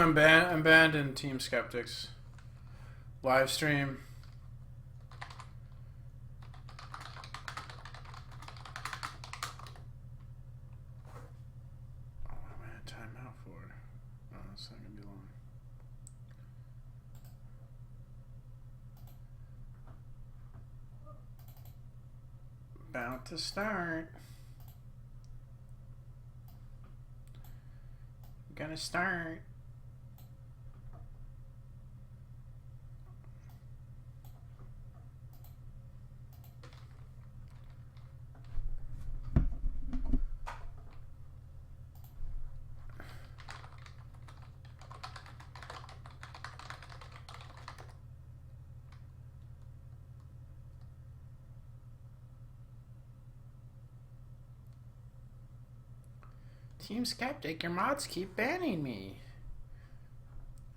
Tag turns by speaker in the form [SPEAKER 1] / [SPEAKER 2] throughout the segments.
[SPEAKER 1] I'm banned in Team Skeptics. Live stream. Oh, what am I at timeout for? Oh, that's not gonna be long. About to start. Gonna start. Team Skeptic, your mods keep banning me.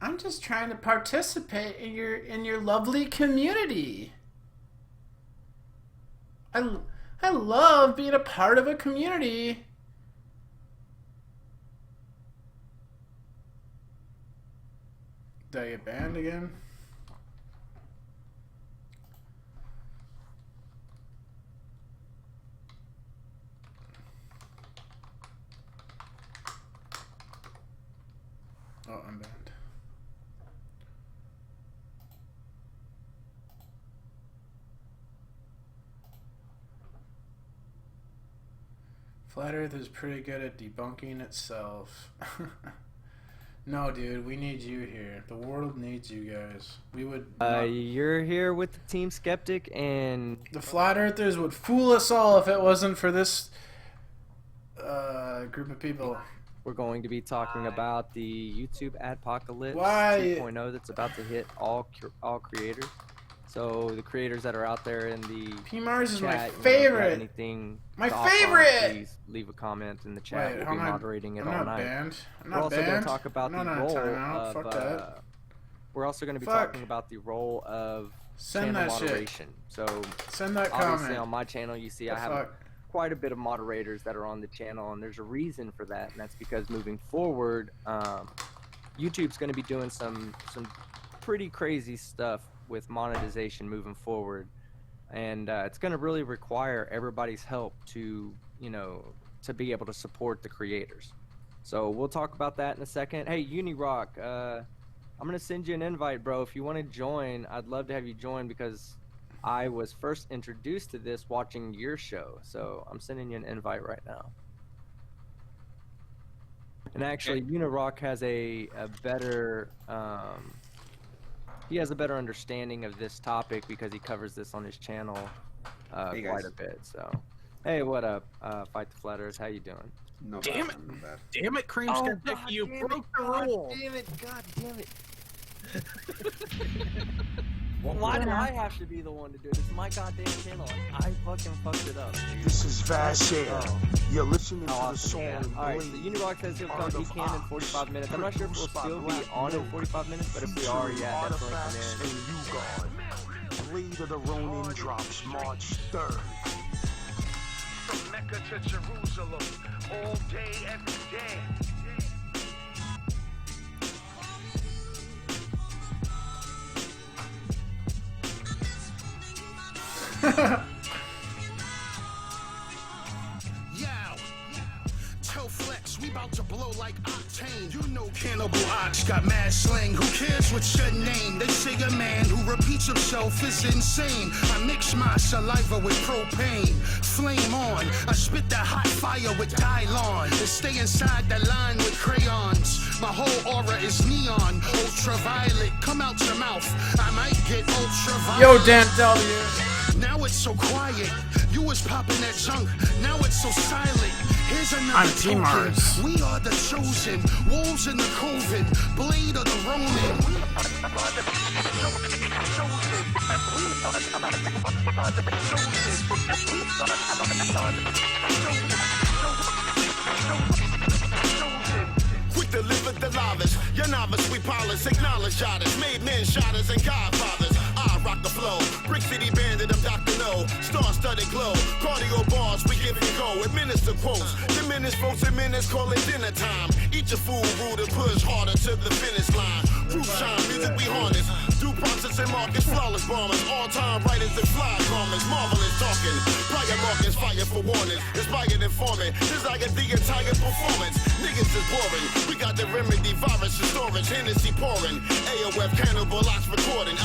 [SPEAKER 1] I'm just trying to participate in your lovely community. I love being a part of a community. Did I get banned again? Oh, I'm banned. Flat Earth is pretty good at debunking itself. No, dude, we need you here. The world needs you guys. We would.
[SPEAKER 2] You're here with the Team Skeptic, and
[SPEAKER 1] The Flat Earthers would fool us all if it wasn't for this group of people.
[SPEAKER 2] we're going to be talking about the YouTube Adpocalypse
[SPEAKER 1] Why?
[SPEAKER 2] 2.0 that's about to hit all creators. So the creators that are out there in the
[SPEAKER 1] PMars is my
[SPEAKER 2] chat,
[SPEAKER 1] favorite.
[SPEAKER 2] Anything
[SPEAKER 1] My
[SPEAKER 2] to offer,
[SPEAKER 1] favorite!
[SPEAKER 2] please leave a comment in the chat.
[SPEAKER 1] Wait,
[SPEAKER 2] we'll
[SPEAKER 1] how
[SPEAKER 2] be
[SPEAKER 1] am I-
[SPEAKER 2] moderating it
[SPEAKER 1] I'm
[SPEAKER 2] all
[SPEAKER 1] not
[SPEAKER 2] night.
[SPEAKER 1] banned. I'm
[SPEAKER 2] We're
[SPEAKER 1] not
[SPEAKER 2] also
[SPEAKER 1] banned.
[SPEAKER 2] going to talk about
[SPEAKER 1] I'm
[SPEAKER 2] the
[SPEAKER 1] not on
[SPEAKER 2] role
[SPEAKER 1] timeout.
[SPEAKER 2] of.
[SPEAKER 1] Fuck that.
[SPEAKER 2] We're also going to be
[SPEAKER 1] Fuck.
[SPEAKER 2] talking about the role of
[SPEAKER 1] Send
[SPEAKER 2] channel
[SPEAKER 1] that shit.
[SPEAKER 2] moderation. So
[SPEAKER 1] Send that
[SPEAKER 2] obviously
[SPEAKER 1] comment.
[SPEAKER 2] on my channel, you see
[SPEAKER 1] The
[SPEAKER 2] I have
[SPEAKER 1] fuck?
[SPEAKER 2] quite a bit of moderators that are on the channel, and there's a reason for that, and that's because moving forward, YouTube's going to be doing some pretty crazy stuff with monetization moving forward, and it's going to really require everybody's help to to be able to support the creators. So we'll talk about that in a second. Hey, Unirock, I'm going to send you an invite, bro. If you want to join, I'd love to have you join because I was first introduced to this watching your show, so I'm sending you an invite right now. And actually, Unirock has a better, he has a better understanding of this topic because he covers this on his channel
[SPEAKER 3] Hey,
[SPEAKER 2] quite
[SPEAKER 3] guys.
[SPEAKER 2] a bit. So, hey, what up, Fight the Flat Earth? How you doing?
[SPEAKER 3] No
[SPEAKER 4] Damn
[SPEAKER 3] bad,
[SPEAKER 4] it.
[SPEAKER 3] no bad.
[SPEAKER 4] Damn it, Cream Skeptic, you broke the rule.
[SPEAKER 2] Damn it! God damn it!
[SPEAKER 4] What
[SPEAKER 2] Why
[SPEAKER 4] was
[SPEAKER 2] did
[SPEAKER 4] that?
[SPEAKER 2] I have to be the one to do it? It's my goddamn channel. I fucking fucked it up. Dude.
[SPEAKER 5] This is Vasher.
[SPEAKER 2] Oh.
[SPEAKER 5] You're listening to the
[SPEAKER 2] Awesome,
[SPEAKER 5] song.
[SPEAKER 2] man. Alright, so Unirock says he'll come, he can in 45 minutes. I'm not sure if we'll still be on in 45 minutes, but if we are, yeah, definitely come in.
[SPEAKER 5] Blade of the Ronin drops March 3rd.
[SPEAKER 6] From Mecca to Jerusalem, all day, every day. Tell Flex, we bout to blow like Octane. You know Cannibal Ox got mad slang. Who cares what's your name? They say a man who repeats himself is insane. I mix my saliva with propane. Flame on. I spit that hot fire with Dylon. And stay inside the line with crayons. My whole aura is neon. Ultraviolet. Come out your mouth. I might get ultraviolet.
[SPEAKER 1] Yo, Dan W.
[SPEAKER 6] Now it's so quiet. You was popping that junk. Now it's so silent. Here's another
[SPEAKER 1] I'm Team
[SPEAKER 6] token.
[SPEAKER 1] Mars.
[SPEAKER 6] We are the chosen. Wolves in the coven. Blade of the Ronin. Quick deliver the lavas. Your novice, we polish. Acknowledge shotters. Made men shotters and godfathers. I rock the flow. Brick City Bandit, I'm Dr. No. Star-studded glow. Cardio bars, we give and go. Administer quotes. Diminish folks in minutes, call it dinner time. Eat Teach a fool rule to push harder to the finish line. Proof shine, music we harness. Due process and markets, flawless bombers. All-time writers and fly garments. Marvelous talking. Prior markets, fire for warnings. Inspired informant. Desire the entire performance. Niggas is boring. We got the remedy, virus and storage. Hennessy pouring. AOF cannibal locks recording.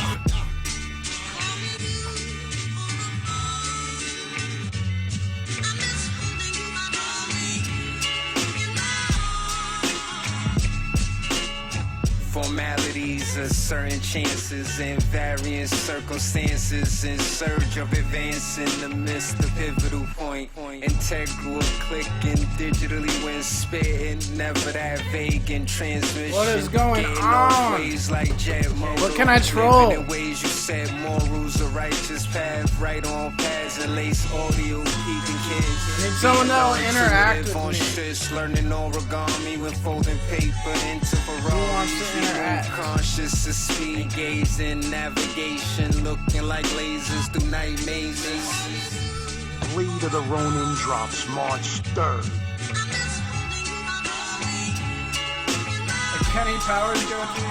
[SPEAKER 3] Formalities of certain chances and varying circumstances in surge of advance in the midst of pivotal point. Integral clicking digitally when spitting, never that vague in transmission.
[SPEAKER 1] What is going
[SPEAKER 3] Getting
[SPEAKER 1] on?
[SPEAKER 3] off ways like jet motor.
[SPEAKER 1] What can I troll?
[SPEAKER 3] Living in ways you set morals, a righteous path, right on paths and lace audio, peeping kids.
[SPEAKER 1] Need someone that'll interact with
[SPEAKER 3] on
[SPEAKER 1] me.
[SPEAKER 3] shits, learning origami when folding paper into
[SPEAKER 1] wants to
[SPEAKER 3] Ferraris.
[SPEAKER 1] interact?
[SPEAKER 3] Conscious of speed gazing, navigation, looking like lasers through night mazes.
[SPEAKER 5] Bleed of the Ronin drops March 3rd.
[SPEAKER 1] Like Kenny Powers go through.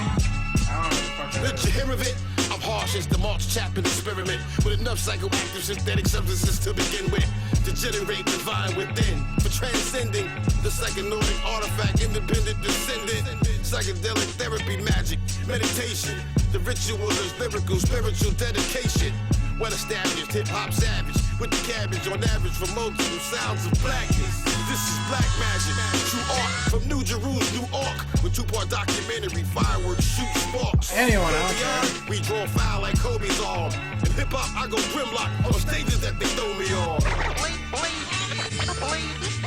[SPEAKER 1] I don't know what the fuck that
[SPEAKER 6] Did
[SPEAKER 1] is.
[SPEAKER 6] you hear of it? I'm harsh as the March Chapman experiment with enough psychoactive synthetic substances to begin with to generate divine within for transcending the psychonordic artifact, independent descendant, psychedelic therapy, magic, meditation. The ritual is lyrical, spiritual dedication. Well established, hip hop savage with the cabbage on average for multiple sounds of blackness. This is black magic, true art from New Jerusalem, New York, with two-part documentary, fireworks shoot sparks.
[SPEAKER 1] Anyone out there?
[SPEAKER 6] We draw foul like Kobe's arm. In hip hop, I go grimlock on stages that they throw me on.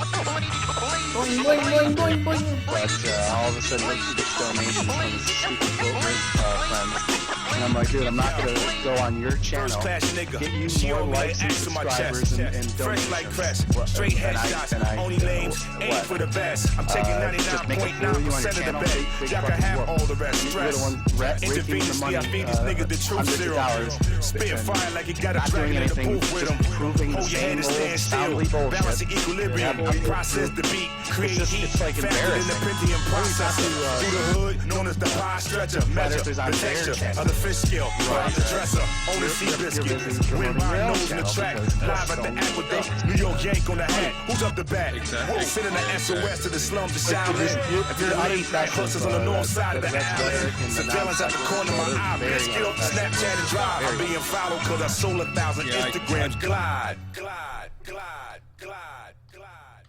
[SPEAKER 1] Boing, boing, boing, boing, boing.
[SPEAKER 7] But all of a sudden, like, he gets donations from his stupid quote friends. And I'm like, dude, I'm not gonna go on your channel,
[SPEAKER 6] First class nigga.
[SPEAKER 7] get you
[SPEAKER 6] She
[SPEAKER 7] more
[SPEAKER 6] on me
[SPEAKER 7] likes and
[SPEAKER 6] axe to my
[SPEAKER 7] subscribers
[SPEAKER 6] chest.
[SPEAKER 7] and
[SPEAKER 6] Fresh like
[SPEAKER 7] donations.
[SPEAKER 6] press. Straight
[SPEAKER 7] than
[SPEAKER 6] headshots. Only names. Aim
[SPEAKER 7] what?
[SPEAKER 6] for the best. I'm taking
[SPEAKER 7] Just make a fool of you on your
[SPEAKER 6] 99.9% of the
[SPEAKER 7] channel,
[SPEAKER 6] bet.
[SPEAKER 7] big
[SPEAKER 6] Y'all can
[SPEAKER 7] fucking
[SPEAKER 6] have
[SPEAKER 7] whoop.
[SPEAKER 6] all the rest.
[SPEAKER 7] You're
[SPEAKER 6] Stress.
[SPEAKER 7] the one raping the
[SPEAKER 6] Intravenously,
[SPEAKER 7] money,
[SPEAKER 6] I feed these niggas the truth
[SPEAKER 7] hundreds of
[SPEAKER 6] serum.
[SPEAKER 7] dollars,
[SPEAKER 6] Spit
[SPEAKER 7] and
[SPEAKER 6] fire like you got a
[SPEAKER 7] not doing
[SPEAKER 6] dragon in the
[SPEAKER 7] anything,
[SPEAKER 6] booth with
[SPEAKER 7] just
[SPEAKER 6] them.
[SPEAKER 7] proving the
[SPEAKER 6] Hold your head
[SPEAKER 7] same
[SPEAKER 6] and stand
[SPEAKER 7] old
[SPEAKER 6] still.
[SPEAKER 7] soundly bullshit.
[SPEAKER 6] Balance the equilibrium.
[SPEAKER 7] Yeah,
[SPEAKER 6] I
[SPEAKER 7] boy,
[SPEAKER 6] process the beat. Create
[SPEAKER 7] just-
[SPEAKER 6] heat.
[SPEAKER 7] it's like
[SPEAKER 6] Faster than the
[SPEAKER 7] embarrassing.
[SPEAKER 6] Pentium processor.
[SPEAKER 7] to,
[SPEAKER 6] Through the hood, known as the pie stretcher. Measure
[SPEAKER 7] if there's
[SPEAKER 6] the
[SPEAKER 7] on
[SPEAKER 6] texture
[SPEAKER 7] their
[SPEAKER 6] of the fish scale.
[SPEAKER 7] Right.
[SPEAKER 6] The dresser. Only
[SPEAKER 7] You're
[SPEAKER 6] sea
[SPEAKER 7] busy
[SPEAKER 6] biscuit.
[SPEAKER 7] promoting
[SPEAKER 6] Wind my
[SPEAKER 7] your own
[SPEAKER 6] nose in the
[SPEAKER 7] channel
[SPEAKER 6] track.
[SPEAKER 7] because
[SPEAKER 6] Live at the
[SPEAKER 7] that's
[SPEAKER 6] aqueduct. New York Yank on the hat. Who's up the bat? Exactly. Sending the SOS to the slums to Shaolin. And to the late night hustlers on the north side of the island. Surveillance at the corner of my eye. Bitch, get up, Snapchat and drive. I'm being followed cause I sold 1,000 Instagrams. Glide, glide, glide, glide, glide.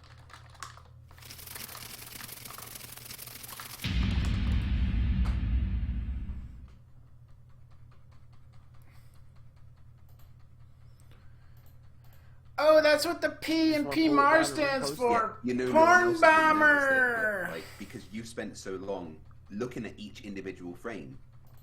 [SPEAKER 1] Oh, that's what the P and P Mar stands for.
[SPEAKER 8] You know, no one
[SPEAKER 1] Porn
[SPEAKER 8] else is gonna notice
[SPEAKER 1] bomber.
[SPEAKER 8] it, but, like, because you've spent so long looking at each individual frame,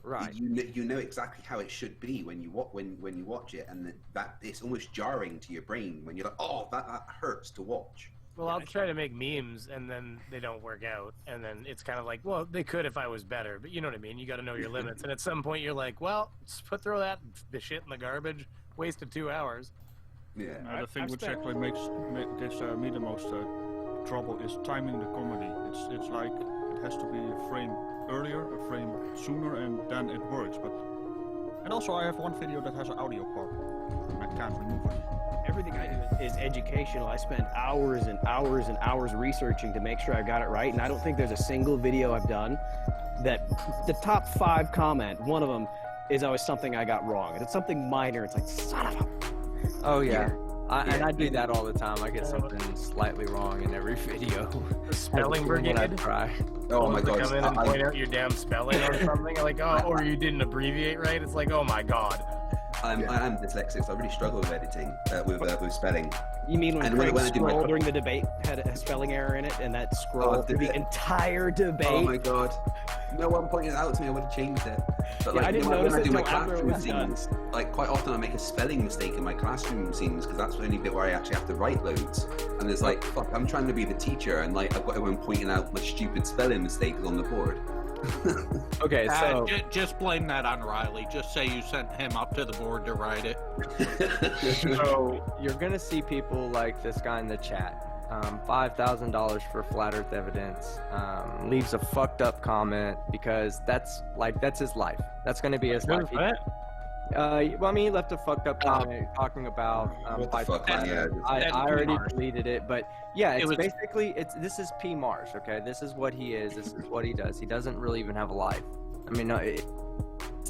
[SPEAKER 2] Right.
[SPEAKER 8] you know exactly how it should be when you when you watch it, and that it's almost jarring to your brain when you're like, oh, that hurts to watch.
[SPEAKER 4] Well, I'll try to make memes, and then they don't work out, and then it's kind of like, well, they could if I was better, but you know what I mean? You got to know your limits, and at some point you're like, well, just throw the shit in the garbage, wasted 2 hours.
[SPEAKER 8] Yeah.
[SPEAKER 9] The thing
[SPEAKER 4] I've
[SPEAKER 9] which
[SPEAKER 4] spent-
[SPEAKER 9] actually gives me the most trouble is timing the comedy. It's like it has to be a frame earlier, a frame sooner, and then it works. And also I have one video that has an audio part, and I can't remove it.
[SPEAKER 10] Everything I do is educational. I spend hours and hours and hours researching to make sure I got it right, and I don't think there's a single video I've done that the top 5 comment, one of them is always something I got wrong. And it's something minor. It's like, son of a...
[SPEAKER 2] Oh yeah.
[SPEAKER 8] Yeah.
[SPEAKER 2] And I do that all the time. I get something slightly wrong in every video.
[SPEAKER 4] The spelling
[SPEAKER 2] When I
[SPEAKER 4] brigade.
[SPEAKER 2] try.
[SPEAKER 8] Oh my
[SPEAKER 4] They
[SPEAKER 8] god.
[SPEAKER 4] come in and
[SPEAKER 8] I-
[SPEAKER 4] point out your damn spelling or something, like, oh, or you didn't abbreviate right. It's like, oh my god.
[SPEAKER 8] I am dyslexic, so I really struggle with editing, with spelling.
[SPEAKER 10] You mean when
[SPEAKER 8] And
[SPEAKER 10] Greg
[SPEAKER 8] when I do my-
[SPEAKER 10] Scroll during the debate had a spelling error in it, and that scroll through
[SPEAKER 8] did
[SPEAKER 10] the
[SPEAKER 8] it?
[SPEAKER 10] entire debate?
[SPEAKER 8] Oh my god. No one pointed it out to me, I would have changed it. But
[SPEAKER 10] Yeah, I didn't notice
[SPEAKER 8] when I
[SPEAKER 10] it
[SPEAKER 8] do my
[SPEAKER 10] until after it
[SPEAKER 8] classroom
[SPEAKER 10] was done.
[SPEAKER 8] scenes, like quite often I make a spelling mistake in my classroom scenes because that's the only bit where I actually have to write loads. And it's like, fuck, I'm trying to be the teacher and like I've got everyone pointing out my stupid spelling mistakes on the board.
[SPEAKER 2] Okay, so
[SPEAKER 11] just blame that on Riley. Just say you sent him up to the board to write it.
[SPEAKER 2] so you're gonna see people like this guy in the chat. $5,000 for flat Earth evidence, leaves a fucked up comment because that's his life. That's going to be his life. Well, I mean, he left a fucked up comment talking about
[SPEAKER 8] What the fuck, man? Yeah,
[SPEAKER 2] I already
[SPEAKER 11] Mars.
[SPEAKER 2] deleted it, but yeah, it's
[SPEAKER 11] was-
[SPEAKER 2] basically this is P Mars, okay? This is what he is. This is what he does. He doesn't really even have a life. I mean, his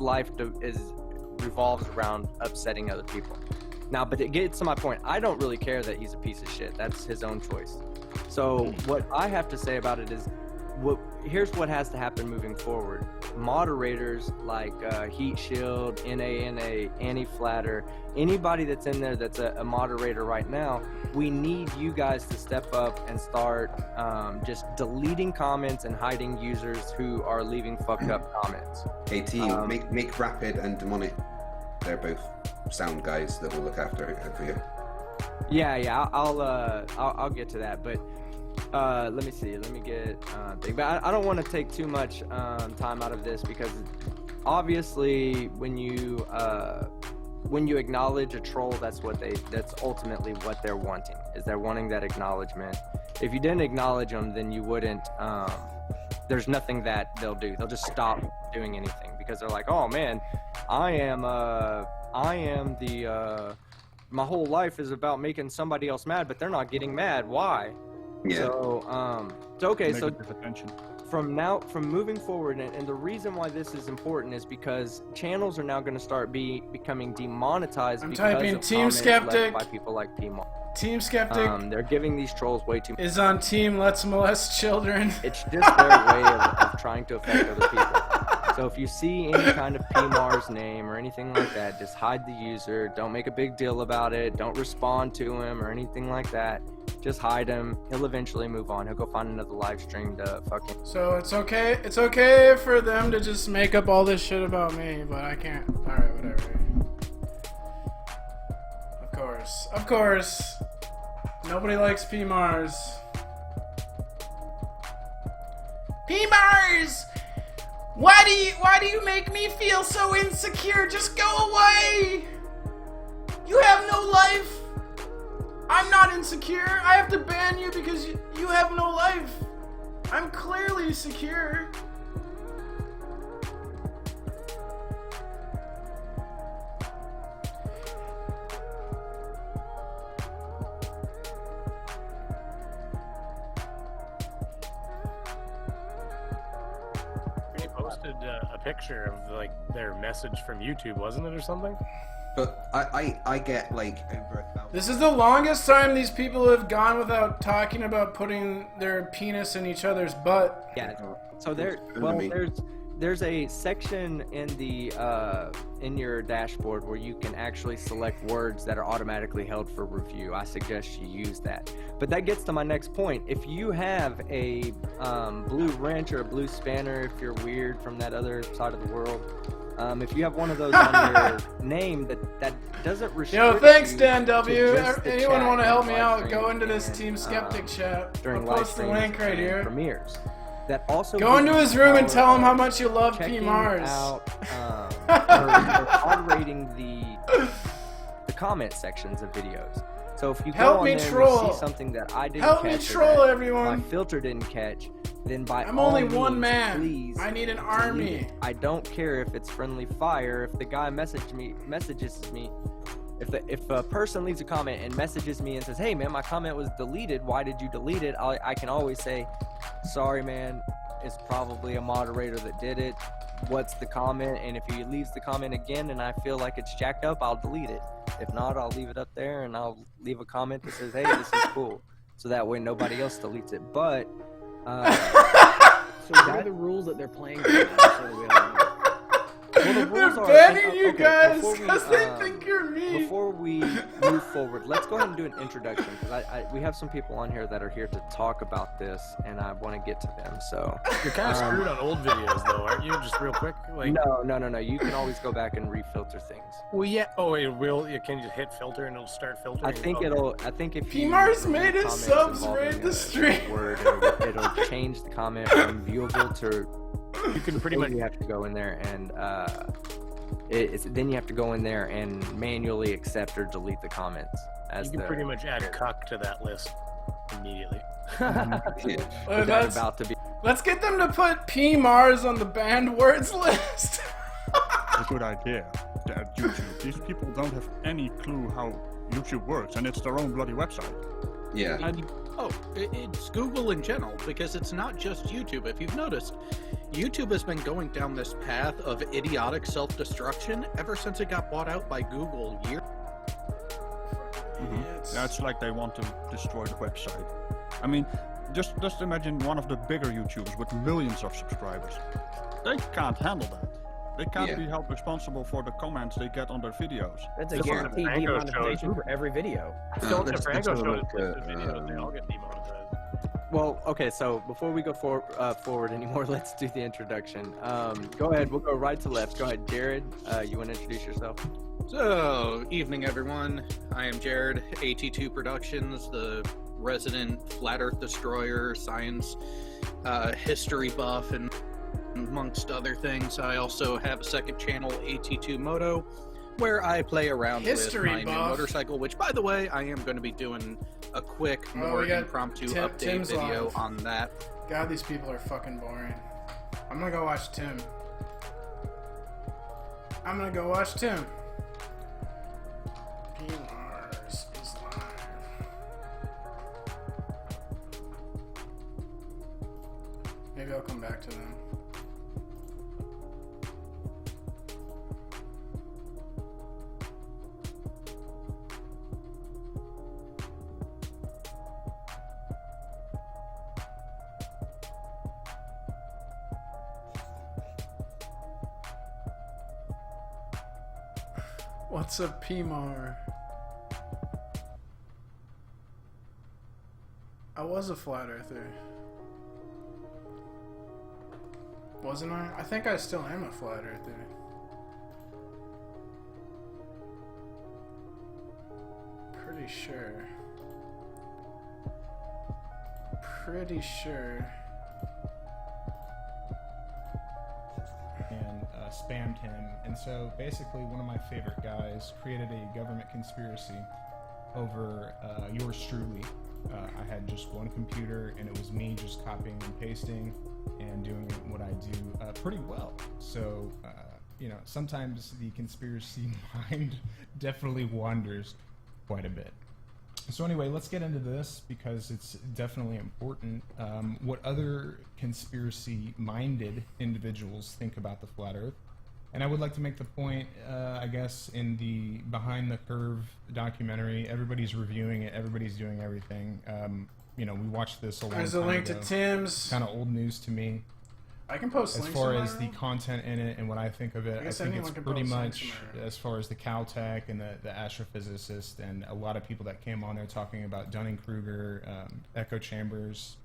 [SPEAKER 2] life revolves around upsetting other people. Now, but it gets to my point. I don't really care that he's a piece of shit. That's his own choice. So what I have to say about it is, here's what has to happen moving forward. Moderators like Heat Shield, NANA, Annie Flatter, anybody that's in there that's a moderator right now, we need you guys to step up and start just deleting comments and hiding users who are leaving fucked up comments.
[SPEAKER 8] Hey, T, make Rapid and Demonic. They're both sound guys that will look after it for you.
[SPEAKER 2] Yeah, I'll get to that, but let me see. Let me get thing. But I don't want to take too much time out of this because obviously when you acknowledge a troll, that's ultimately what they're wanting. Is they're wanting that acknowledgement. If you didn't acknowledge them, then you wouldn't. There's nothing that they'll do. They'll just stop doing anything because they're like, oh man, I am the my whole life is about making somebody else mad, but they're not getting mad. Why?
[SPEAKER 8] Yeah.
[SPEAKER 2] So okay, so
[SPEAKER 9] Negative attention.
[SPEAKER 2] from moving forward, and the reason why this is important is because channels are now going to start becoming demonetized because
[SPEAKER 1] typing
[SPEAKER 2] of
[SPEAKER 1] Team
[SPEAKER 2] comments
[SPEAKER 1] Skeptic.
[SPEAKER 2] left by people like P-Mar.
[SPEAKER 1] Team Skeptic
[SPEAKER 2] They're giving these trolls way too much.
[SPEAKER 1] is on Team Let's Molest Children.
[SPEAKER 2] It's just their way of trying to affect other people. So if you see any kind of PMAR's name or anything like that, just hide the user. Don't make a big deal about it. Don't respond to him or anything like that. Just hide him. He'll eventually move on. He'll go find another live stream to fucking...
[SPEAKER 1] So it's okay for them to just make up all this shit about me, but I can't. Alright, whatever. Of course. Nobody likes P-Mars. P-Mars! Why do you make me feel so insecure? Just go away! You have no life! I'm not insecure. I have to ban you because you have no life. I'm clearly secure.
[SPEAKER 4] They posted a picture of like their message from YouTube, wasn't it, or something?
[SPEAKER 8] But I get like over 1,000.
[SPEAKER 1] This is the longest time these people have gone without talking about putting their penis in each other's butt.
[SPEAKER 2] Yeah, so there's a section in the in your dashboard where you can actually select words that are automatically held for review. I suggest you use that. But that gets to my next point. If you have a blue wrench or a blue spanner, if you're weird from that other side of the world, if you have one of those on your name that doesn't restrict
[SPEAKER 1] Yo, thanks
[SPEAKER 2] you
[SPEAKER 1] Dan
[SPEAKER 2] to
[SPEAKER 1] W.
[SPEAKER 2] just the
[SPEAKER 1] Anyone
[SPEAKER 2] chat
[SPEAKER 1] want to help
[SPEAKER 2] and
[SPEAKER 1] me
[SPEAKER 2] live
[SPEAKER 1] out?
[SPEAKER 2] streams
[SPEAKER 1] Go into this
[SPEAKER 2] and,
[SPEAKER 1] Team Skeptic chat.
[SPEAKER 2] during
[SPEAKER 1] I'll
[SPEAKER 2] live
[SPEAKER 1] post the
[SPEAKER 2] streams
[SPEAKER 1] link right
[SPEAKER 2] and
[SPEAKER 1] here.
[SPEAKER 2] premieres. That also
[SPEAKER 1] Go into
[SPEAKER 2] gives
[SPEAKER 1] his
[SPEAKER 2] you
[SPEAKER 1] room and
[SPEAKER 2] power
[SPEAKER 1] tell him how
[SPEAKER 2] of
[SPEAKER 1] much you love
[SPEAKER 2] checking
[SPEAKER 1] P-Mars.
[SPEAKER 2] out, or moderating the comment sections of videos. So if you
[SPEAKER 1] Help
[SPEAKER 2] go on
[SPEAKER 1] me
[SPEAKER 2] there and
[SPEAKER 1] troll.
[SPEAKER 2] you see something that I didn't
[SPEAKER 1] Help
[SPEAKER 2] catch
[SPEAKER 1] me
[SPEAKER 2] or
[SPEAKER 1] troll,
[SPEAKER 2] that
[SPEAKER 1] everyone.
[SPEAKER 2] my filter didn't catch, then by
[SPEAKER 1] I'm
[SPEAKER 2] all
[SPEAKER 1] only one
[SPEAKER 2] means,
[SPEAKER 1] man.
[SPEAKER 2] please
[SPEAKER 1] I need an
[SPEAKER 2] delete
[SPEAKER 1] army.
[SPEAKER 2] it. I don't care if it's friendly fire. If the guy messages me, if a person leaves a comment and messages me and says, "Hey man, my comment was deleted. Why did you delete it?" I can always say, "Sorry man, it's probably a moderator that did it. What's the comment?" And if he leaves the comment again and I feel like it's jacked up, I'll delete it. If not, I'll leave it up there and I'll leave a comment that says, "Hey, this is cool." So that way nobody else deletes it. But
[SPEAKER 10] So what are the rules that they're playing by now, so that we all know?
[SPEAKER 2] well, the rules
[SPEAKER 1] They're
[SPEAKER 2] are,
[SPEAKER 1] banning you
[SPEAKER 2] okay,
[SPEAKER 1] guys
[SPEAKER 2] before we,
[SPEAKER 1] because they think you're me.
[SPEAKER 2] Before we move forward, let's go ahead and do an introduction because we have some people on here that are here to talk about this, and I want to get to them. So
[SPEAKER 4] You're kind of screwed on old videos, though, aren't you? Just real quick. Like,
[SPEAKER 2] no. You can always go back and refilter things.
[SPEAKER 4] well, yeah. Oh, it will. Can you just hit filter and it'll start filtering?
[SPEAKER 2] I think
[SPEAKER 4] Okay.
[SPEAKER 2] I think if
[SPEAKER 1] P-Mars
[SPEAKER 2] you
[SPEAKER 1] made his
[SPEAKER 2] comments
[SPEAKER 1] subs
[SPEAKER 2] involving
[SPEAKER 1] raid the
[SPEAKER 2] a
[SPEAKER 1] stream.
[SPEAKER 2] word, it'll change the comment from viewable to.
[SPEAKER 4] You can pretty much.
[SPEAKER 2] You have to go in there and then you have to go in there and manually accept or delete the comments.
[SPEAKER 4] You can pretty much add cuck to that list. immediately.
[SPEAKER 2] That
[SPEAKER 1] Let's,
[SPEAKER 2] about to be.
[SPEAKER 1] let's get them to put P Mars on the banned words list.
[SPEAKER 9] A good idea. At YouTube, these people don't have any clue how YouTube works, and it's their own bloody website.
[SPEAKER 8] Yeah.
[SPEAKER 11] And, it's Google in general, because it's not just YouTube. If you've noticed, YouTube has been going down this path of idiotic self-destruction ever since it got bought out by Google years.
[SPEAKER 9] Yeah, it's like they want to destroy the website. I mean, just imagine one of the bigger YouTubers with millions of subscribers. They can't handle that. They can't be held responsible for the comments they get on their videos.
[SPEAKER 10] That's a
[SPEAKER 4] Just like
[SPEAKER 10] guaranteed
[SPEAKER 4] the Franco
[SPEAKER 10] demonetization
[SPEAKER 4] shows.
[SPEAKER 10] for every video.
[SPEAKER 4] So if
[SPEAKER 8] that's
[SPEAKER 4] Franco
[SPEAKER 8] sort of
[SPEAKER 4] showed
[SPEAKER 8] like,
[SPEAKER 4] the videos, they all get demonetized.
[SPEAKER 2] Well, okay, so before we go forward anymore, let's do the introduction. Go ahead, we'll go right to left. Go ahead, Jared. You want to introduce yourself?
[SPEAKER 11] So, evening everyone. I am Jared, AT2 Productions, the resident Flat Earth Destroyer, science history buff, and amongst other things. I also have a second channel, AT2 Moto, where I play around
[SPEAKER 1] History
[SPEAKER 11] with my new
[SPEAKER 1] buff.
[SPEAKER 11] motorcycle, which, by the way, I am going to be doing a quick, more
[SPEAKER 1] we got
[SPEAKER 11] impromptu
[SPEAKER 1] Tim-
[SPEAKER 11] update
[SPEAKER 1] Tim's
[SPEAKER 11] video
[SPEAKER 1] live.
[SPEAKER 11] on that.
[SPEAKER 1] God, these people are fucking boring. I'm gonna go watch Tim. I'm gonna go watch Tim. P Mars is live. Maybe I'll come back to them. What's up, PMAR? I was a flat earther. Wasn't I? I think I still am a flat earther. Pretty sure. Pretty sure.
[SPEAKER 12] And spammed him. And so basically one of my favorite guys created a government conspiracy over yours truly. I had just one computer and it was me just copying and pasting and doing what I do pretty well. So, you know, sometimes the conspiracy mind definitely wanders quite a bit. So anyway, let's get into this because it's definitely important. What other conspiracy-minded individuals think about the flat Earth. And I would like to make the point, I guess, in the Behind the Curve documentary, everybody's reviewing it, everybody's doing everything. You know, we watched this a long time ago.
[SPEAKER 1] There's a link to Tim's.
[SPEAKER 12] Kind of old news to me.
[SPEAKER 1] I can post
[SPEAKER 12] as
[SPEAKER 1] links
[SPEAKER 12] far
[SPEAKER 1] somewhere.
[SPEAKER 12] as the content in it and what I think of it, I
[SPEAKER 1] guess
[SPEAKER 12] think
[SPEAKER 1] anyone
[SPEAKER 12] it's
[SPEAKER 1] can
[SPEAKER 12] pretty
[SPEAKER 1] post
[SPEAKER 12] much
[SPEAKER 1] links somewhere.
[SPEAKER 12] as far as the Caltech and the astrophysicist and a lot of people that came on there talking about Dunning-Kruger, echo chambers,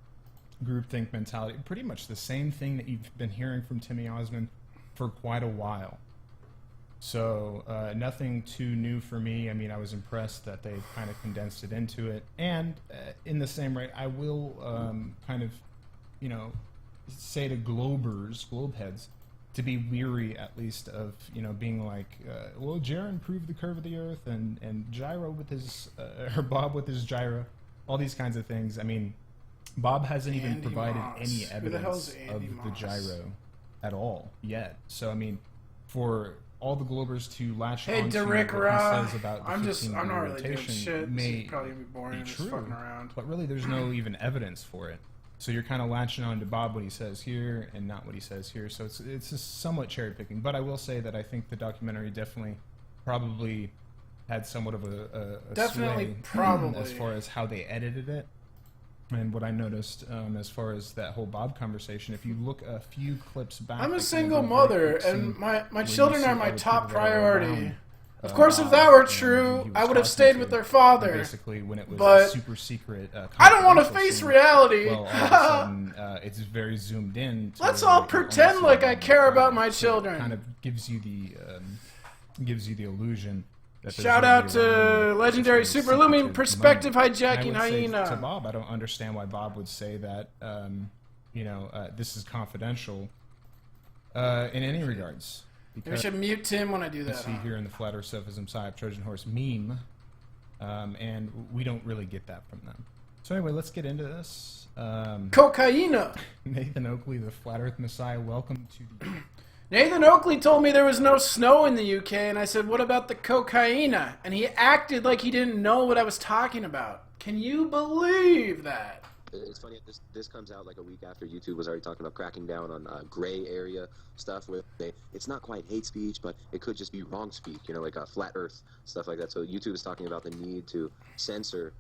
[SPEAKER 12] groupthink mentality, pretty much the same thing that you've been hearing from Timmy Osmond for quite a while. So nothing too new for me. I mean, I was impressed that they kind of condensed it into it. And in the same rate, I will kind of, you know, say to globeheads, to be weary at least of, you know, being like, well, Jaren proved the curve of the Earth, and Gyro with his, or Bob with his gyro, all these kinds of things. I mean, Bob hasn't even
[SPEAKER 1] Andy
[SPEAKER 12] provided
[SPEAKER 1] Moss.
[SPEAKER 12] any
[SPEAKER 1] Who the hell's
[SPEAKER 12] evidence of
[SPEAKER 1] Andy
[SPEAKER 12] the
[SPEAKER 1] Moss?
[SPEAKER 12] gyro at all yet. So I mean, for all the globers to latch
[SPEAKER 1] Hey,
[SPEAKER 12] on to
[SPEAKER 1] Derek
[SPEAKER 12] what
[SPEAKER 1] Ra.
[SPEAKER 12] he says about the
[SPEAKER 1] I'm
[SPEAKER 12] 15-year
[SPEAKER 1] not really doing
[SPEAKER 12] rotation
[SPEAKER 1] shit.
[SPEAKER 12] may
[SPEAKER 1] This is probably gonna be boring.
[SPEAKER 12] be
[SPEAKER 1] I'm just
[SPEAKER 12] true,
[SPEAKER 1] fucking around.
[SPEAKER 12] but really there's no even evidence for it. So you're kind of latching on to Bob what he says here and not what he says here. So it's just somewhat cherry picking. But I will say that I think the documentary definitely probably had somewhat of a
[SPEAKER 1] Definitely,
[SPEAKER 12] sway
[SPEAKER 1] probably.
[SPEAKER 12] as far as how they edited it. And what I noticed as far as that whole Bob conversation, if you look a few clips back,
[SPEAKER 1] I'm a
[SPEAKER 12] like,
[SPEAKER 1] single
[SPEAKER 12] very
[SPEAKER 1] mother,
[SPEAKER 12] quick
[SPEAKER 1] and
[SPEAKER 12] scene
[SPEAKER 1] my
[SPEAKER 12] where you
[SPEAKER 1] children
[SPEAKER 12] see
[SPEAKER 1] are my
[SPEAKER 12] other
[SPEAKER 1] top
[SPEAKER 12] people that are
[SPEAKER 1] priority.
[SPEAKER 12] around,
[SPEAKER 1] Of course, if
[SPEAKER 12] Bob,
[SPEAKER 1] that were
[SPEAKER 12] and
[SPEAKER 1] true,
[SPEAKER 12] he was
[SPEAKER 1] I would have
[SPEAKER 12] talking
[SPEAKER 1] stayed
[SPEAKER 12] to
[SPEAKER 1] with
[SPEAKER 12] him,
[SPEAKER 1] their father.
[SPEAKER 12] and basically, when it was
[SPEAKER 1] But
[SPEAKER 12] a super secret,
[SPEAKER 1] I don't want to
[SPEAKER 12] confidential
[SPEAKER 1] face
[SPEAKER 12] scene,
[SPEAKER 1] reality.
[SPEAKER 12] Well, all of a sudden, it's very zoomed in. To
[SPEAKER 1] Let's
[SPEAKER 12] where
[SPEAKER 1] all
[SPEAKER 12] you
[SPEAKER 1] pretend
[SPEAKER 12] almost
[SPEAKER 1] like
[SPEAKER 12] see
[SPEAKER 1] I
[SPEAKER 12] them
[SPEAKER 1] care
[SPEAKER 12] in
[SPEAKER 1] about
[SPEAKER 12] private.
[SPEAKER 1] my
[SPEAKER 12] So it
[SPEAKER 1] children.
[SPEAKER 12] kind of gives you the illusion. That there's
[SPEAKER 1] Shout out
[SPEAKER 12] nobody around
[SPEAKER 1] to
[SPEAKER 12] you
[SPEAKER 1] legendary
[SPEAKER 12] that's very
[SPEAKER 1] Super Looming
[SPEAKER 12] secretive
[SPEAKER 1] Perspective
[SPEAKER 12] moment. And I
[SPEAKER 1] Hijacking
[SPEAKER 12] would say
[SPEAKER 1] Hyena.
[SPEAKER 12] to Bob, I don't understand why Bob would say that. You know, this is confidential. In any regards.
[SPEAKER 1] Maybe I should mute Tim when I do
[SPEAKER 12] You
[SPEAKER 1] that.
[SPEAKER 12] see
[SPEAKER 1] huh?
[SPEAKER 12] here in the Flat Earth Sophism Psyop Trojan Horse meme, and we don't really get that from them. So anyway, let's get into this.
[SPEAKER 1] Cocaina.
[SPEAKER 12] Nathan Oakley, the Flat Earth Messiah, welcome to the...
[SPEAKER 1] Nathan Oakley told me there was no snow in the UK, and I said, what about the cocaina? And he acted like he didn't know what I was talking about. Can you believe that?
[SPEAKER 13] It's funny, this comes out like a week after YouTube was already talking about cracking down on gray area stuff where it's not quite hate speech, but it could just be wrong speak, you know, like flat earth, stuff like that. So YouTube is talking about the need to censor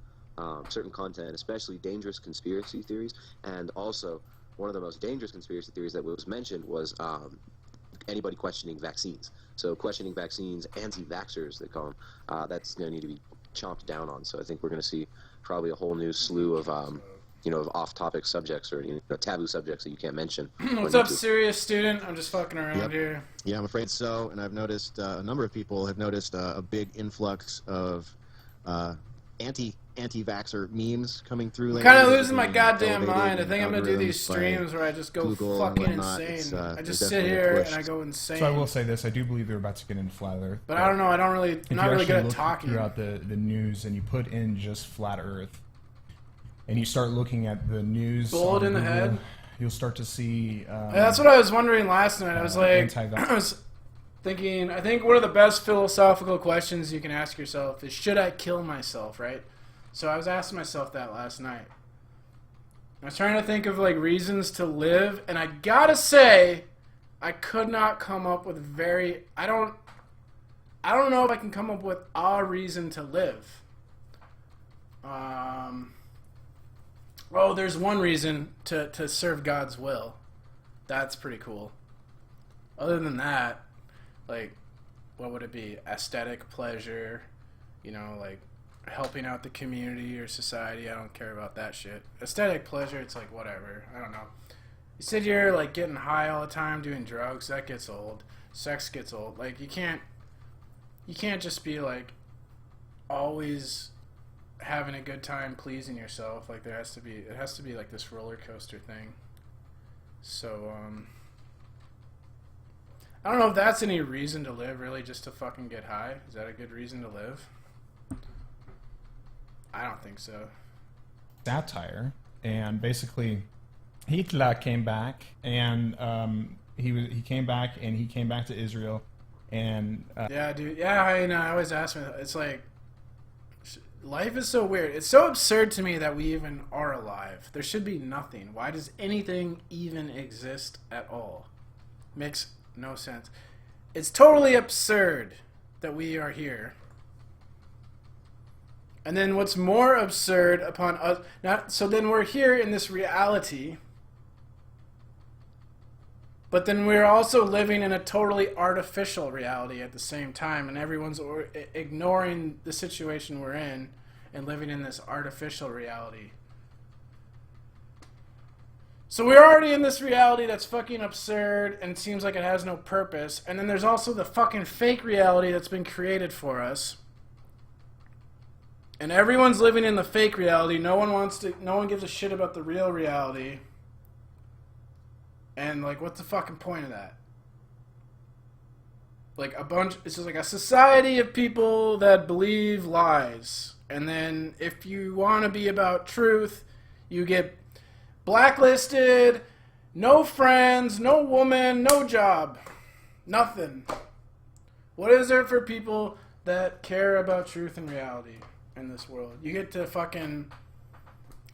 [SPEAKER 13] certain content, especially dangerous conspiracy theories. And also, one of the most dangerous conspiracy theories that was mentioned was anybody questioning vaccines. So questioning vaccines, anti-vaxxers, they call them, that's going to need to be chomped down on. So I think we're going to see probably a whole new slew of you know, of off-topic subjects or, you know, taboo subjects that you can't mention.
[SPEAKER 1] What's up, serious student? I'm just fucking around
[SPEAKER 14] Yep.
[SPEAKER 1] here.
[SPEAKER 14] Yeah, I'm afraid so. And I've noticed a number of people have noticed a big influx of anti-vaxxer memes coming through.
[SPEAKER 1] I'm
[SPEAKER 14] lately.
[SPEAKER 1] kind of losing my
[SPEAKER 14] Being
[SPEAKER 1] goddamn
[SPEAKER 14] elevated
[SPEAKER 1] mind. I
[SPEAKER 14] in
[SPEAKER 1] think I'm gonna do these
[SPEAKER 14] algorithms by
[SPEAKER 1] streams where I just go
[SPEAKER 14] Google and
[SPEAKER 1] fucking
[SPEAKER 14] whatnot.
[SPEAKER 1] insane. I
[SPEAKER 14] It's
[SPEAKER 1] just sit
[SPEAKER 14] definitely
[SPEAKER 1] here
[SPEAKER 14] pushed.
[SPEAKER 1] and I go insane.
[SPEAKER 12] So I will say this, I do believe you're about to get into Flat Earth.
[SPEAKER 1] But I don't know, I don't really,
[SPEAKER 12] if
[SPEAKER 1] I'm not
[SPEAKER 12] you
[SPEAKER 1] really
[SPEAKER 12] actually
[SPEAKER 1] good at
[SPEAKER 12] look
[SPEAKER 1] talking.
[SPEAKER 12] throughout the news and you put in just Flat Earth, and you start looking at the news
[SPEAKER 1] Bullet
[SPEAKER 12] on
[SPEAKER 1] in the
[SPEAKER 12] Google,
[SPEAKER 1] head?
[SPEAKER 12] you'll start to see...
[SPEAKER 1] That's what I was wondering last night. I was like,
[SPEAKER 12] anti-vax-
[SPEAKER 1] I was thinking, I think one of the best philosophical questions you can ask yourself is, should I kill myself, right? So I was asking myself that last night. I was trying to think of like reasons to live, and I gotta say, I could not come up with I don't know if I can come up with a reason to live. Oh, there's one reason to serve God's will. That's pretty cool. Other than that, like, what would it be? Aesthetic pleasure, you know, like helping out the community or society. I don't care about that shit. Aesthetic pleasure, it's like whatever. I don't know. You sit here like getting high all the time, doing drugs. That gets old. Sex gets old. Like you can't just be like always having a good time pleasing yourself. Like it has to be like this roller coaster thing. So I don't know if that's any reason to live, really, just to fucking get high. Is that a good reason to live? I don't think so.
[SPEAKER 12] Satire, and basically Hitler came back, and he came back to Israel, and
[SPEAKER 1] yeah, dude. Yeah, I always ask me. It's like life is so weird. It's so absurd to me that we even are alive. There should be nothing. Why does anything even exist at all? Makes no sense. It's totally absurd that we are here. And then what's more absurd upon us... So then we're here in this reality, but then we're also living in a totally artificial reality at the same time, and everyone's ignoring the situation we're in and living in this artificial reality. So we're already in this reality that's fucking absurd and seems like it has no purpose, and then there's also the fucking fake reality that's been created for us. And everyone's living in the fake reality. No one gives a shit about the real reality. And like, what's the fucking point of that? Like it's just like a society of people that believe lies. And then if you want to be about truth, you get blacklisted, no friends, no woman, no job, nothing. What is there for people that care about truth and reality in this world? You get to fucking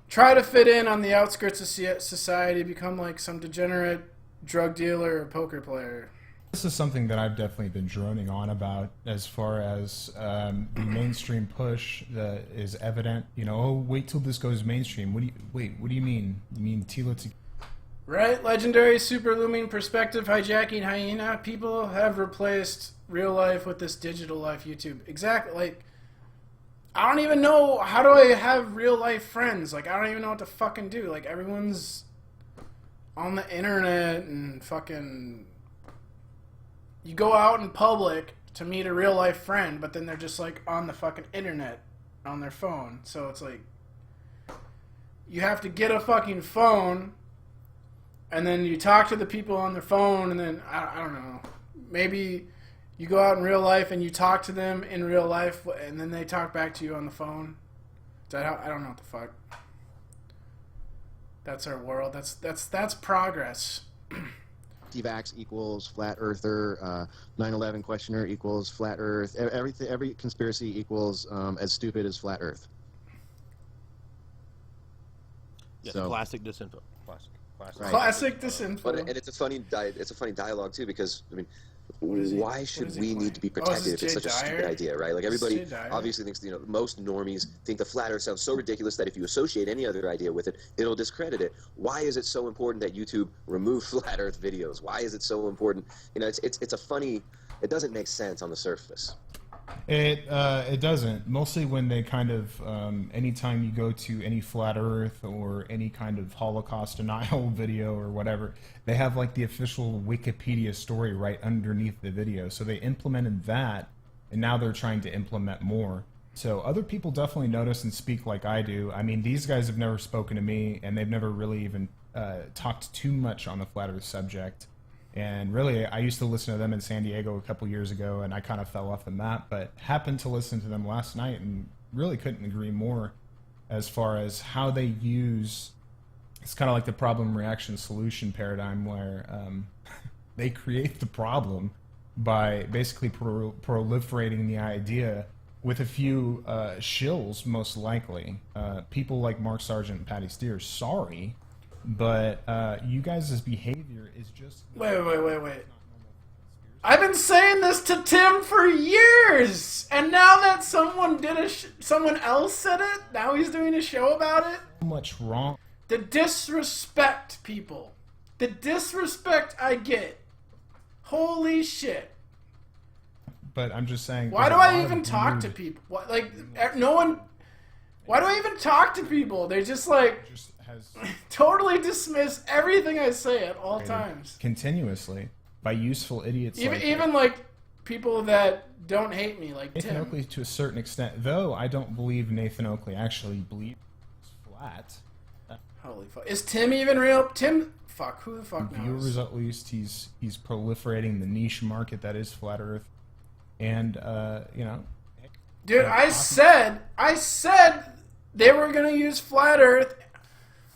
[SPEAKER 1] try to fit in on the outskirts of society, become like some degenerate drug dealer or poker player.
[SPEAKER 12] This is something that I've definitely been droning on about as far as the mainstream push that is evident. You know, oh, wait till this goes mainstream. What do you mean? You mean Tila?
[SPEAKER 1] Right? Legendary super looming perspective hijacking hyena. People have replaced real life with this digital life YouTube. Exactly. Like, I don't even know, how do I have real life friends? Like, I don't even know what to fucking do. Like, everyone's on the internet and fucking... You go out in public to meet a real life friend, but then they're just like on the fucking internet on their phone. So it's like, you have to get a fucking phone, and then you talk to the people on their phone, and then, I don't know, maybe you go out in real life and you talk to them in real life, and then they talk back to you on the phone. Is that how? I don't know what the fuck. That's our world. That's progress.
[SPEAKER 14] Anti-vax equals flat earther. 9/11 questioner equals flat Earth. Everything, every conspiracy equals as stupid as flat Earth.
[SPEAKER 15] Yes,
[SPEAKER 14] So-
[SPEAKER 15] classic disinfo.
[SPEAKER 1] Classic disinfo.
[SPEAKER 13] But and it's a funny dialogue too, because I mean, why should we need to be protected if it's such a stupid idea, right? Like everybody obviously thinks, most normies think the flat Earth sounds so ridiculous that if you associate any other idea with it, it'll discredit it. Why is it so important that YouTube remove flat Earth videos? Why is it so important? It's a funny. It doesn't make sense on the surface.
[SPEAKER 12] It doesn't. Mostly when they kind of anytime you go to any flat Earth or any kind of Holocaust denial video or whatever, they have like the official Wikipedia story right underneath the video. So they implemented that, and now they're trying to implement more. So other people definitely notice and speak like I do. I mean, these guys have never spoken to me, and they've never really even talked too much on the flat Earth subject. And really, I used to listen to them in San Diego a couple years ago, and I kind of fell off the map, but happened to listen to them last night and really couldn't agree more as far as how they use, it's kind of like the problem reaction solution paradigm where they create the problem by basically proliferating the idea with a few shills, most likely. People like Mark Sargent and Patty Steer, sorry, but you guys' behavior is just...
[SPEAKER 1] Wait. I've been saying this to Tim for years, and now that someone did someone else said it, now he's doing a show about it.
[SPEAKER 12] So much wrong.
[SPEAKER 1] The disrespect, people. The disrespect I get. Holy shit.
[SPEAKER 12] But I'm just saying...
[SPEAKER 1] Why do I even talk to people? No one... Why do I even talk to people? They just totally dismiss everything I say at all times.
[SPEAKER 12] Continuously by useful idiots.
[SPEAKER 1] Even like people that don't hate me, like
[SPEAKER 12] Nathan
[SPEAKER 1] Tim.
[SPEAKER 12] Oakley to a certain extent, though I don't believe Nathan Oakley actually believes it's flat.
[SPEAKER 1] Holy fuck! Is Tim even real? Tim, fuck. Who the fuck knows?
[SPEAKER 12] Viewers, at least, he's proliferating the niche market that is flat Earth, and
[SPEAKER 1] Dude, I said they were gonna use flat Earth.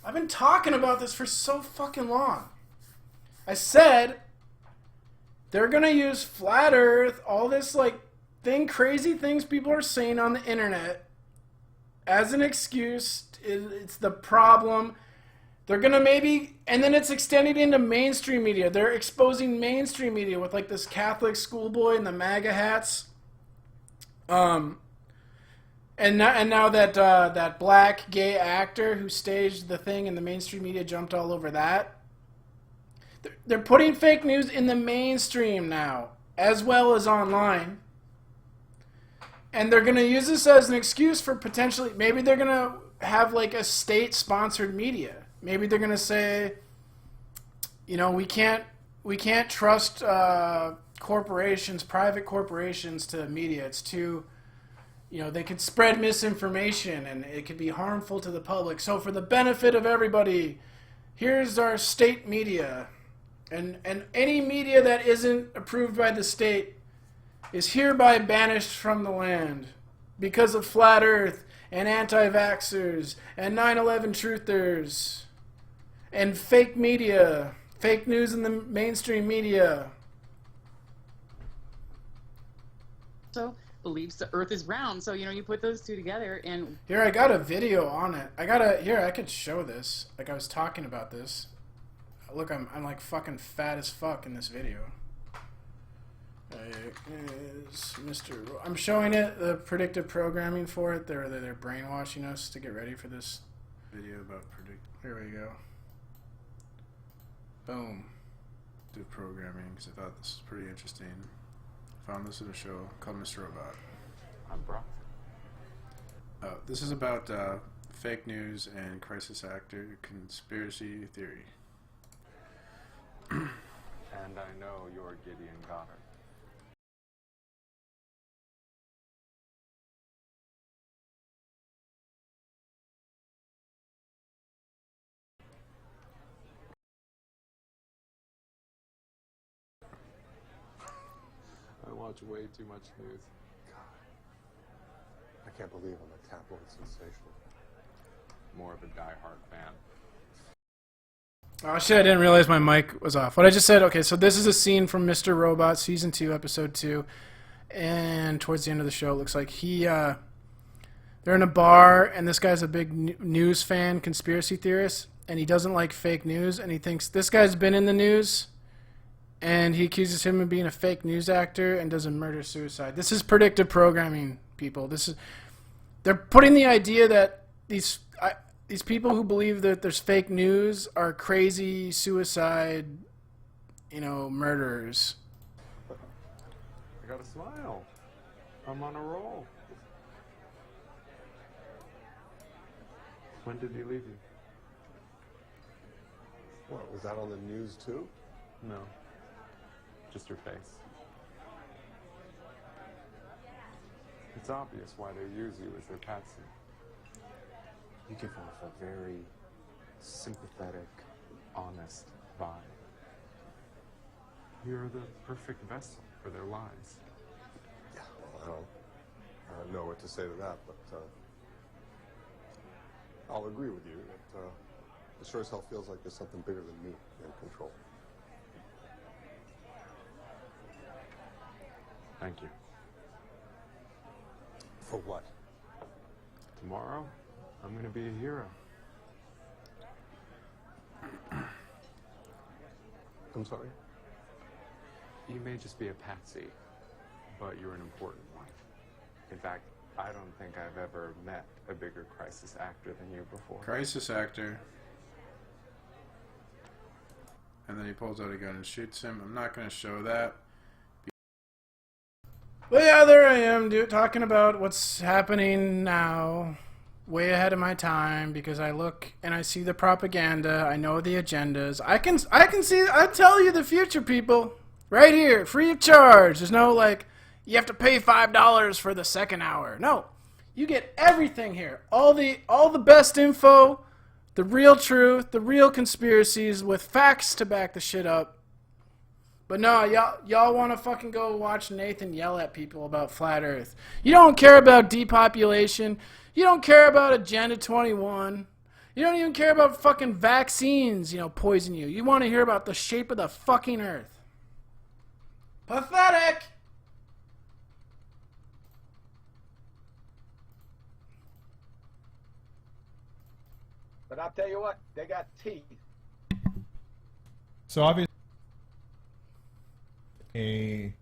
[SPEAKER 1] I've been talking about this for so fucking long. I said they're gonna use flat Earth, all this crazy things people are saying on the internet as an excuse. It's the problem. They're gonna and then it's extending into mainstream media. They're exposing mainstream media with this Catholic schoolboy and the MAGA hats. And now that black gay actor who staged the thing in the mainstream media jumped all over that. They're putting fake news in the mainstream now, as well as online. And they're going to use this as an excuse for potentially, maybe they're going to have a state-sponsored media. Maybe they're going to say, we can't trust corporations, private corporations to media. It's too... they could spread misinformation and it could be harmful to the public. So for the benefit of everybody, here's our state media. And any media that isn't approved by the state is hereby banished from the land because of flat Earth and anti-vaxxers and 9/11 truthers and fake media, fake news in the mainstream media.
[SPEAKER 16] So believes the Earth is round, so you put those two together, and
[SPEAKER 1] here I got a video on it. I could show this. I was talking about this. Look, I'm fucking fat as fuck in this video. Is Mr. I'm showing it the predictive programming for it. They're brainwashing us to get ready for this video about Here we go. Boom. Do programming because I thought this was pretty interesting. Found this in a show called Mr. Robot.
[SPEAKER 17] I'm Brock.
[SPEAKER 1] This is about fake news and crisis actor conspiracy theory.
[SPEAKER 17] And I know you're Gideon Goddard. I watch way too much news. God, I can't believe I'm a tabloid sensation. More of a die-hard fan.
[SPEAKER 1] Oh shit, I didn't realize my mic was off. What I just said, okay, so this is a scene from Mr. Robot, Season 2, Episode 2. And towards the end of the show, it looks like they're in a bar, and this guy's a big news fan, conspiracy theorist, and he doesn't like fake news, and he thinks this guy's been in the news, and he accuses him of being a fake news actor and does a murder-suicide. This is predictive programming, people. They're putting the idea that these people who believe that there's fake news are crazy suicide, murderers.
[SPEAKER 17] I got a smile. I'm on a roll. When did he leave you?
[SPEAKER 15] What, was that on the news too?
[SPEAKER 17] No. Just your face. It's obvious why they use you as their patsy. You give off a very sympathetic, honest vibe. You're the perfect vessel for their lies.
[SPEAKER 15] Yeah, well, I don't know what to say to that, but I'll agree with you. It sure as hell feels like there's something bigger than me in control.
[SPEAKER 17] Thank you.
[SPEAKER 15] For what?
[SPEAKER 17] Tomorrow, I'm gonna be a hero.
[SPEAKER 15] I'm sorry?
[SPEAKER 17] You may just be a patsy, but you're an important one. In fact, I don't think I've ever met a bigger crisis actor than you before.
[SPEAKER 1] Crisis actor. And then he pulls out a gun and shoots him. I'm not going to show that. But yeah, there I am, dude, talking about what's happening now. Way ahead of my time, because I look and I see the propaganda. I know the agendas. I can see. I tell you the future, people. Right here, free of charge. There's no you have to pay $5 for the second hour. No, you get everything here. All the best info, the real truth, the real conspiracies with facts to back the shit up. But no, y'all want to fucking go watch Nathan yell at people about flat Earth. You don't care about depopulation. You don't care about Agenda 21. You don't even care about fucking vaccines, poison you. You want to hear about the shape of the fucking Earth. Pathetic!
[SPEAKER 18] But I'll tell you what, they got teeth.
[SPEAKER 12] So obviously, a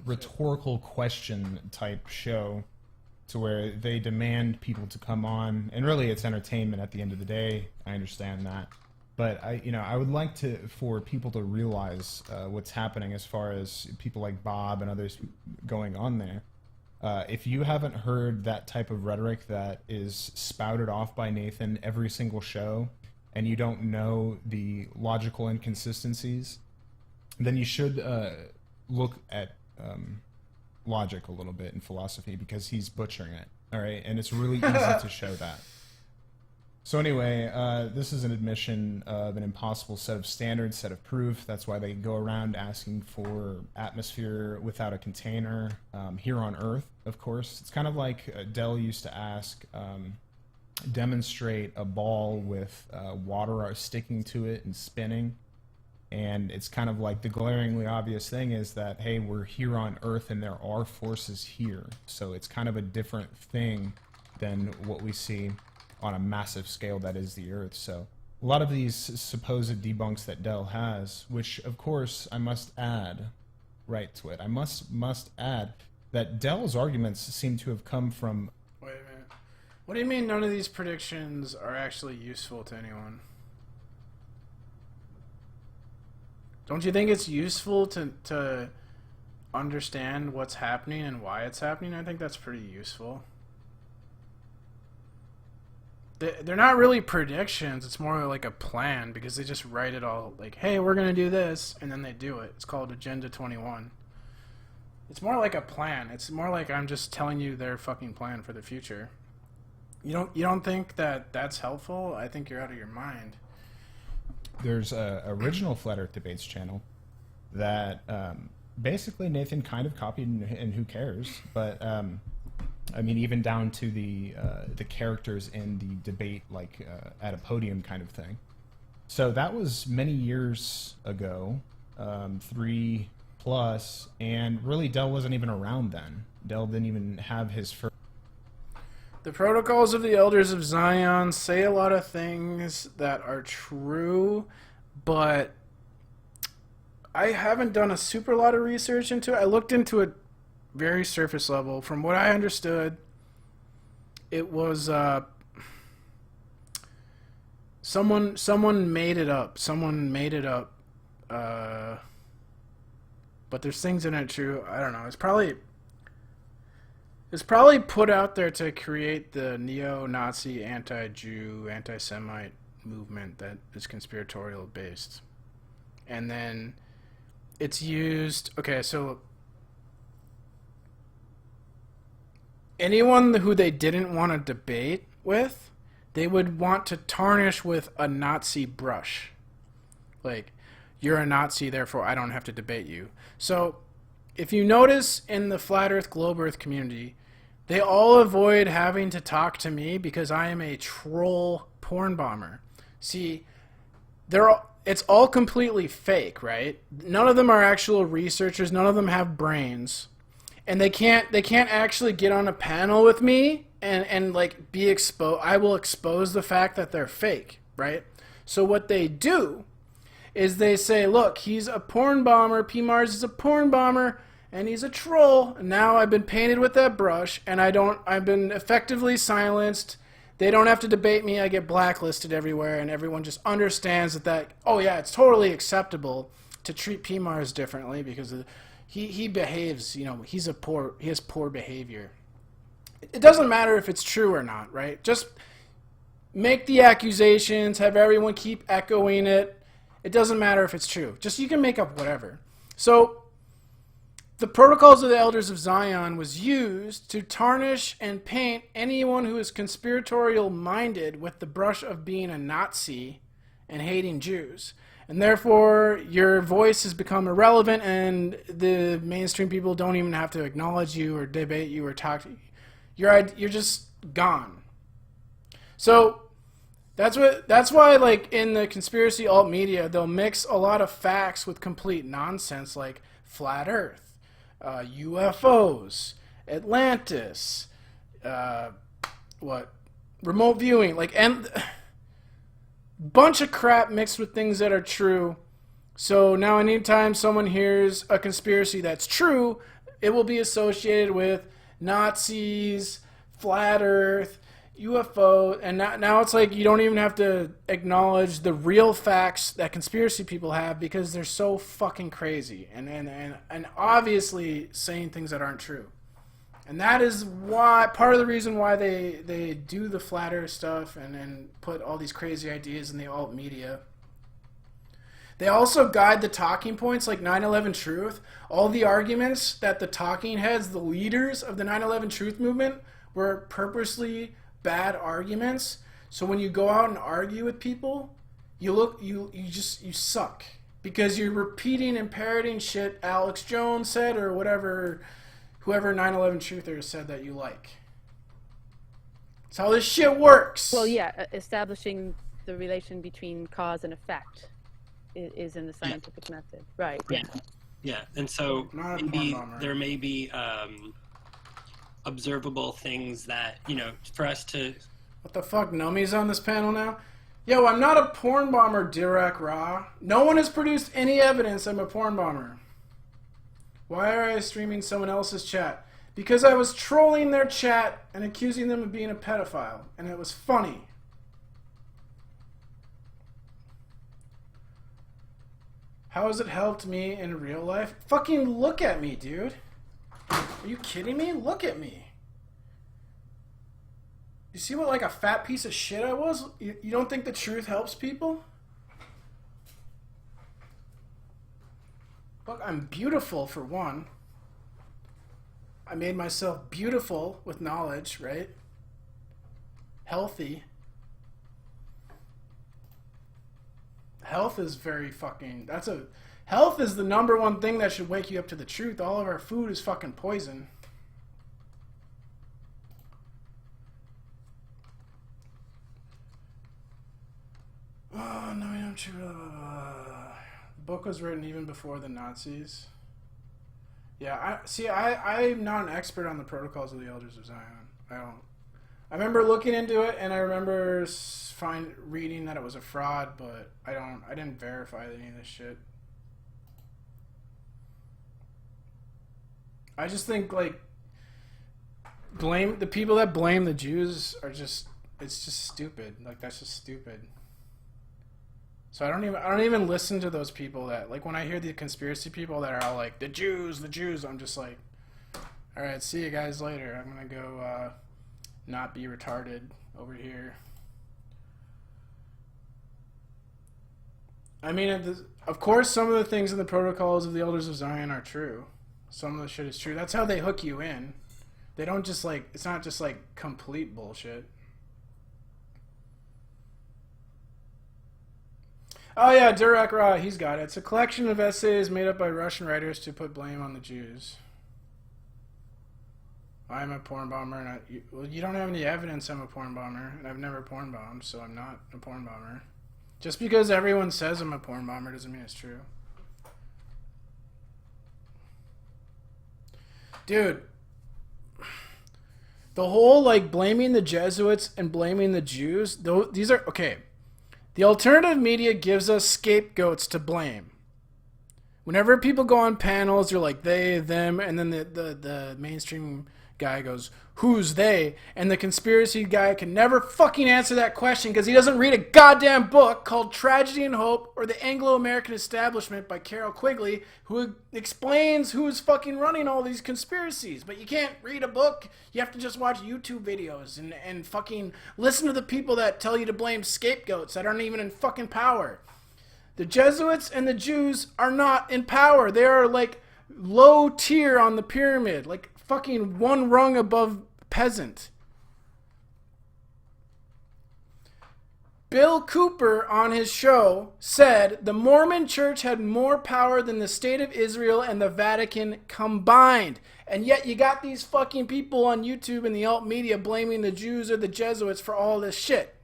[SPEAKER 12] rhetorical question type show, to where they demand people to come on, and really it's entertainment at the end of the day. I understand that, but I would like for people to realize what's happening as far as people like Bob and others going on there. If you haven't heard that type of rhetoric that is spouted off by Nathan every single show, and you don't know the logical inconsistencies, then you should look at logic a little bit in philosophy, because he's butchering it. All right, and it's really easy to show that. So anyway, this is an admission of an impossible set of standards, set of proof. That's why they go around asking for atmosphere without a container here on Earth, of course. It's kind of like Dell used to ask, demonstrate a ball with water sticking to it and spinning. And it's kind of like the glaringly obvious thing is that, hey, we're here on Earth and there are forces here. So it's kind of a different thing than what we see on a massive scale that is the Earth. So a lot of these supposed debunks that Dell has, which of course I must add right to it. I must add that Dell's arguments seem to have come from...
[SPEAKER 1] Wait a minute. What do you mean none of these predictions are actually useful to anyone? Don't you think it's useful to understand what's happening and why it's happening? I think that's pretty useful. They're not really predictions. It's more like a plan, because they just write it all like, hey, we're going to do this, and then they do it. It's called Agenda 21. It's more like a plan. It's more like I'm just telling you their fucking plan for the future. You don't think that that's helpful? I think you're out of your mind.
[SPEAKER 12] There's a original Flat Earth Debates channel that basically Nathan kind of copied, and who cares? But I mean, even down to the characters in the debate, like at a podium kind of thing. So that was many years ago, 3 plus, and really Dell wasn't even around then. Dell didn't even have his first.
[SPEAKER 1] The Protocols of the Elders of Zion say a lot of things that are true, but I haven't done a super lot of research into it. I looked into it very surface level. From what I understood, it was someone made it up. Someone made it up. But there's things in it true. I don't know. It's probably put out there to create the neo-Nazi, anti-Jew, anti-Semite movement that is conspiratorial based. And then it's used... Okay, so anyone who they didn't want to debate with, they would want to tarnish with a Nazi brush. Like, you're a Nazi, therefore I don't have to debate you. So, if you notice in the Flat Earth, Globe Earth community, they all avoid having to talk to me because I am a troll porn bomber. See, it's all completely fake, right? None of them are actual researchers. None of them have brains. And they can't actually get on a panel with me and like be exposed. I will expose the fact that they're fake, right? So what they do is they say, look, he's a porn bomber. PMars is a porn bomber. And he's a troll. Now I've been painted with that brush, and I've been effectively silenced. They don't have to debate me. I get blacklisted everywhere, and everyone just understands that, oh yeah, it's totally acceptable to treat PMars differently because he behaves, you know, he has poor behavior. It doesn't matter if it's true or not, right? Just make the accusations, have everyone keep echoing it. It doesn't matter if it's true. Just you can make up whatever. So the Protocols of the Elders of Zion was used to tarnish and paint anyone who is conspiratorial minded with the brush of being a Nazi and hating Jews. And therefore, your voice has become irrelevant and the mainstream people don't even have to acknowledge you or debate you or talk to you. You're just gone. So that's why, like, in the conspiracy alt media, they'll mix a lot of facts with complete nonsense, like flat Earth, UFOs, Atlantis, remote viewing, like, and bunch of crap mixed with things that are true. So now anytime someone hears a conspiracy that's true, it will be associated with Nazis, flat Earth, UFO, and now it's like you don't even have to acknowledge the real facts that conspiracy people have because they're so fucking crazy and obviously saying things that aren't true. And that is why, part of the reason why they do the flat Earth stuff and put all these crazy ideas in the alt media. They also guide the talking points like 9/11 Truth. All the arguments that the talking heads, the leaders of the 9/11 Truth movement, were purposely bad arguments. So when you go out and argue with people, you suck because you're repeating and parroting shit Alex Jones said or whoever 9/11 truther said that you like. That's how this shit works.
[SPEAKER 19] Well, yeah, establishing the relation between cause and effect is in the scientific method, right? Yeah.
[SPEAKER 20] Yeah, and so maybe there may be observable things that, you know, for us to...
[SPEAKER 1] What the fuck? Nomi's on this panel now? Yo, I'm not a porn bomber, Dirac Ra. No one has produced any evidence I'm a porn bomber. Why are I streaming someone else's chat? Because I was trolling their chat and accusing them of being a pedophile, and it was funny. How has it helped me in real life? Fucking look at me, dude. Are you kidding me? Look at me. You see what, like, a fat piece of shit I was? You don't think the truth helps people? Look, I'm beautiful, for one. I made myself beautiful with knowledge, right? Healthy. Health is very fucking... Health is the number one thing that should wake you up to the truth. All of our food is fucking poison. Oh, no, The book was written even before the Nazis. Yeah, I'm not an expert on the protocols of the Elders of Zion. I remember looking into it, and I remember reading that it was a fraud, but I didn't verify any of this shit. I just think, like, the people that blame the Jews are it's just stupid. Like, that's just stupid. So I don't even listen to those people that, like, when I hear the conspiracy people that are all like, the Jews, I'm just like, all right, see you guys later. I'm gonna go not be retarded over here. I mean, of course, some of the things in the protocols of the Elders of Zion are true. Some of the shit is true. That's how they hook you in. They don't just, like, it's not just, like, complete bullshit. Oh yeah, Durak Ra, he's got it. It's a collection of essays made up by Russian writers to put blame on the Jews. I'm a porn bomber, and well, you don't have any evidence I'm a porn bomber, and I've never porn bombed, so I'm not a porn bomber. Just because everyone says I'm a porn bomber doesn't mean it's true. Dude, the whole, like, blaming the Jesuits and blaming the Jews, these are, okay, the alternative media gives us scapegoats to blame. Whenever people go on panels, they're like, they, them, and then the mainstream guy goes, who's they? And the conspiracy guy can never fucking answer that question because he doesn't read a goddamn book called Tragedy and Hope or The Anglo-American Establishment by Carol Quigley, who explains who's fucking running all these conspiracies. But you can't read a book. You have to just watch YouTube videos and fucking listen to the people that tell you to blame scapegoats that aren't even in fucking power. The Jesuits and the Jews are not in power. They are, like, low tier on the pyramid, like fucking one rung above peasant. Bill Cooper on his show said the Mormon Church had more power than the State of Israel and the Vatican combined. And yet you got these fucking people on YouTube and the alt media blaming the Jews or the Jesuits for all this shit.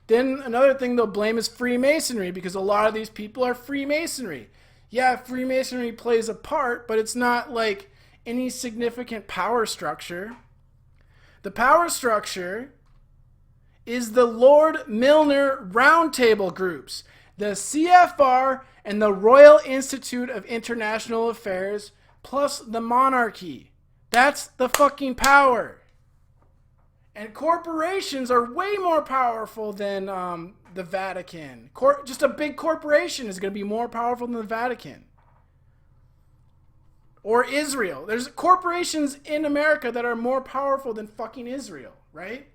[SPEAKER 1] Then another thing they'll blame is Freemasonry, because a lot of these people are Freemasonry. Yeah, Freemasonry plays a part, but it's not like any significant power structure. The power structure is the Lord Milner Roundtable groups, the CFR and the Royal Institute of International Affairs, plus the monarchy. That's the fucking power. And corporations are way more powerful than the Vatican. Just a big corporation is going to be more powerful than the Vatican. Or Israel. There's corporations in America that are more powerful than fucking Israel, right?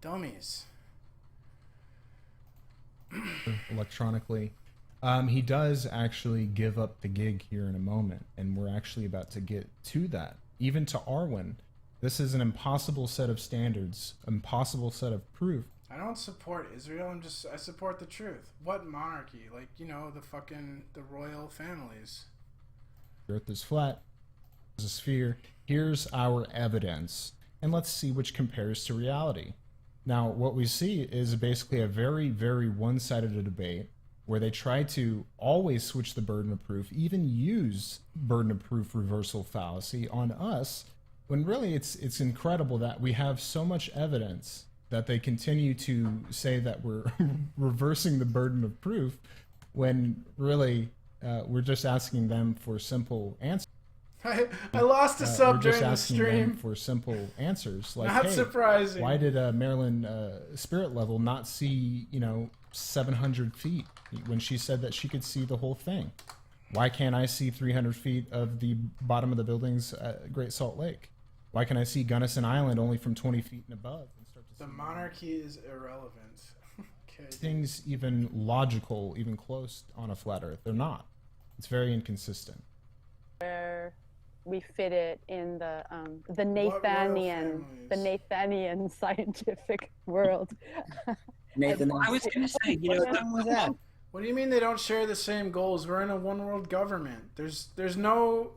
[SPEAKER 1] Dummies.
[SPEAKER 12] Electronically. He does actually give up the gig here in a moment, and we're actually about to get to that. Even to Arwen, this is an impossible set of standards, impossible set of proof.
[SPEAKER 1] I don't support Israel. I support the truth. What monarchy? Like, you know, the royal families.
[SPEAKER 12] The Earth is flat. It's a sphere. Here's our evidence, and let's see which compares to reality. Now, what we see is basically a very, very one-sided debate where they try to always switch the burden of proof, even use burden of proof reversal fallacy on us, when really it's incredible that we have so much evidence that they continue to say that we're reversing the burden of proof when really we're just asking them for simple answers.
[SPEAKER 1] I lost a sub during the
[SPEAKER 12] them
[SPEAKER 1] stream.
[SPEAKER 12] for simple answers. Like,
[SPEAKER 1] Not
[SPEAKER 12] hey,
[SPEAKER 1] surprising.
[SPEAKER 12] Why did Marilyn Spirit Level not see, 700 feet when she said that she could see the whole thing? Why can't I see 300 feet of the bottom of the buildings at Great Salt Lake? Why can I see Gunnison Island only from 20 feet and above? And start to
[SPEAKER 1] The monarchy is irrelevant. Okay.
[SPEAKER 12] things even logical, even close on a flat Earth? They're not. It's very inconsistent.
[SPEAKER 19] Where we fit it in the Nathanian scientific world.
[SPEAKER 1] Nathan,
[SPEAKER 20] I was going to say,
[SPEAKER 1] What do you mean they don't share the same goals? We're in a one world government. There's no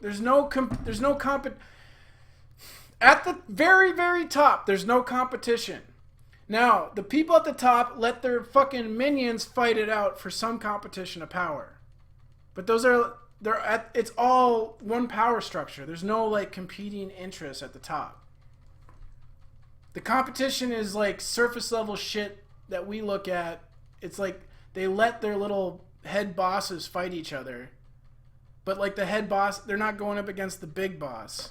[SPEAKER 1] at the very, very top, there's no competition. Now, the people at the top let their fucking minions fight it out for some competition of power. But it's all one power structure. There's no like competing interests at the top. The competition is like surface level shit that we look at. It's like they let their little head bosses fight each other. But like the head boss, they're not going up against the big boss.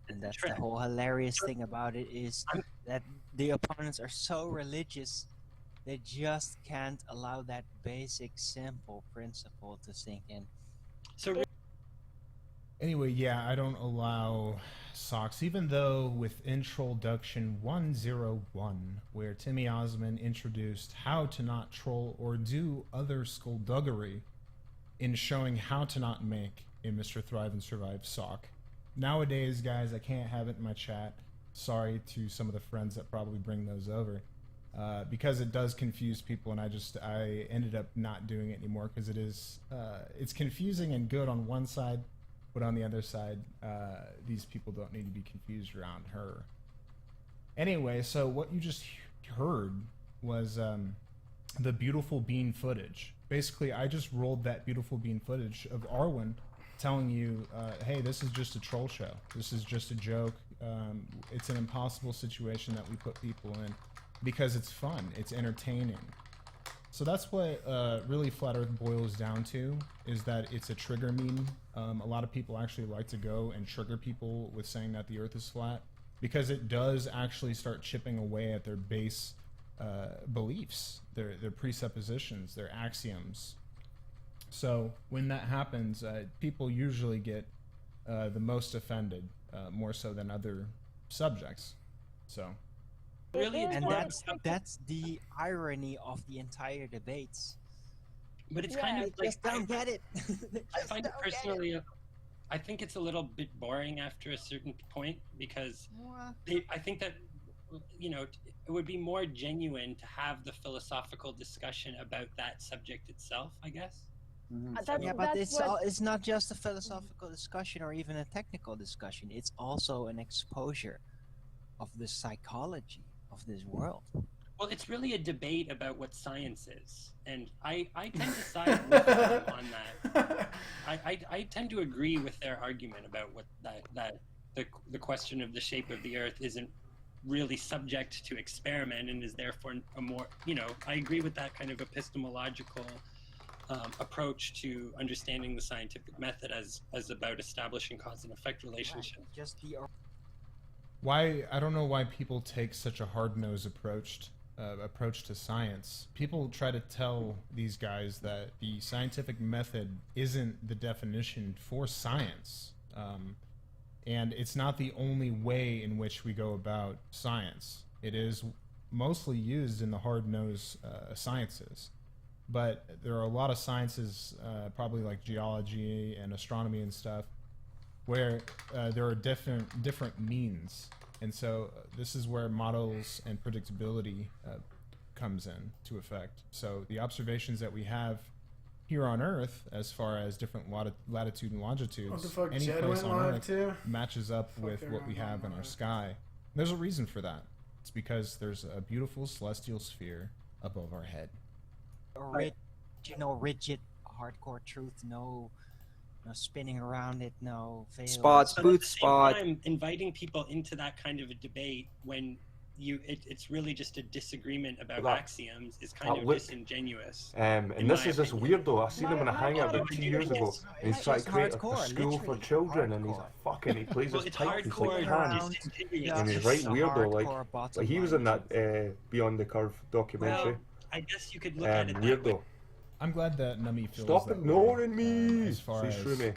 [SPEAKER 21] And that's the whole hilarious thing about it is that the opponents are so religious, they just can't allow that basic, simple principle to sink in.
[SPEAKER 20] So
[SPEAKER 12] anyway, yeah, I don't allow socks, even though with Introduction 101, where Timmy Osmond introduced how to not troll or do other skullduggery in showing how to not make a Mr. Thrive and Survive sock. Nowadays, guys, I can't have it in my chat. Sorry to some of the friends that probably bring those over. Because it does confuse people, and I ended up not doing it anymore because it's confusing and good on one side, but on the other side, these people don't need to be confused around her. Anyway, so what you just heard was the Beautiful Bean footage. Basically, I just rolled that Beautiful Bean footage of Arwen telling you, hey, this is just a troll show. This is just a joke. It's an impossible situation that we put people in because it's fun. It's entertaining. So that's what really Flat Earth boils down to, is that it's a trigger meme. A lot of people actually like to go and trigger people with saying that the Earth is flat because it does actually start chipping away at their base beliefs, their presuppositions, their axioms. So when that happens, people usually get the most offended, more so than other subjects. So.
[SPEAKER 21] Really, and that's the irony of the entire debates.
[SPEAKER 20] But it's kind of like,
[SPEAKER 21] just don't get it.
[SPEAKER 20] I find it personally, I think it's a little bit boring after a certain point because I think that, you know, it would be more genuine to have the philosophical discussion about that subject itself, I guess.
[SPEAKER 21] Yeah, but it's not just a philosophical discussion or even a technical discussion. It's also an exposure of the psychology of this world.
[SPEAKER 20] Well, it's really a debate about what science is, and I tend to side with them on that. I tend to agree with their argument about what that the question of the shape of the Earth isn't really subject to experiment and is therefore a more, you know, I agree with that kind of epistemological approach to understanding the scientific method as about establishing cause and effect relationships.
[SPEAKER 21] Right. Just the
[SPEAKER 12] Why, I don't know why people take such a hard-nosed approach to science. People try to tell these guys that the scientific method isn't the definition for science. And it's not the only way in which we go about science. It is mostly used in the hard-nosed sciences. But there are a lot of sciences, probably like geology and astronomy and stuff, where there are different means. And so this is where models and predictability comes in to effect. So the observations that we have here on Earth, as far as different latitude and longitudes, any place on Earth matches up with what we have in our sky. There's a reason for that. It's because there's a beautiful celestial sphere above our head.
[SPEAKER 21] Rigid, hardcore truth, no spinning around it, no fail.
[SPEAKER 2] Spots, booth spot.
[SPEAKER 20] I'm inviting people into that kind of a debate when it's really just a disagreement about axioms is kind of disingenuous.
[SPEAKER 15] And this is just weird though. I seen him in a hangout about 2 years ago, and he's trying to create a school for children, and he's he plays his pipe, he's like hands, and he's right weirdo. Like he was in that Beyond the Curve documentary.
[SPEAKER 20] Well, I guess you could look at it that
[SPEAKER 15] weirdo.
[SPEAKER 20] way.
[SPEAKER 12] I'm glad that Nummy feels
[SPEAKER 15] Stop
[SPEAKER 12] that
[SPEAKER 15] ignoring
[SPEAKER 12] way,
[SPEAKER 15] me!
[SPEAKER 12] as far as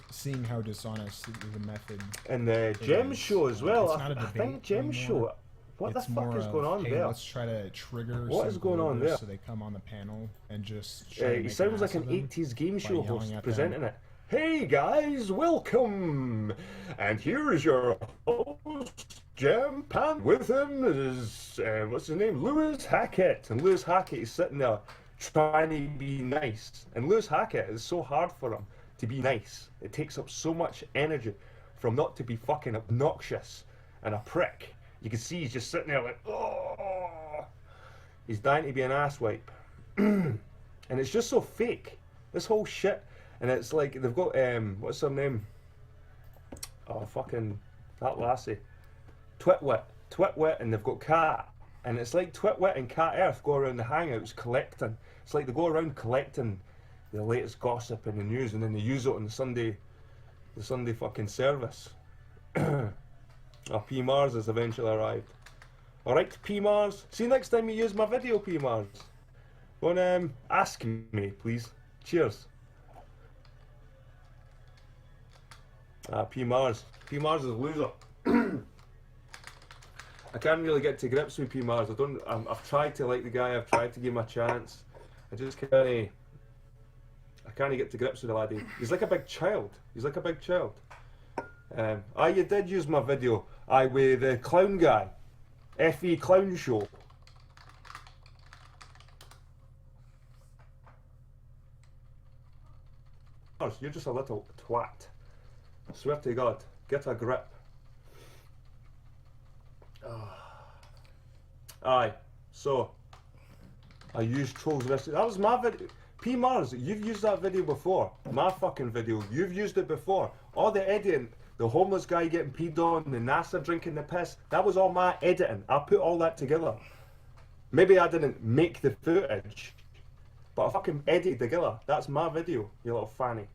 [SPEAKER 12] seeing how dishonest the method.
[SPEAKER 15] And the Gem Show as well.
[SPEAKER 12] It's not a
[SPEAKER 15] I
[SPEAKER 12] debate
[SPEAKER 15] think Gem Show. What the fuck is going on
[SPEAKER 12] hey,
[SPEAKER 15] there?
[SPEAKER 12] Let's try to trigger
[SPEAKER 15] What is going on there?
[SPEAKER 12] so they come on the panel and just.
[SPEAKER 15] He sounds like an 80s game show host presenting it. Hey guys, welcome! And here's your host, Jam Pan. With him is, what's his name? Lewis Hackett. And Lewis Hackett is sitting there trying to be nice. And Lewis Hackett is so hard for him to be nice. It takes up so much energy from not to be fucking obnoxious and a prick. You can see he's just sitting there like, oh! He's dying to be an asswipe. And it's just so fake. This whole shit. And it's like, they've got, what's her name? Oh, fucking, that lassie. Twitwit, and they've got Cat. And it's like Twitwit and Cat Earth go around the hangouts collecting. It's like they go around collecting the latest gossip in the news, and then they use it on the Sunday fucking service. Oh, P Mars has eventually arrived. Alright, P Mars. See you next time you use my video, P Mars. Go on, ask me, please. Cheers. P Mars. P Mars is a loser. I can't really get to grips with P Mars. I've tried to like the guy. I've tried to give him a chance. I just can't. I can't get to grips with the laddie. He's like a big child. He's like a big child. You did use my video. With the clown guy, FE Clown Show. You're just a little twat. I swear to God, get a grip. Aye, so I used Trolls vs. That was my video. P Mars, you've used that video before. My fucking video, you've used it before. All the editing, the homeless guy getting peed on, the NASA drinking the piss, that was all my editing. I put all that together. Maybe I didn't make the footage, but I fucking edited together. That's my video, you little fanny.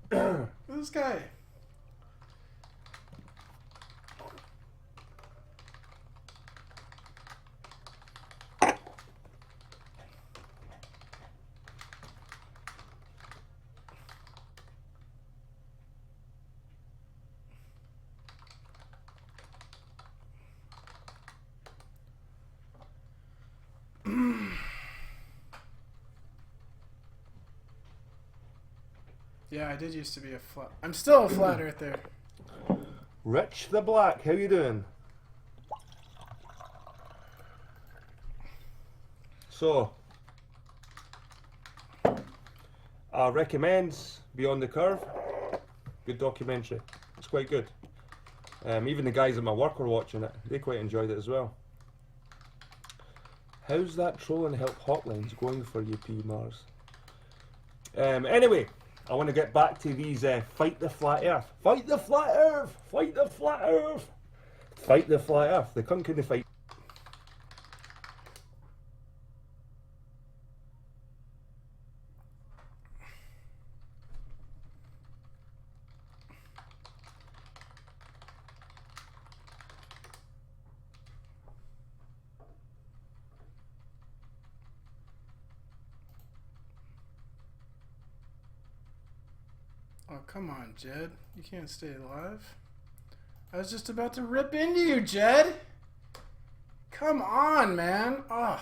[SPEAKER 1] This guy. Yeah, I did used to be a flat. I'm still a flat earther.
[SPEAKER 15] Rich the Black, how you doing? So, I recommend Beyond the Curve. Good documentary. It's quite good. Even the guys at my work were watching it. They quite enjoyed it as well. How's that trolling help hotlines going for you, P Mars? Anyway, I want to get back to these fight the flat earth. Fight the flat earth! Fight the flat earth! Fight the flat earth. The cunt couldn't fight.
[SPEAKER 1] Oh, come on, Jed. You can't stay alive. I was just about to rip into you, Jed. Come on, man. Ugh.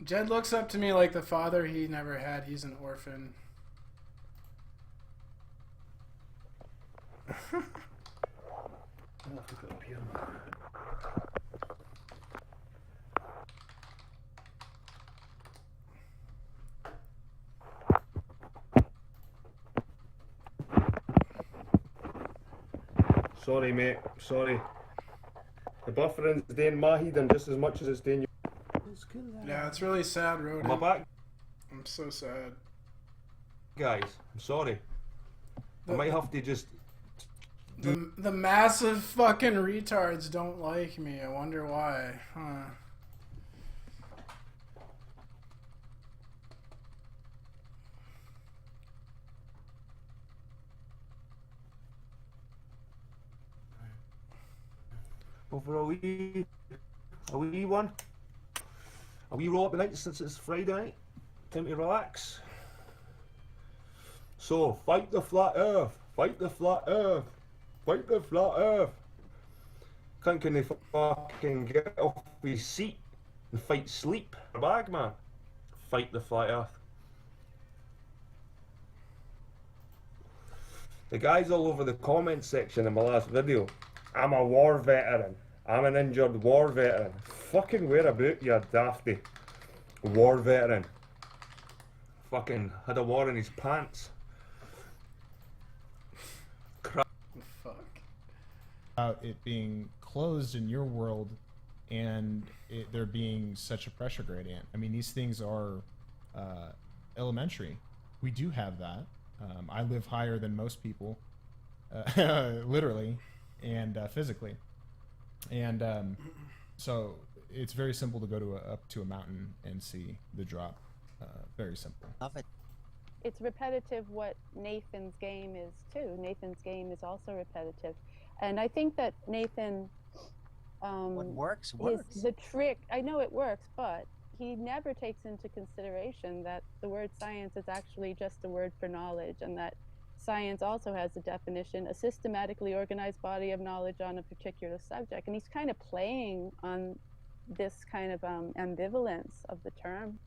[SPEAKER 1] Jed looks up to me like the father he never had. He's an orphan.
[SPEAKER 15] Sorry, mate. Sorry. The buffering's doing my heathen just as much as it's doing you.
[SPEAKER 1] Yeah, it's really sad, Rodin.
[SPEAKER 15] Am I back?
[SPEAKER 1] I'm so sad.
[SPEAKER 15] Guys, I'm sorry. I might have to just...
[SPEAKER 1] The massive fucking retards don't like me. I wonder why. Huh.
[SPEAKER 15] Go for a wee one. A wee roll up tonight since it's Friday night. Time to relax. So, fight the flat earth. Fight the flat earth. Fight the flat earth. Can they fucking get off his seat and fight sleep? Bag man. Fight the flat earth. The guys all over the comment section in my last video. I'm a war veteran. I'm an injured war veteran. Fucking wear a boot, you dafty. War veteran. Fucking had a war in his pants. Crap.
[SPEAKER 1] Fuck.
[SPEAKER 12] About it being closed in your world and there being such a pressure gradient. I mean, these things are elementary. We do have that. I live higher than most people, literally and physically. And so it's very simple to go to up to a mountain and see the drop. Very simple.
[SPEAKER 21] Love it.
[SPEAKER 19] It's repetitive what Nathan's game is too. Nathan's game is also repetitive. And I think that Nathan,
[SPEAKER 21] what works.
[SPEAKER 19] The trick, I know it works, but he never takes into consideration that the word science is actually just a word for knowledge, and that science also has a definition, a systematically organized body of knowledge on a particular subject. And he's kind of playing on this kind of ambivalence of the term.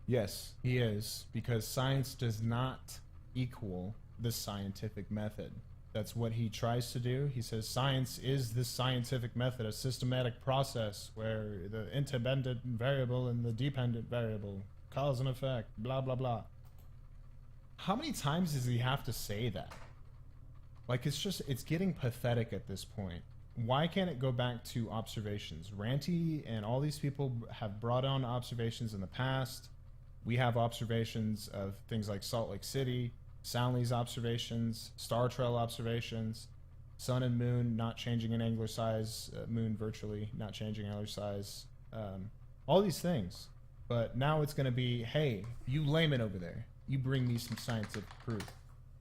[SPEAKER 12] Yes, he is, because science does not equal the scientific method. That's what he tries to do. He says science is the scientific method, a systematic process where the independent variable and the dependent variable, cause and effect, blah, blah, blah. How many times does he have to say that? Like, it's getting pathetic at this point. Why can't it go back to observations? Ranty and all these people have brought on observations in the past. We have observations of things like Salt Lake City, Soundly's observations, Star Trail observations, Sun and Moon not changing in angular size, Moon virtually not changing angular size, all these things. But now it's going to be, hey, you layman over there, you bring me some scientific proof.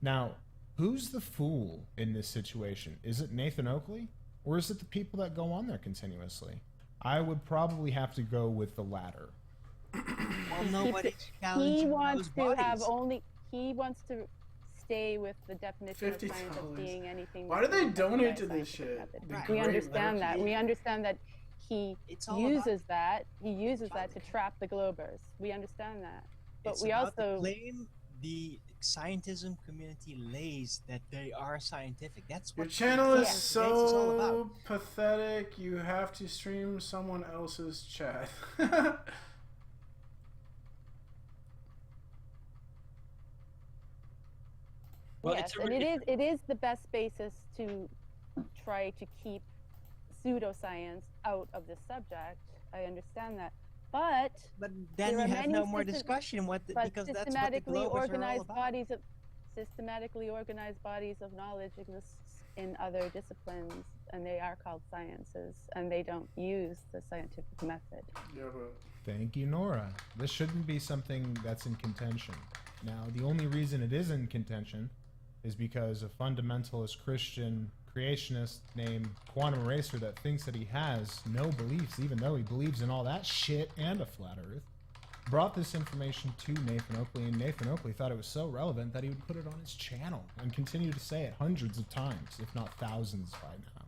[SPEAKER 12] Now, who's the fool in this situation? Is it Nathan Oakley, or is it the people that go on there continuously? I would probably have to go with the latter.
[SPEAKER 21] Well, nobody's challenging those bodies.
[SPEAKER 19] He wants to stay with the definition of science as being anything.
[SPEAKER 1] Why do they donate to this shit?
[SPEAKER 19] We understand that. We understand that he uses that. He uses that to trap the Globers. We understand that. But
[SPEAKER 21] It's
[SPEAKER 19] we
[SPEAKER 21] about
[SPEAKER 19] also
[SPEAKER 21] the claim the scientism community lays that they are scientific. That's what
[SPEAKER 1] Your channel is
[SPEAKER 21] it's all about.
[SPEAKER 1] so pathetic. You have to stream someone else's chat.
[SPEAKER 20] Well,
[SPEAKER 19] yes, and it is the best basis to try to keep pseudoscience out of this subject. I understand that, but
[SPEAKER 21] then
[SPEAKER 19] there
[SPEAKER 21] you
[SPEAKER 19] are
[SPEAKER 21] have
[SPEAKER 19] many
[SPEAKER 21] no more discussion because that's what the Globers are all
[SPEAKER 19] organized
[SPEAKER 21] about.
[SPEAKER 19] systematically organized bodies of knowledge exists in other disciplines, and they are called sciences, and they don't use the scientific method.
[SPEAKER 1] Yeah, but
[SPEAKER 12] Thank you, Nora. This shouldn't be something that's in contention. Now, the only reason it is in contention is because a fundamentalist Christian creationist named Quantum Eraser that thinks that he has no beliefs, even though he believes in all that shit and a flat earth, brought this information to Nathan Oakley, and Nathan Oakley thought it was so relevant that he would put it on his channel and continue to say it hundreds of times, if not thousands by now.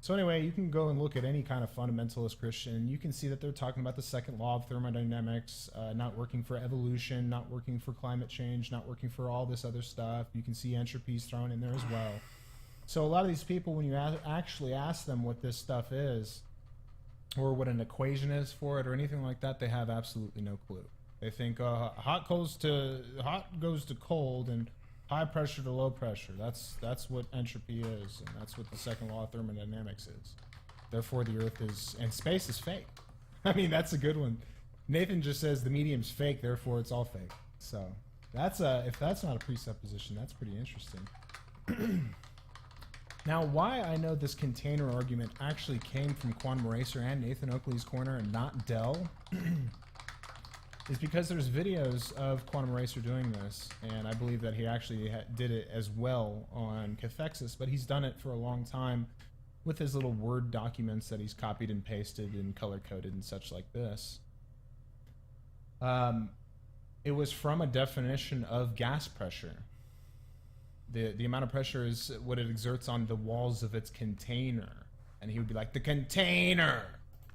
[SPEAKER 12] So anyway, you can go and look at any kind of fundamentalist Christian, and you can see that they're talking about the second law of thermodynamics, not working for evolution, not working for climate change, not working for all this other stuff. You can see entropies thrown in there as well. So a lot of these people, when you actually ask them what this stuff is, or what an equation is for it, or anything like that, they have absolutely no clue. They think hot goes to cold, and high pressure to low pressure. That's what entropy is, and that's what the second law of thermodynamics is. Therefore, the Earth is and space is fake. I mean, that's a good one. Nathan just says the medium's fake, therefore it's all fake. So that's if that's not a presupposition, that's pretty interesting. Now, why I know this container argument actually came from Quantum Eraser and Nathan Oakley's corner and not Dell is because there's videos of Quantum Eraser doing this, and I believe that he actually did it as well on Cathexis, but he's done it for a long time with his little Word documents that he's copied and pasted and color-coded and such like this. It was from a definition of gas pressure. The amount of pressure is what it exerts on the walls of its container. And he would be like, the container!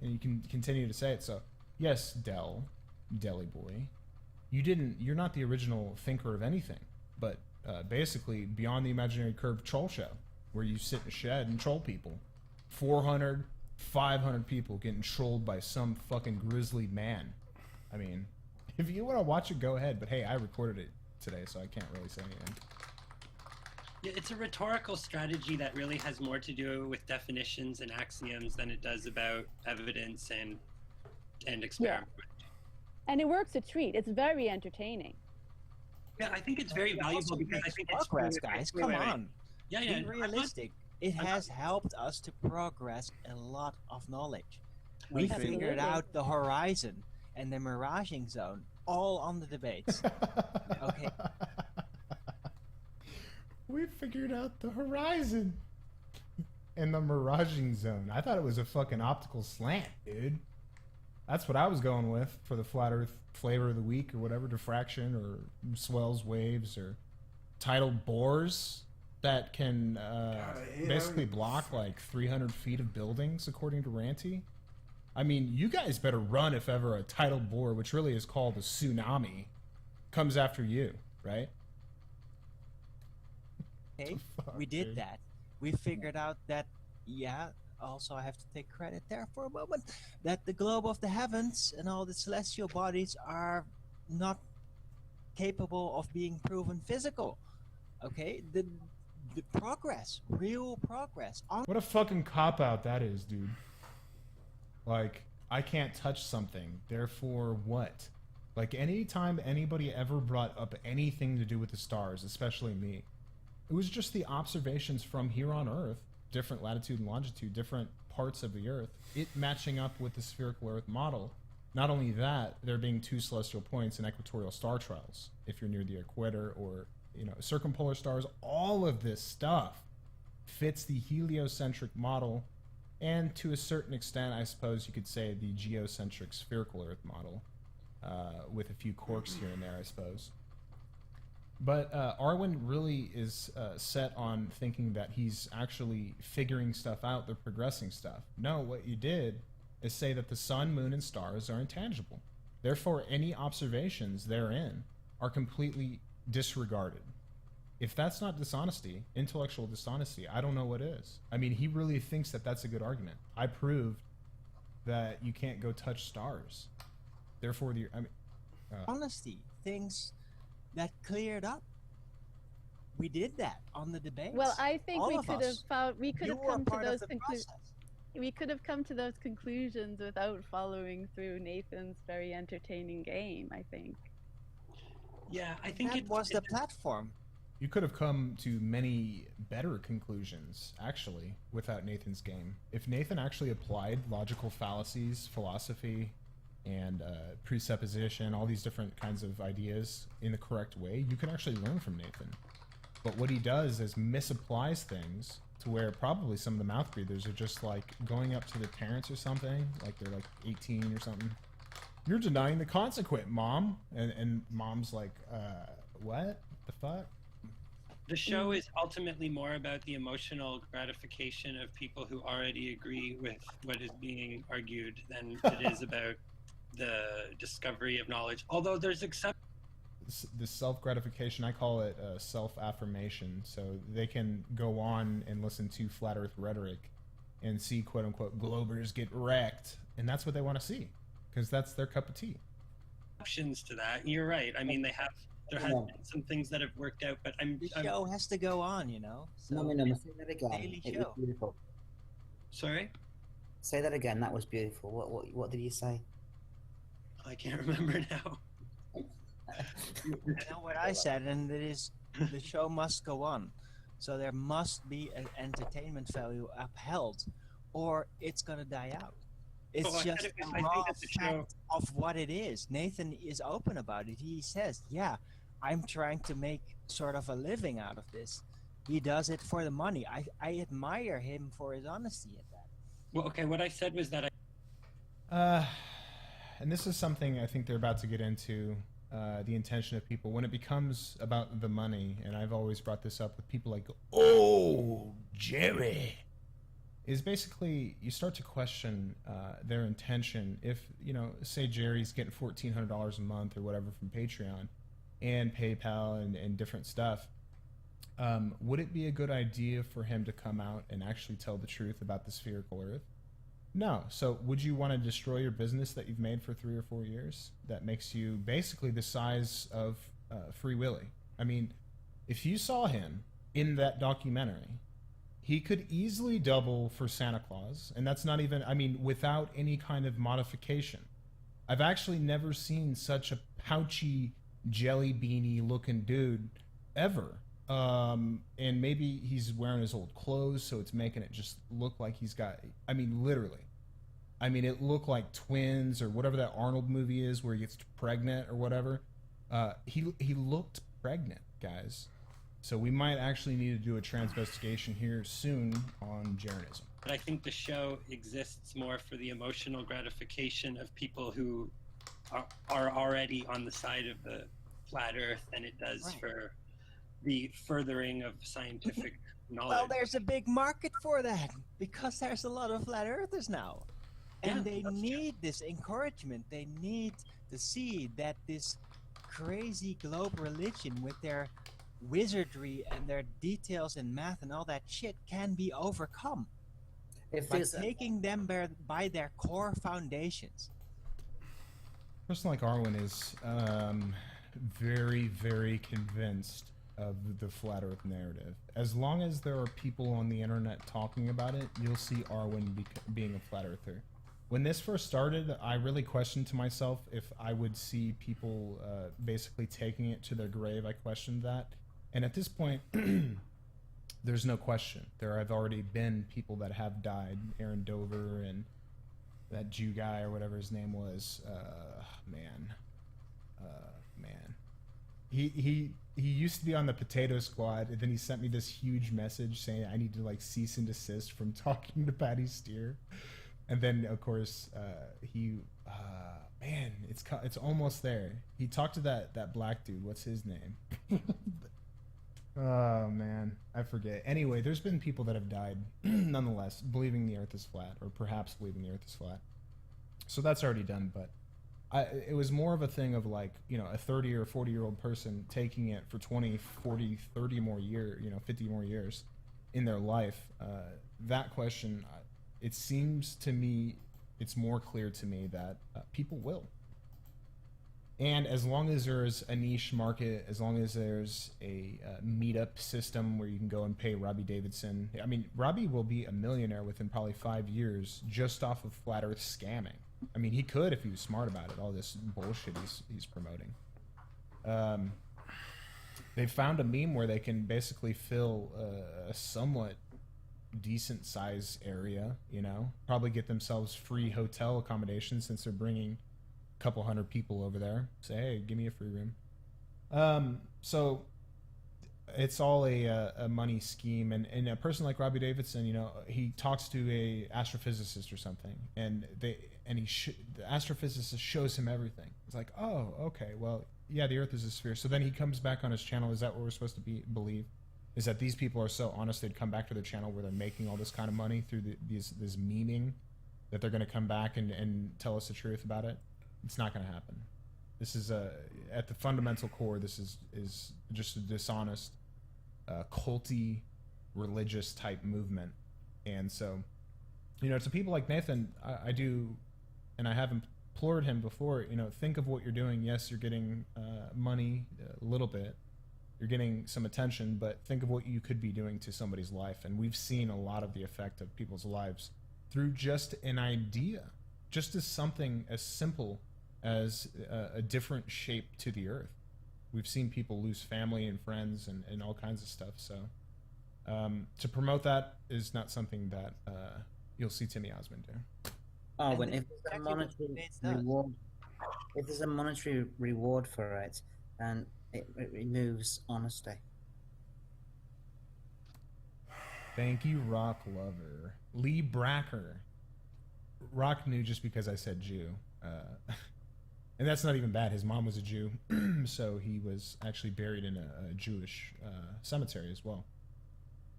[SPEAKER 12] And you can continue to say it. So, yes, Deli Boy, you're not the original thinker of anything. But basically, Beyond the Imaginary Curve troll show, where you sit in a shed and troll people. 400, 500 people getting trolled by some fucking grizzly man. I mean, if you want to watch it, go ahead. But hey, I recorded it today, so I can't really say anything.
[SPEAKER 20] Yeah, it's a rhetorical strategy that really has more to do with definitions and axioms than it does about evidence and experiment.
[SPEAKER 19] And it works a treat. It's very entertaining.
[SPEAKER 20] Yeah, I think it's very valuable because I think it's
[SPEAKER 21] progress, guys. Come on.
[SPEAKER 20] Yeah, yeah.
[SPEAKER 21] Be realistic. It has helped us to progress a lot of knowledge. We figured out the horizon and the miraging zone all on the debates. Okay.
[SPEAKER 12] We figured out the horizon and the miraging zone. I thought it was a fucking optical slant, dude. That's what I was going with for the Flat Earth flavor of the week or whatever, diffraction or swells, waves, or tidal bores that can basically block like 300 feet of buildings, according to Ranty. I mean, you guys better run if ever a tidal bore, which really is called a tsunami, comes after you, right?
[SPEAKER 21] Okay, we did that. We figured out that, yeah, also I have to take credit there for a moment, that the globe of the heavens and all the celestial bodies are not capable of being proven physical. Okay, the progress, real progress.
[SPEAKER 12] What a fucking cop-out that is, dude. Like, I can't touch something, therefore what? Like, anytime anybody ever brought up anything to do with the stars, especially me, it was just the observations from here on Earth, different latitude and longitude, different parts of the Earth, it matching up with the spherical Earth model. Not only that, there being 2 celestial points in equatorial star trials, if you're near the equator, or, you know, circumpolar stars, all of this stuff fits the heliocentric model, and to a certain extent, I suppose you could say the geocentric spherical Earth model, with a few quirks here and there, I suppose. But Arwen really is set on thinking that he's actually figuring stuff out, they're progressing stuff. No, what you did is say that the sun, moon, and stars are intangible. Therefore, any observations therein are completely disregarded. If that's not dishonesty, intellectual dishonesty, I don't know what is. I mean, he really thinks that that's a good argument. I proved that you can't go touch stars. Therefore,
[SPEAKER 21] honesty, things that cleared up. We did that on the debates.
[SPEAKER 19] Well, I think
[SPEAKER 21] All
[SPEAKER 19] we
[SPEAKER 21] of
[SPEAKER 19] could
[SPEAKER 21] us.
[SPEAKER 19] have found. We could
[SPEAKER 21] You
[SPEAKER 19] have
[SPEAKER 21] were
[SPEAKER 19] come to
[SPEAKER 21] part of
[SPEAKER 19] those
[SPEAKER 21] the
[SPEAKER 19] conclusions.
[SPEAKER 21] process.
[SPEAKER 19] We could have come to those conclusions without following through Nathan's very entertaining game, I think.
[SPEAKER 20] Yeah, I think
[SPEAKER 21] that was the platform.
[SPEAKER 12] You could have come to many better conclusions, actually, without Nathan's game. If Nathan actually applied logical fallacies, philosophy, and presupposition, all these different kinds of ideas in the correct way, you can actually learn from Nathan. But what he does is misapplies things to where probably some of the mouth breathers are just like going up to their parents or something, like they're like 18 or something. You're denying the consequent, Mom. And Mom's like, what the fuck?
[SPEAKER 20] The show is ultimately more about the emotional gratification of people who already agree with what is being argued than it is about the discovery of knowledge. Although there's
[SPEAKER 12] The self-gratification, I call it self-affirmation. So they can go on and listen to Flat Earth rhetoric and see quote-unquote globers get wrecked. And that's what they want to see, because that's their cup of tea.
[SPEAKER 20] options to that. You're right. I mean, there has been some things that have worked out, but
[SPEAKER 21] The show has to go on, you know? So
[SPEAKER 3] say that again.
[SPEAKER 21] daily
[SPEAKER 3] It was
[SPEAKER 21] show.
[SPEAKER 3] beautiful.
[SPEAKER 20] Sorry?
[SPEAKER 3] Say that again. That was beautiful. What did you say?
[SPEAKER 20] I can't remember now.
[SPEAKER 21] You know what I said, and it is the show must go on. So there must be an entertainment value upheld, or it's gonna die out. It's
[SPEAKER 20] Oh, I
[SPEAKER 21] just
[SPEAKER 20] think
[SPEAKER 21] a
[SPEAKER 20] it's- I
[SPEAKER 21] raw
[SPEAKER 20] think it's a show.
[SPEAKER 21] fact of what it is. Nathan is open about it. He says, yeah, I'm trying to make sort of a living out of this. He does it for the money. I admire him for his honesty at that.
[SPEAKER 20] Well, okay, what I said was that
[SPEAKER 12] And this is something I think they're about to get into, the intention of people. When it becomes about the money, and I've always brought this up with people like, oh, Jerry, is basically you start to question their intention. If, say Jerry's getting $1,400 a month or whatever from Patreon and PayPal and different stuff, would it be a good idea for him to come out and actually tell the truth about the spherical Earth? No. So would you want to destroy your business that you've made for 3 or 4 years that makes you basically the size of Free Willy? I mean, if you saw him in that documentary, he could easily double for Santa Claus, and that's not even, without any kind of modification. I've actually never seen such a pouchy, jelly beanie looking dude ever. And maybe he's wearing his old clothes, so it's making it just look like he's got, literally. It looked like Twins or whatever that Arnold movie is where he gets pregnant or whatever. He looked pregnant, guys. So we might actually need to do a transvestigation here soon on Jaronism.
[SPEAKER 20] But I think the show exists more for the emotional gratification of people who are already on the side of the flat Earth than it does for the furthering of scientific knowledge.
[SPEAKER 21] Well, there's a big market for that because there's a lot of flat earthers now. And they need this encouragement. They need to see that this crazy globe religion with their wizardry and their details in math and all that shit can be overcome. By taking them by their core foundations.
[SPEAKER 12] A person like Arwen is very, very convinced of the flat Earth narrative. As long as there are people on the internet talking about it, you'll see Arwen being a flat earther. When this first started, I really questioned to myself if I would see people basically taking it to their grave. I questioned that. And at this point, there's no question. There have already been people that have died. Aaron Dover and that Jew guy or whatever his name was. Man. He used to be on the Potato Squad, and then he sent me this huge message saying I need to cease and desist from talking to Patty Steer. And then of course man, it's almost there. He talked to that black dude. What's his name? Oh man, I forget. Anyway, there's been people that have died nonetheless believing the Earth is flat, or perhaps believing the Earth is flat. So that's already done, but it was more of a thing of a 30 or 40-year-old person taking it for 20, 40, 30 more years, 50 more years in their life. That question, it seems to me, it's more clear to me that people will. And as long as there's a niche market, as long as there's a meetup system where you can go and pay Robbie Davidson. Robbie will be a millionaire within probably 5 years just off of flat Earth scamming. He could if he was smart about it, all this bullshit he's promoting. They found a meme where they can basically fill a somewhat decent size area, probably get themselves free hotel accommodation since they're bringing a couple hundred people over there. Say, hey, give me a free room. So it's all a money scheme, and a person like Robbie Davidson, he talks to a astrophysicist or something, and the astrophysicist shows him everything. It's like, oh, okay, well, yeah, the Earth is a sphere. So then he comes back on his channel. Is that what we're supposed to believe? Is that these people are so honest they'd come back to their channel where they're making all this kind of money through this memeing, that they're going to come back and tell us the truth about it? It's not going to happen. This is at the fundamental core, this is just a dishonest, culty, religious type movement. And so, to people like Nathan, I do, and I have implored him before, think of what you're doing. Yes, you're getting money a little bit. You're getting some attention, but think of what you could be doing to somebody's life. And we've seen a lot of the effect of people's lives through just an idea, just as something as simple as a different shape to the Earth. We've seen people lose family and friends and all kinds of stuff. So to promote that is not something that you'll see Timmy Osmond do.
[SPEAKER 3] Oh, when if there's a monetary reward, if there's a monetary reward for it, and it removes honesty.
[SPEAKER 12] Thank you, Rock Lover. Lee Bracker. Rock knew just because I said Jew. And that's not even bad. His mom was a Jew, so he was actually buried in a Jewish cemetery as well.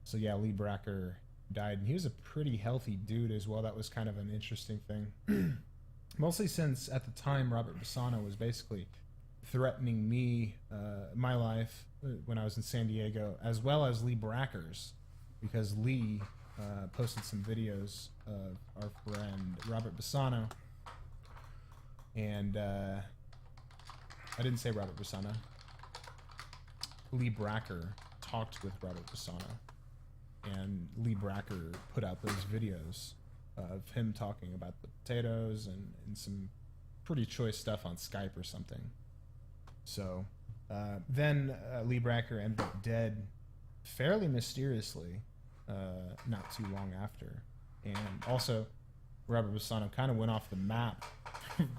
[SPEAKER 12] So yeah, Lee Bracker died, and he was a pretty healthy dude as well. That was kind of an interesting thing. Mostly since at the time Robert Bassano was basically threatening me, my life, when I was in San Diego, as well as Lee Bracker's, because Lee posted some videos of our friend Robert Bassano, and I didn't say Robert Bassano. Lee Bracker talked with Robert Bassano, and Lee Bracker put out those videos of him talking about the potatoes and some pretty choice stuff on Skype or something. So then Lee Bracker ended up dead fairly mysteriously not too long after. And also, Robert Bassano kind of went off the map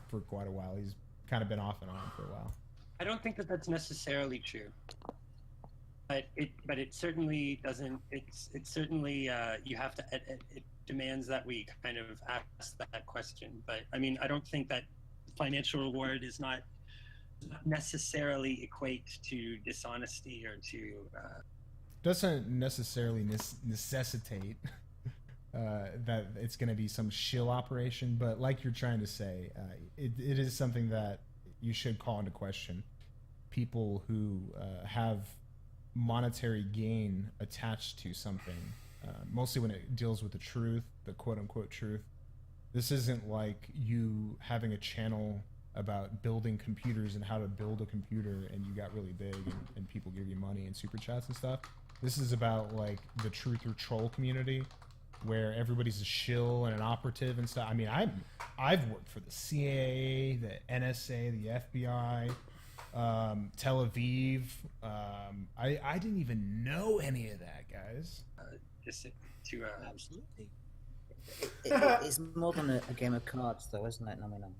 [SPEAKER 12] for quite a while. He's kind of been off and on for a while.
[SPEAKER 20] I don't think that that's necessarily true. But it certainly doesn't. It's certainly you have to. It demands that we kind of ask that question. But I mean, I don't think that financial reward is not necessarily equate to dishonesty or to.
[SPEAKER 12] Doesn't necessarily necessitate that it's going to be some shill operation, but like you're trying to say, it is something that you should call into question. People who have monetary gain attached to something, mostly when it deals with the truth, the quote-unquote truth. This isn't like you having a channel about building computers and how to build a computer and you got really big and people give you money and super chats and stuff. This is about like the truth or troll community where everybody's a shill and an operative and stuff. I mean, I've worked for the CIA, the NSA, the FBI, Tel Aviv. I didn't even know any of that, guys.
[SPEAKER 20] Just to
[SPEAKER 3] absolutely. It's more than a game of cards, though, isn't it? Nominal.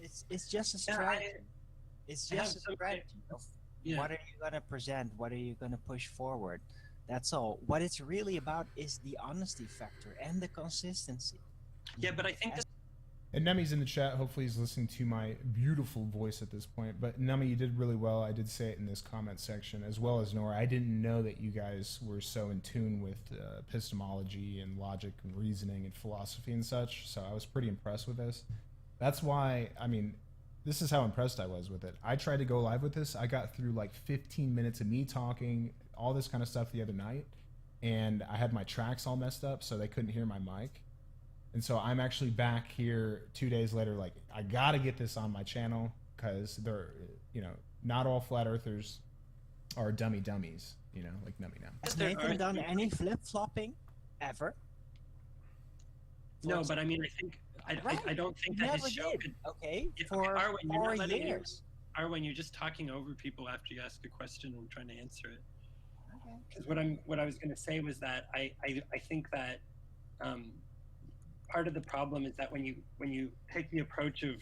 [SPEAKER 21] It's just a strategy. It's just a strategy of what are you gonna present? What are you gonna push forward? That's all. What it's really about is the honesty factor and the consistency.
[SPEAKER 20] Yeah, but I think that.
[SPEAKER 12] And Nemi's in the chat. Hopefully he's listening to my beautiful voice at this point. But Nemi, you did really well. I did say it in this comment section, as well as Nora. I didn't know that you guys were so in tune with epistemology and logic and reasoning and philosophy and such. So I was pretty impressed with this. That's why, I mean, this is how impressed I was with it. I tried to go live with this. I got through like 15 minutes of me talking, all this kind of stuff the other night. And I had my tracks all messed up, so they couldn't hear my mic. And so I'm actually back here 2 days later, like, I gotta get this on my channel, because they're, you know, not all flat earthers are dummies, you know, like Nemi now.
[SPEAKER 21] Has Nathan done any flip-flopping ever?
[SPEAKER 20] No, but I mean, I don't think that his show could.
[SPEAKER 21] Okay,
[SPEAKER 20] for Arwen, you're
[SPEAKER 21] 4
[SPEAKER 20] not letting
[SPEAKER 21] years.
[SPEAKER 20] Arwen, you're just talking over people after you ask a question and trying to answer it. Because what I was going to say was that I think that part of the problem is that when you take the approach of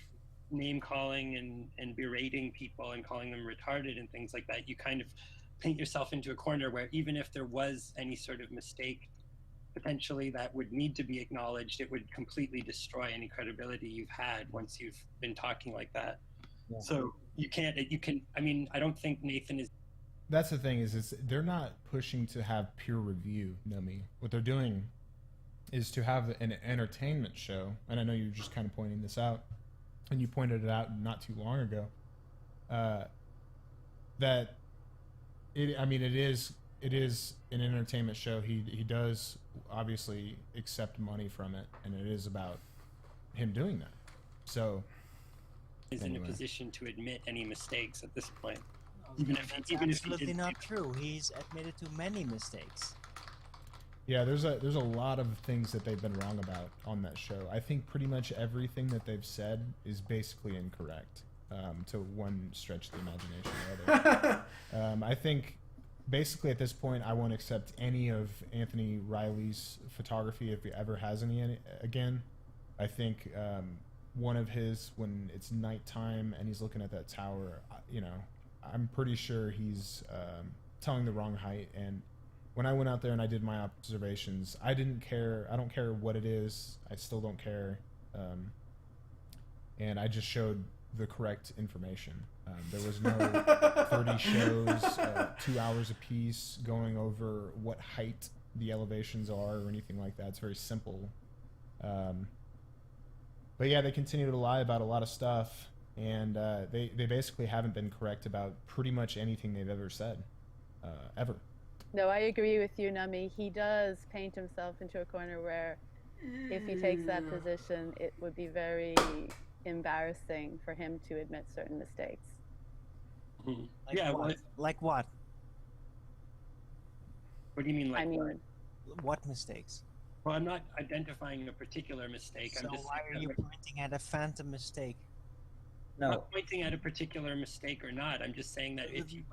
[SPEAKER 20] name calling and berating people and calling them retarded and things like that, you kind of paint yourself into a corner where even if there was any sort of mistake potentially that would need to be acknowledged, it would completely destroy any credibility you've had once you've been talking like that. Yeah. So I mean, I don't think Nathan is.
[SPEAKER 12] That's the thing is they're not pushing to have peer review, Nemi. What they're doing is to have an entertainment show, and I know you're just kind of pointing this out, and you pointed it out not too long ago, that it is an entertainment show. He does obviously accept money from it, and it is about him doing that. So
[SPEAKER 20] is in a position to admit any mistakes at this point.
[SPEAKER 21] That's absolutely not true. He's admitted to many mistakes.
[SPEAKER 12] Yeah, there's a lot of things that they've been wrong about on that show. I think pretty much everything that they've said is basically incorrect, to one stretch of the imagination or other. I think basically at this point I won't accept any of Anthony Riley's photography if he ever has any again. I think one of his, when it's nighttime and he's looking at that tower, you know, I'm pretty sure he's telling the wrong height, and when I went out there and I did my observations, I didn't care. I don't care what it is. I still don't care. And I just showed the correct information. There was no 30 shows, 2 hours apiece, going over what height the elevations are or anything like that. It's very simple. But yeah, they continue to lie about a lot of stuff, and they basically haven't been correct about pretty much anything they've ever said, ever.
[SPEAKER 19] No, I agree with you, Nami. He does paint himself into a corner where if he takes that position, it would be very embarrassing for him to admit certain mistakes.
[SPEAKER 21] Like what?
[SPEAKER 20] What do you mean, like what?
[SPEAKER 21] What mistakes?
[SPEAKER 20] Well, I'm not identifying a particular mistake.
[SPEAKER 21] So
[SPEAKER 20] I'm just
[SPEAKER 21] why are you pointing at a phantom mistake?
[SPEAKER 20] I'm not pointing at a particular mistake or not. I'm just saying that if you...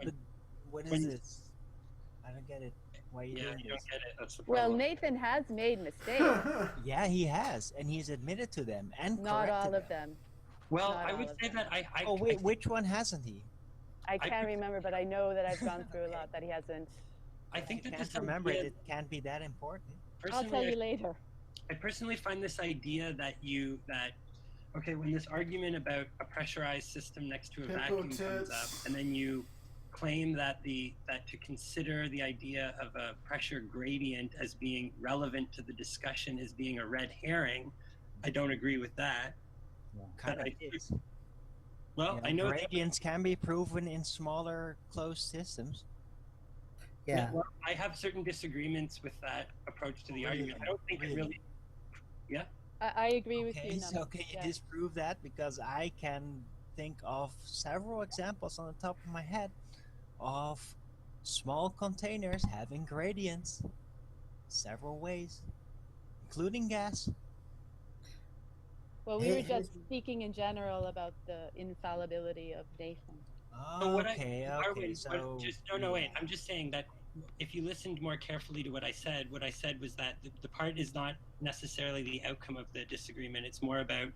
[SPEAKER 21] What is this? I don't get it. Why are you doing
[SPEAKER 20] you
[SPEAKER 21] this?
[SPEAKER 20] don't get it. That's the
[SPEAKER 19] Well,
[SPEAKER 20] problem.
[SPEAKER 19] Nathan has made mistakes.
[SPEAKER 21] Yeah, he has, and he's admitted to them and
[SPEAKER 19] Not
[SPEAKER 21] corrected
[SPEAKER 19] all of them.
[SPEAKER 20] Well,
[SPEAKER 19] Not
[SPEAKER 20] I
[SPEAKER 19] all
[SPEAKER 20] would
[SPEAKER 19] of
[SPEAKER 20] say
[SPEAKER 19] them.
[SPEAKER 20] that I
[SPEAKER 21] Oh wait, which one hasn't he?
[SPEAKER 19] I can't remember, but I know that I've gone through a lot that he hasn't.
[SPEAKER 20] I think
[SPEAKER 21] I
[SPEAKER 20] that
[SPEAKER 21] can't
[SPEAKER 20] this
[SPEAKER 21] remember
[SPEAKER 20] idea-
[SPEAKER 21] it. It can't be that important.
[SPEAKER 19] I'll tell
[SPEAKER 20] Personally,
[SPEAKER 19] you later.
[SPEAKER 20] I personally find this idea that okay, when this argument about a pressurized system next to a
[SPEAKER 1] Pimple
[SPEAKER 20] vacuum comes
[SPEAKER 1] tits.
[SPEAKER 20] up, and then you claim that to consider the idea of a pressure gradient as being relevant to the discussion as being a red herring, I don't agree with that.
[SPEAKER 21] Kind
[SPEAKER 20] But
[SPEAKER 21] of is.
[SPEAKER 20] Well, I know that-
[SPEAKER 21] gradients can be proven in smaller closed systems.
[SPEAKER 3] Yeah.
[SPEAKER 20] Well, I have certain disagreements with that approach to the argument. I don't think it really. Yeah.
[SPEAKER 19] I agree with
[SPEAKER 21] Okay,
[SPEAKER 19] you,
[SPEAKER 21] so
[SPEAKER 19] Nami.
[SPEAKER 21] can you
[SPEAKER 19] Yeah.
[SPEAKER 21] disprove that? Because I can think of several examples on the top of my head of small containers having gradients several ways, including gas.
[SPEAKER 19] Well, we were just speaking in general about the infallibility of Nathan.
[SPEAKER 20] So what
[SPEAKER 21] Okay,
[SPEAKER 20] Arwen,
[SPEAKER 21] so
[SPEAKER 20] wait. I'm just saying that if you listened more carefully to what I said was that the part is not necessarily the outcome of the disagreement. It's more about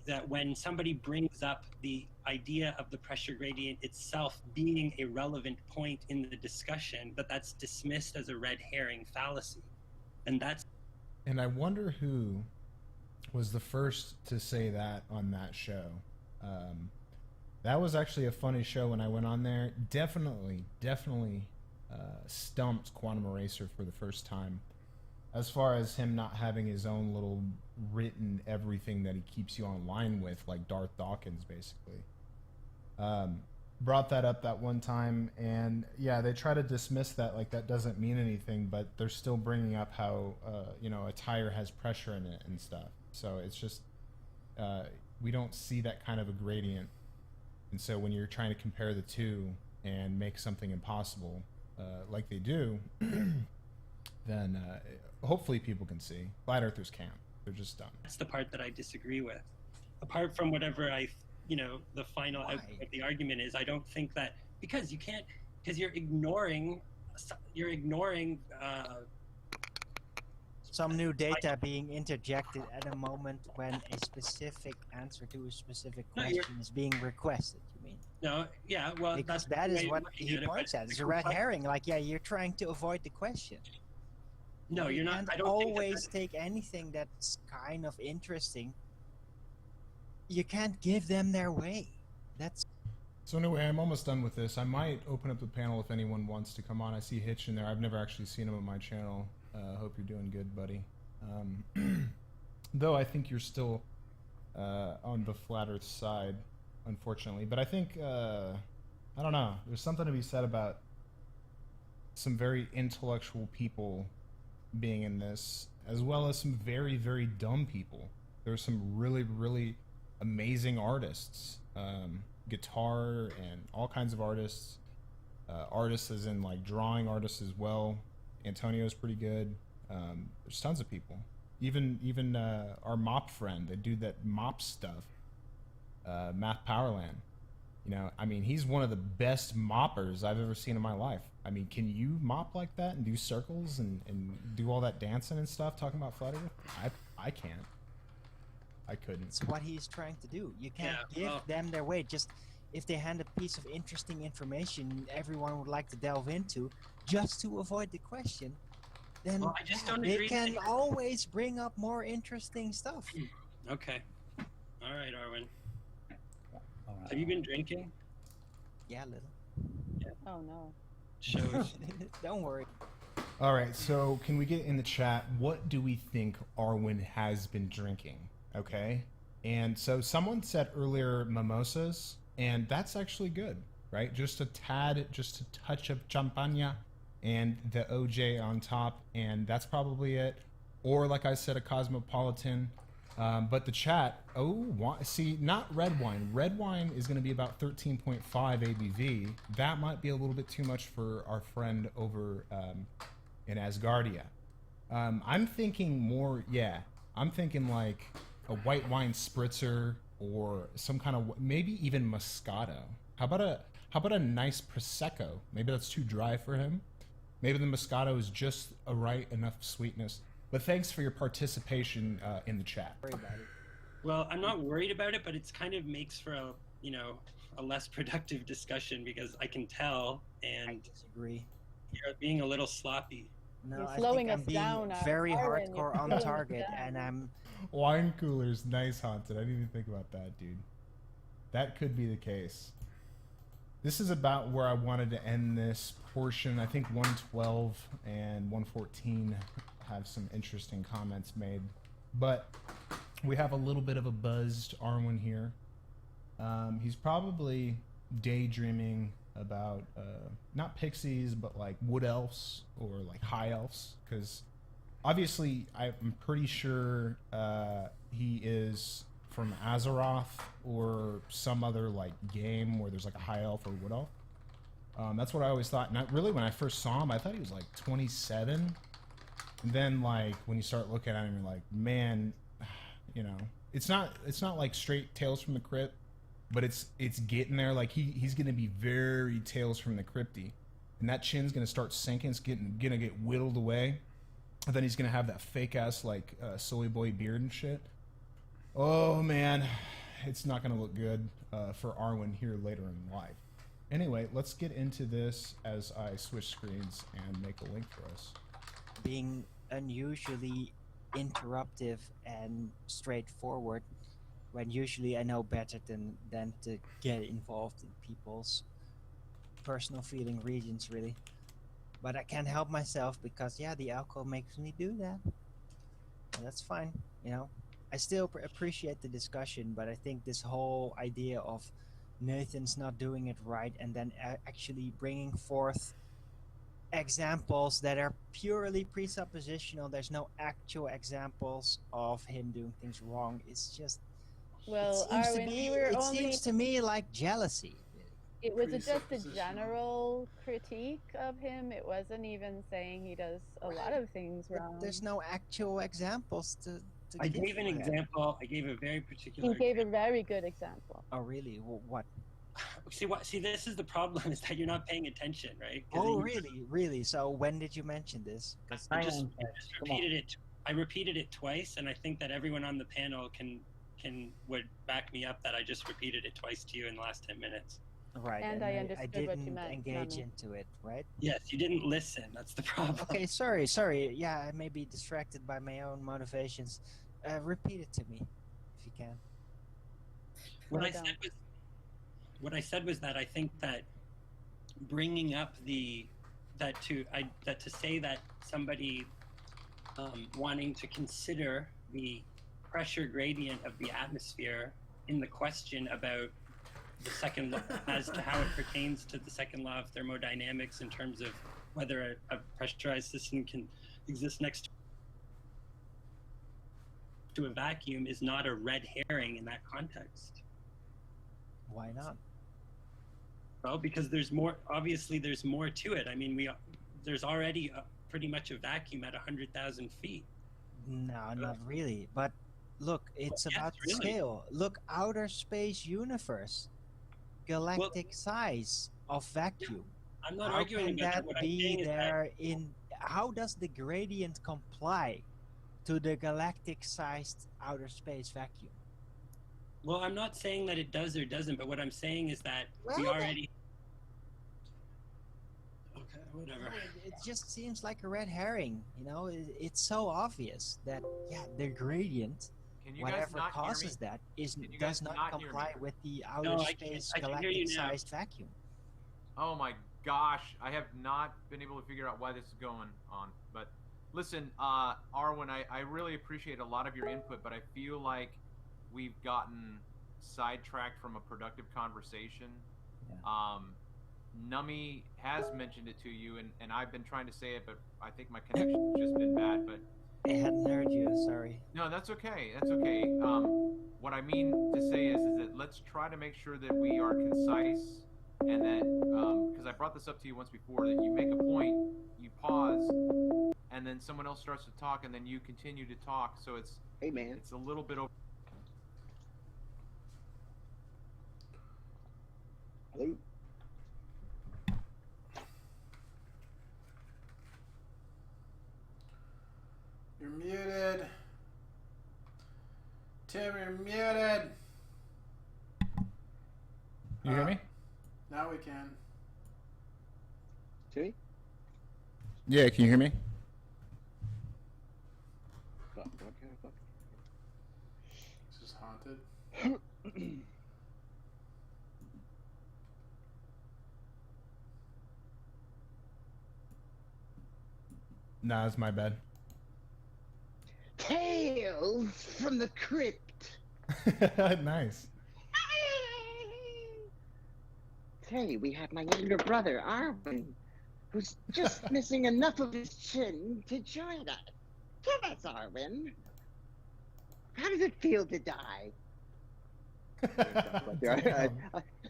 [SPEAKER 20] that when somebody brings up the idea of the pressure gradient itself being a relevant point in the discussion, that's dismissed as a red herring fallacy, and that's.
[SPEAKER 12] And I wonder who was the first to say that on that show. That was actually a funny show when I went on there. Definitely stumped Quantum Eraser for the first time. As far as him not having his own little written everything that he keeps you online with, like Darth Dawkins, basically. Brought that up that one time, and yeah, they try to dismiss that like that doesn't mean anything, but they're still bringing up how, a tire has pressure in it and stuff. So it's just, we don't see that kind of a gradient. And so when you're trying to compare the two and make something impossible, like they do, then hopefully people can see. Flat Earthers can't. They're just dumb.
[SPEAKER 20] That's the part that I disagree with. Apart from whatever the final outcome of the argument is, I don't think that because you're ignoring
[SPEAKER 21] some new data being interjected at a moment when a specific answer to a specific question is being requested. You mean?
[SPEAKER 20] No, yeah, well,
[SPEAKER 21] because
[SPEAKER 20] that's
[SPEAKER 21] that
[SPEAKER 20] the
[SPEAKER 21] is
[SPEAKER 20] way
[SPEAKER 21] what
[SPEAKER 20] looking
[SPEAKER 21] he
[SPEAKER 20] at it,
[SPEAKER 21] points
[SPEAKER 20] but
[SPEAKER 21] at. It's
[SPEAKER 20] the
[SPEAKER 21] a red
[SPEAKER 20] complex-
[SPEAKER 21] herring. Like, yeah, you're trying to avoid the question.
[SPEAKER 20] No, you're not.
[SPEAKER 21] can't
[SPEAKER 20] I don't think
[SPEAKER 21] always take anything that's kind of interesting. You can't give them their way. That's.
[SPEAKER 12] So anyway, I'm almost done with this. I might open up the panel if anyone wants to come on. I see Hitch in there. I've never actually seen him on my channel. Hope you're doing good, buddy. Though I think you're still on the Flat Earth side, unfortunately. But I think, I don't know, there's something to be said about some very intellectual people being in this, as well as some very, very dumb people. There's some really, really amazing artists, guitar and all kinds of artists. Artists as in like drawing artists as well. Antonio's pretty good. There's tons of people. Even our mop friend, the dude that mops stuff, Math Powerland. I mean, he's one of the best moppers I've ever seen in my life. I mean, can you mop like that and do circles and do all that dancing and stuff, talking about Flat Earth? I can't. I couldn't.
[SPEAKER 21] It's what he's trying to do. You can't
[SPEAKER 20] Yeah,
[SPEAKER 21] give them their way. Just if they hand a piece of interesting information everyone would like to delve into, just to avoid the question, then
[SPEAKER 20] Well, I just don't
[SPEAKER 21] they
[SPEAKER 20] agree
[SPEAKER 21] can
[SPEAKER 20] that-
[SPEAKER 21] always bring up more interesting stuff.
[SPEAKER 20] Okay. All right, Arwen. Have you been drinking?
[SPEAKER 21] Yeah, a little.
[SPEAKER 19] Oh no.
[SPEAKER 20] Shows.
[SPEAKER 21] Don't worry.
[SPEAKER 12] All right, so can we get in the chat, what do we think Arwen has been drinking? Okay? And so someone said earlier mimosas, and that's actually good, right? Just a tad, just a touch of champagne and the OJ on top, and that's probably it. Or like I said, a Cosmopolitan. But the chat, see, not red wine. Red wine is going to be about 13.5 ABV. That might be a little bit too much for our friend over in Asgardia. I'm thinking more, I'm thinking like a white wine spritzer or some kind of, maybe even Moscato. How about a nice Prosecco? Maybe that's too dry for him. Maybe the Moscato is just a right enough sweetness. But thanks for your participation in the chat.
[SPEAKER 20] Well, I'm not worried about it, but it's kind of makes for a, a less productive discussion because I can tell, and
[SPEAKER 21] I disagree.
[SPEAKER 20] You're being a little sloppy.
[SPEAKER 21] No,
[SPEAKER 19] You're
[SPEAKER 21] I
[SPEAKER 19] slowing
[SPEAKER 21] think I'm
[SPEAKER 19] us
[SPEAKER 21] being
[SPEAKER 19] down,
[SPEAKER 21] very
[SPEAKER 19] Arwen, you're
[SPEAKER 21] hardcore on
[SPEAKER 19] slowing us
[SPEAKER 21] target,
[SPEAKER 19] down.
[SPEAKER 21] and I'm
[SPEAKER 12] Wine cooler's nice, Haunted. I didn't even think about that, dude. That could be the case. This is about where I wanted to end this portion. I think 112 and 114 have some interesting comments made. But we have a little bit of a buzzed Arwen here. He's probably daydreaming about, not pixies, but like wood elves or like high elves. Because obviously, I'm pretty sure he is from Azeroth or some other like game where there's like a high elf or wood elf. That's what I always thought. Not really, when I first saw him, I thought he was like 27. And then like when you start looking at him, you're like, man, it's not like straight Tales from the Crypt, but it's getting there. Like he's gonna be very Tales from the Crypty, and that chin's gonna start sinking. It's gonna get whittled away, and then he's gonna have that fake ass like soy boy beard and shit. Oh man, it's not gonna look good for Arwen here later in life. Anyway, let's get into this as I switch screens and make a link for us.
[SPEAKER 21] being unusually interruptive and straightforward when usually I know better than to get involved in people's personal feeling regions, really. But I can't help myself because the alcohol makes me do that. And that's fine, I still appreciate the discussion, but I think this whole idea of Nathan's not doing it right and then actually bringing forth examples that are purely presuppositional, there's no actual examples of him doing things wrong. It's just
[SPEAKER 19] Well,
[SPEAKER 21] it seems to
[SPEAKER 19] Arwen,
[SPEAKER 21] me,
[SPEAKER 19] we were
[SPEAKER 21] it
[SPEAKER 19] only.
[SPEAKER 21] seems to me like jealousy.
[SPEAKER 19] It was just a general critique of him. It wasn't even saying he does a lot of things wrong.
[SPEAKER 21] There's no actual examples to
[SPEAKER 20] I
[SPEAKER 21] give
[SPEAKER 20] gave an
[SPEAKER 21] for that.
[SPEAKER 20] example. I gave a very particular.
[SPEAKER 19] He gave a very good example.
[SPEAKER 21] Oh really? What?
[SPEAKER 20] See, this is the problem: is that you're not paying attention, right? 'Cause
[SPEAKER 21] Oh
[SPEAKER 20] you-
[SPEAKER 21] really? So when did you mention this? 'Cause
[SPEAKER 20] I just repeated it. I repeated it twice, and I think that everyone on the panel would back me up that I just repeated it twice to you in the last 10 minutes.
[SPEAKER 21] Right.
[SPEAKER 19] And I understood
[SPEAKER 21] I
[SPEAKER 19] what you
[SPEAKER 21] didn't
[SPEAKER 19] meant,
[SPEAKER 21] engage
[SPEAKER 19] Nami.
[SPEAKER 21] into it, right?
[SPEAKER 20] Yes, you didn't listen. That's the problem.
[SPEAKER 21] Okay, sorry. Yeah, I may be distracted by my own motivations. Repeat it to me, if you can.
[SPEAKER 20] What I said was that I think that bringing up that to say that somebody wanting to consider the pressure gradient of the atmosphere in the question about the second law as to how it pertains to the second law of thermodynamics in terms of whether a pressurized system can exist next to a vacuum is not a red herring in that context.
[SPEAKER 21] Why not?
[SPEAKER 20] Well, because there's more. Obviously, there's more to it. I mean, there's already pretty much a vacuum at 100,000 feet.
[SPEAKER 21] No, not really. But look, it's
[SPEAKER 20] Well, yes,
[SPEAKER 21] about the
[SPEAKER 20] really.
[SPEAKER 21] scale. Look, outer space universe, galactic size of vacuum.
[SPEAKER 20] I'm not
[SPEAKER 21] How
[SPEAKER 20] arguing
[SPEAKER 21] can
[SPEAKER 20] about that.
[SPEAKER 21] that
[SPEAKER 20] What I'm
[SPEAKER 21] be
[SPEAKER 20] saying is that
[SPEAKER 21] there in? How does the gradient comply to the galactic-sized outer space vacuum?
[SPEAKER 20] Well, I'm not saying that it does or doesn't, but what I'm saying is that we
[SPEAKER 21] Well,
[SPEAKER 20] already. Okay, whatever.
[SPEAKER 21] It just seems like a red herring. It's so obvious that the gradient,
[SPEAKER 5] Can you guys
[SPEAKER 21] whatever
[SPEAKER 5] not hear me?
[SPEAKER 21] causes that,
[SPEAKER 5] Can you
[SPEAKER 21] does
[SPEAKER 5] guys
[SPEAKER 21] not
[SPEAKER 5] not hear
[SPEAKER 21] comply
[SPEAKER 5] me?
[SPEAKER 21] with the outer
[SPEAKER 20] No,
[SPEAKER 21] space
[SPEAKER 20] I can hear you now.
[SPEAKER 21] galactic-sized vacuum.
[SPEAKER 5] Oh my gosh, I have not been able to figure out why this is going on. But listen, Arwen, I really appreciate a lot of your input, but I feel like we've gotten sidetracked from a productive conversation. Nummy has mentioned it to you, and I've been trying to say it, but I think my connection's just been bad. But
[SPEAKER 21] I hadn't heard you. Sorry.
[SPEAKER 5] no, that's okay. That's okay. What I mean to say is that let's try to make sure that we are concise, and that because I brought this up to you once before, that you make a point, you pause, and then someone else starts to talk, and then you continue to talk. So it's it's a little bit over.
[SPEAKER 14] Hello?
[SPEAKER 1] You're muted. Tim, you're muted.
[SPEAKER 12] You hear me?
[SPEAKER 1] Now we can.
[SPEAKER 14] Timmy?
[SPEAKER 12] Yeah, can you hear me?
[SPEAKER 14] Fuck, what kind of fuck?
[SPEAKER 1] This is haunted.
[SPEAKER 12] Nah, it's my bad.
[SPEAKER 14] Tales from the crypt.
[SPEAKER 12] Nice.
[SPEAKER 14] Hey, we have my younger brother, Arwen, who's just missing enough of his chin to join us. Tell us, Arwen. How does it feel to die?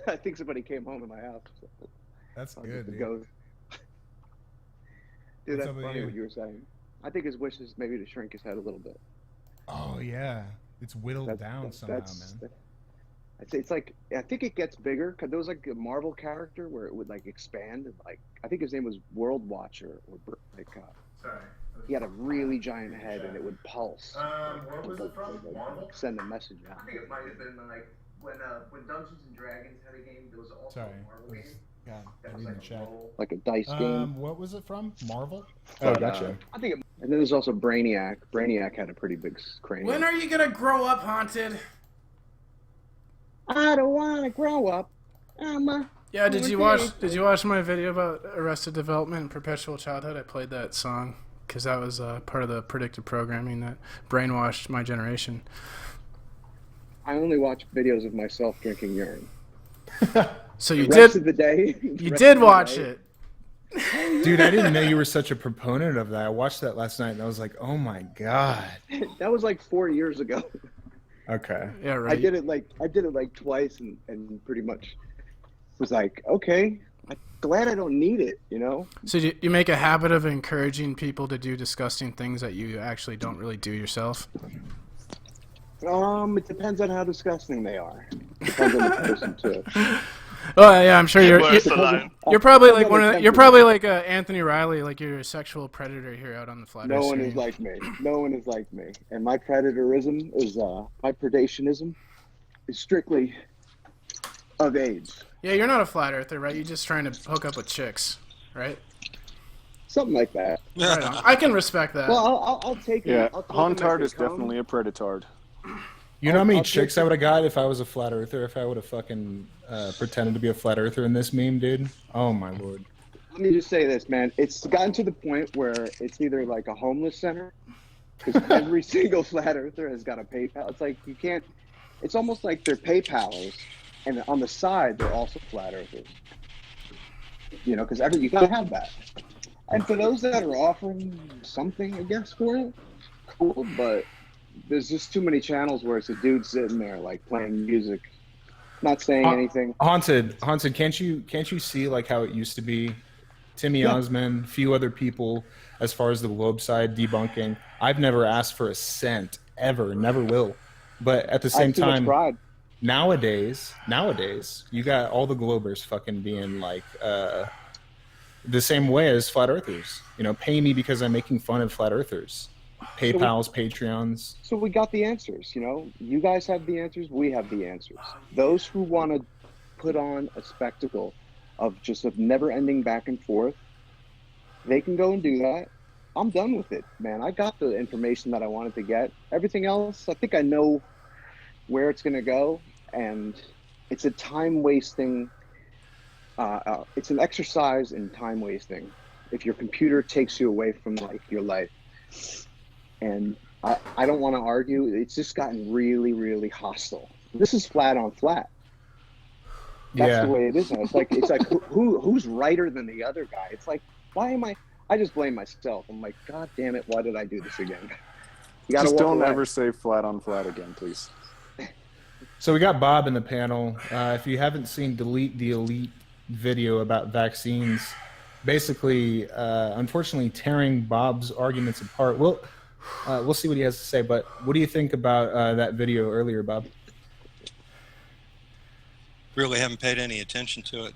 [SPEAKER 14] I think somebody came home in my house.
[SPEAKER 12] That's good, dude.
[SPEAKER 14] Dude,
[SPEAKER 12] What's
[SPEAKER 14] that's
[SPEAKER 12] up with
[SPEAKER 14] funny
[SPEAKER 12] you?
[SPEAKER 14] what you were saying. I think his wish is maybe to shrink his head a little bit.
[SPEAKER 12] Oh yeah, it's whittled down somehow, man.
[SPEAKER 14] It's like, I think it gets bigger because there was like a Marvel character where it would like expand and like, I think his name was World Watcher or like
[SPEAKER 1] Sorry.
[SPEAKER 14] he had a really giant head and it would pulse.
[SPEAKER 1] Where was it from? Marvel?
[SPEAKER 14] Send a message out.
[SPEAKER 22] I think it might have been like when Dungeons and Dragons had a game. There was also
[SPEAKER 12] Sorry.
[SPEAKER 22] a Marvel game.
[SPEAKER 12] God,
[SPEAKER 22] That
[SPEAKER 12] I
[SPEAKER 22] was
[SPEAKER 12] read
[SPEAKER 22] like
[SPEAKER 12] the
[SPEAKER 22] a
[SPEAKER 12] chat.
[SPEAKER 22] roll.
[SPEAKER 14] Like a dice game.
[SPEAKER 12] What was it from? Marvel?
[SPEAKER 14] But,
[SPEAKER 12] Oh, gotcha.
[SPEAKER 14] I think and then there's also Brainiac. Brainiac had a pretty big cranium.
[SPEAKER 1] When are you gonna grow up, Haunted?
[SPEAKER 14] I don't want to grow up.
[SPEAKER 1] Yeah, did you watch my video about Arrested Development and Perpetual Childhood? I played that song because that was part of the predictive programming that brainwashed my generation.
[SPEAKER 14] I only watch videos of myself drinking urine.
[SPEAKER 1] So you
[SPEAKER 14] The rest
[SPEAKER 1] did.
[SPEAKER 14] of the day.
[SPEAKER 1] You did watch it.
[SPEAKER 12] Dude, I didn't know you were such a proponent of that. I watched that last night and I was like, oh my god.
[SPEAKER 14] That was like 4 years ago.
[SPEAKER 12] Okay.
[SPEAKER 1] Yeah, right.
[SPEAKER 14] I did it like twice and pretty much was like, okay, I'm glad I don't need it, you know?
[SPEAKER 1] So you make a habit of encouraging people to do disgusting things that you actually don't really do yourself?
[SPEAKER 14] It depends on how disgusting they are. Depends on the person too.
[SPEAKER 1] Oh yeah, I'm sure
[SPEAKER 14] Where's the line?
[SPEAKER 1] you're probably like you're probably like Anthony Riley, like you're a sexual predator here out on the flat.
[SPEAKER 14] No
[SPEAKER 1] Earth
[SPEAKER 14] one
[SPEAKER 1] screen.
[SPEAKER 14] is like me. No one is like me. And my predatorism is my predationism is strictly of age.
[SPEAKER 1] Yeah, you're not a flat earther, right? You're just trying to hook up with chicks, right?
[SPEAKER 14] Something like that.
[SPEAKER 1] Right on. I can respect that.
[SPEAKER 14] Well, I'll take it.
[SPEAKER 23] Yeah,
[SPEAKER 14] I'll take
[SPEAKER 23] Hontard
[SPEAKER 14] it
[SPEAKER 23] is definitely a predatard.
[SPEAKER 12] You know how many
[SPEAKER 14] I'll
[SPEAKER 12] chicks
[SPEAKER 14] take
[SPEAKER 12] I would have got if I was a flat earther, if I would have fucking pretended to be a flat earther in this meme, dude? Oh my lord.
[SPEAKER 14] Let me just say this, man. It's gotten to the point where it's either like a homeless center, because every single flat earther has got a PayPal. It's like you can't. It's almost like they're PayPalers, and on the side they're also flat earthers. You know, because you gotta have that. And for those that are offering something, I guess, for it, cool. But there's just too many channels where it's a dude sitting there like playing music, not saying anything.
[SPEAKER 12] Haunted, can't you see like how it used to be? Timmy Osmond, few other people, as far as the globe side debunking. I've never asked for a cent ever, never will. But at the same time, nowadays, you got all the globers fucking being like the same way as flat earthers. You know, pay me because I'm making fun of flat earthers. PayPal's, Patreons.
[SPEAKER 14] So we got the answers, you know. You guys have the answers. We have the answers. Those who want to put on a spectacle of just a never-ending back and forth, they can go and do that. I'm done with it, man. I got the information that I wanted to get. Everything else, I think I know where it's going to go, and it's a time-wasting. It's an exercise in time wasting. If your computer takes you away from like your life, and I don't want to argue. It's just gotten really, really hostile. This is flat on flat. That's the way it is now. It's like who's righter than the other guy? It's like, why am I just blame myself. I'm like, God damn it, why did I do this again? You gotta
[SPEAKER 6] just
[SPEAKER 14] walk
[SPEAKER 6] don't
[SPEAKER 14] away.
[SPEAKER 6] ever say flat on flat again, please.
[SPEAKER 12] So we got Bob in the panel. If you haven't seen Delete the Elite video about vaccines, basically, unfortunately, tearing Bob's arguments apart. We'll see what he has to say. But what do you think about that video earlier, Bob?
[SPEAKER 7] Really haven't paid any attention to it.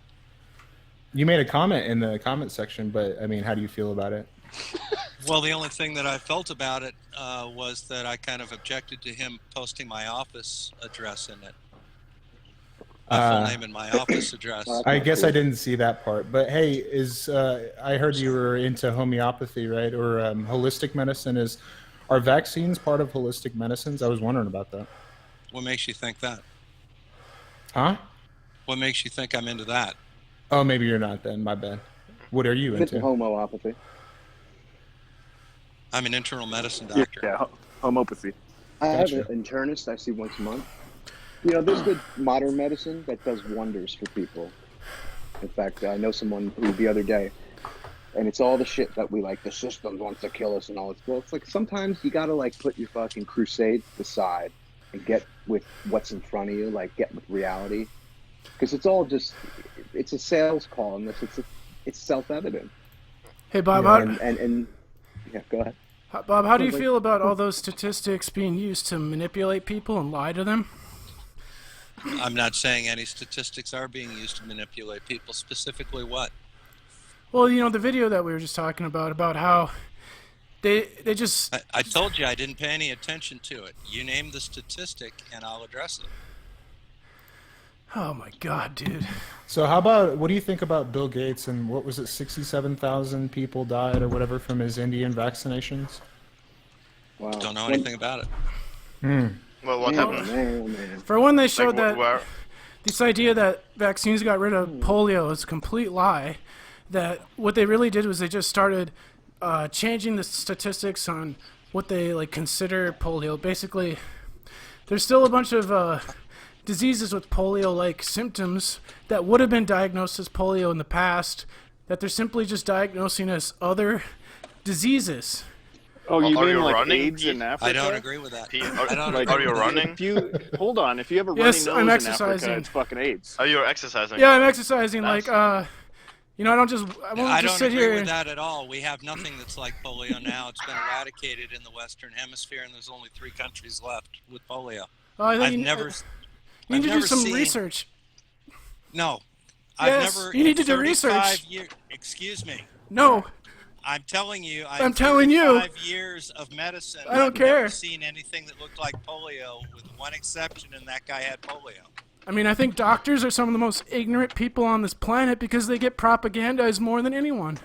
[SPEAKER 12] You made a comment in the comment section, but I mean, how do you feel about it?
[SPEAKER 7] Well, the only thing that I felt about it was that I kind of objected to him posting my office address in it. My full name and my office address.
[SPEAKER 12] I guess I didn't see that part. But hey, I heard you were into homeopathy, right? Or holistic medicine. Are vaccines part of holistic medicines? I was wondering about that.
[SPEAKER 7] What makes you think that?
[SPEAKER 12] Huh?
[SPEAKER 7] What makes you think I'm into that?
[SPEAKER 12] Oh, maybe you're not then. My bad. What are you
[SPEAKER 14] It's
[SPEAKER 12] into?
[SPEAKER 14] homeopathy.
[SPEAKER 7] I'm an internal medicine doctor.
[SPEAKER 6] Yeah, homeopathy.
[SPEAKER 14] I have an internist I see once a month. You know, there's good modern medicine that does wonders for people. In fact, I know someone who the other day, and it's all the shit that we like, the system wants to kill us and all this. Well, it's like sometimes you gotta like put your fucking crusade aside and get with what's in front of you, like get with reality. Because it's all just, it's a sales call, and it's self-evident.
[SPEAKER 1] Hey, Bob,
[SPEAKER 14] yeah, go ahead.
[SPEAKER 1] Bob, how do you feel about all those statistics being used to manipulate people and lie to them?
[SPEAKER 7] I'm not saying any statistics are being used to manipulate people. Specifically what?
[SPEAKER 1] Well, you know, the video that we were just talking about how they just...
[SPEAKER 7] I told you I didn't pay any attention to it. You name the statistic and I'll address it.
[SPEAKER 1] Oh my God, dude.
[SPEAKER 12] So how about, what do you think about Bill Gates and what was it, 67,000 people died or whatever from his Indian vaccinations?
[SPEAKER 14] Wow.
[SPEAKER 7] Don't know anything about it.
[SPEAKER 23] Well, what happened?
[SPEAKER 1] For when they showed
[SPEAKER 23] Like,
[SPEAKER 1] that this idea that vaccines got rid of polio is a complete lie, that what they really did was they just started changing the statistics on what they like consider polio. Basically, there's still a bunch of diseases with polio-like symptoms that would have been diagnosed as polio in the past, that they're simply just diagnosing as other diseases.
[SPEAKER 6] Oh, you
[SPEAKER 23] Are
[SPEAKER 6] mean
[SPEAKER 23] you
[SPEAKER 6] like
[SPEAKER 23] running?
[SPEAKER 6] AIDS in Africa?
[SPEAKER 7] I don't agree with that.
[SPEAKER 23] Are you running?
[SPEAKER 6] If you hold on, if you have a
[SPEAKER 1] Yes,
[SPEAKER 6] runny
[SPEAKER 1] I'm
[SPEAKER 6] nose in
[SPEAKER 1] exercising.
[SPEAKER 6] Africa, it's fucking AIDS.
[SPEAKER 23] Oh, you're exercising.
[SPEAKER 1] Yeah, I'm exercising.
[SPEAKER 23] Nice.
[SPEAKER 1] Like, you know, I won't just
[SPEAKER 7] I don't
[SPEAKER 1] sit
[SPEAKER 7] agree
[SPEAKER 1] here.
[SPEAKER 7] with that at all. We have nothing that's like polio now. It's been eradicated in the Western Hemisphere, and there's only 3 countries left with polio.
[SPEAKER 1] Oh, I think
[SPEAKER 7] I've
[SPEAKER 1] you
[SPEAKER 7] never.
[SPEAKER 1] You need
[SPEAKER 7] I've
[SPEAKER 1] to do
[SPEAKER 7] never
[SPEAKER 1] some
[SPEAKER 7] seen-
[SPEAKER 1] research.
[SPEAKER 7] No,
[SPEAKER 1] Yes,
[SPEAKER 7] I've never.
[SPEAKER 1] you need to do
[SPEAKER 7] 35
[SPEAKER 1] research.
[SPEAKER 7] Excuse me.
[SPEAKER 1] No.
[SPEAKER 7] I'm telling you.
[SPEAKER 1] I'm telling you.
[SPEAKER 7] 5 years of medicine.
[SPEAKER 1] I don't
[SPEAKER 7] I've
[SPEAKER 1] care.
[SPEAKER 7] Never seen anything that looked like polio, with one exception, and that guy had polio.
[SPEAKER 1] I mean, I think doctors are some of the most ignorant people on this planet because they get propagandized more than anyone.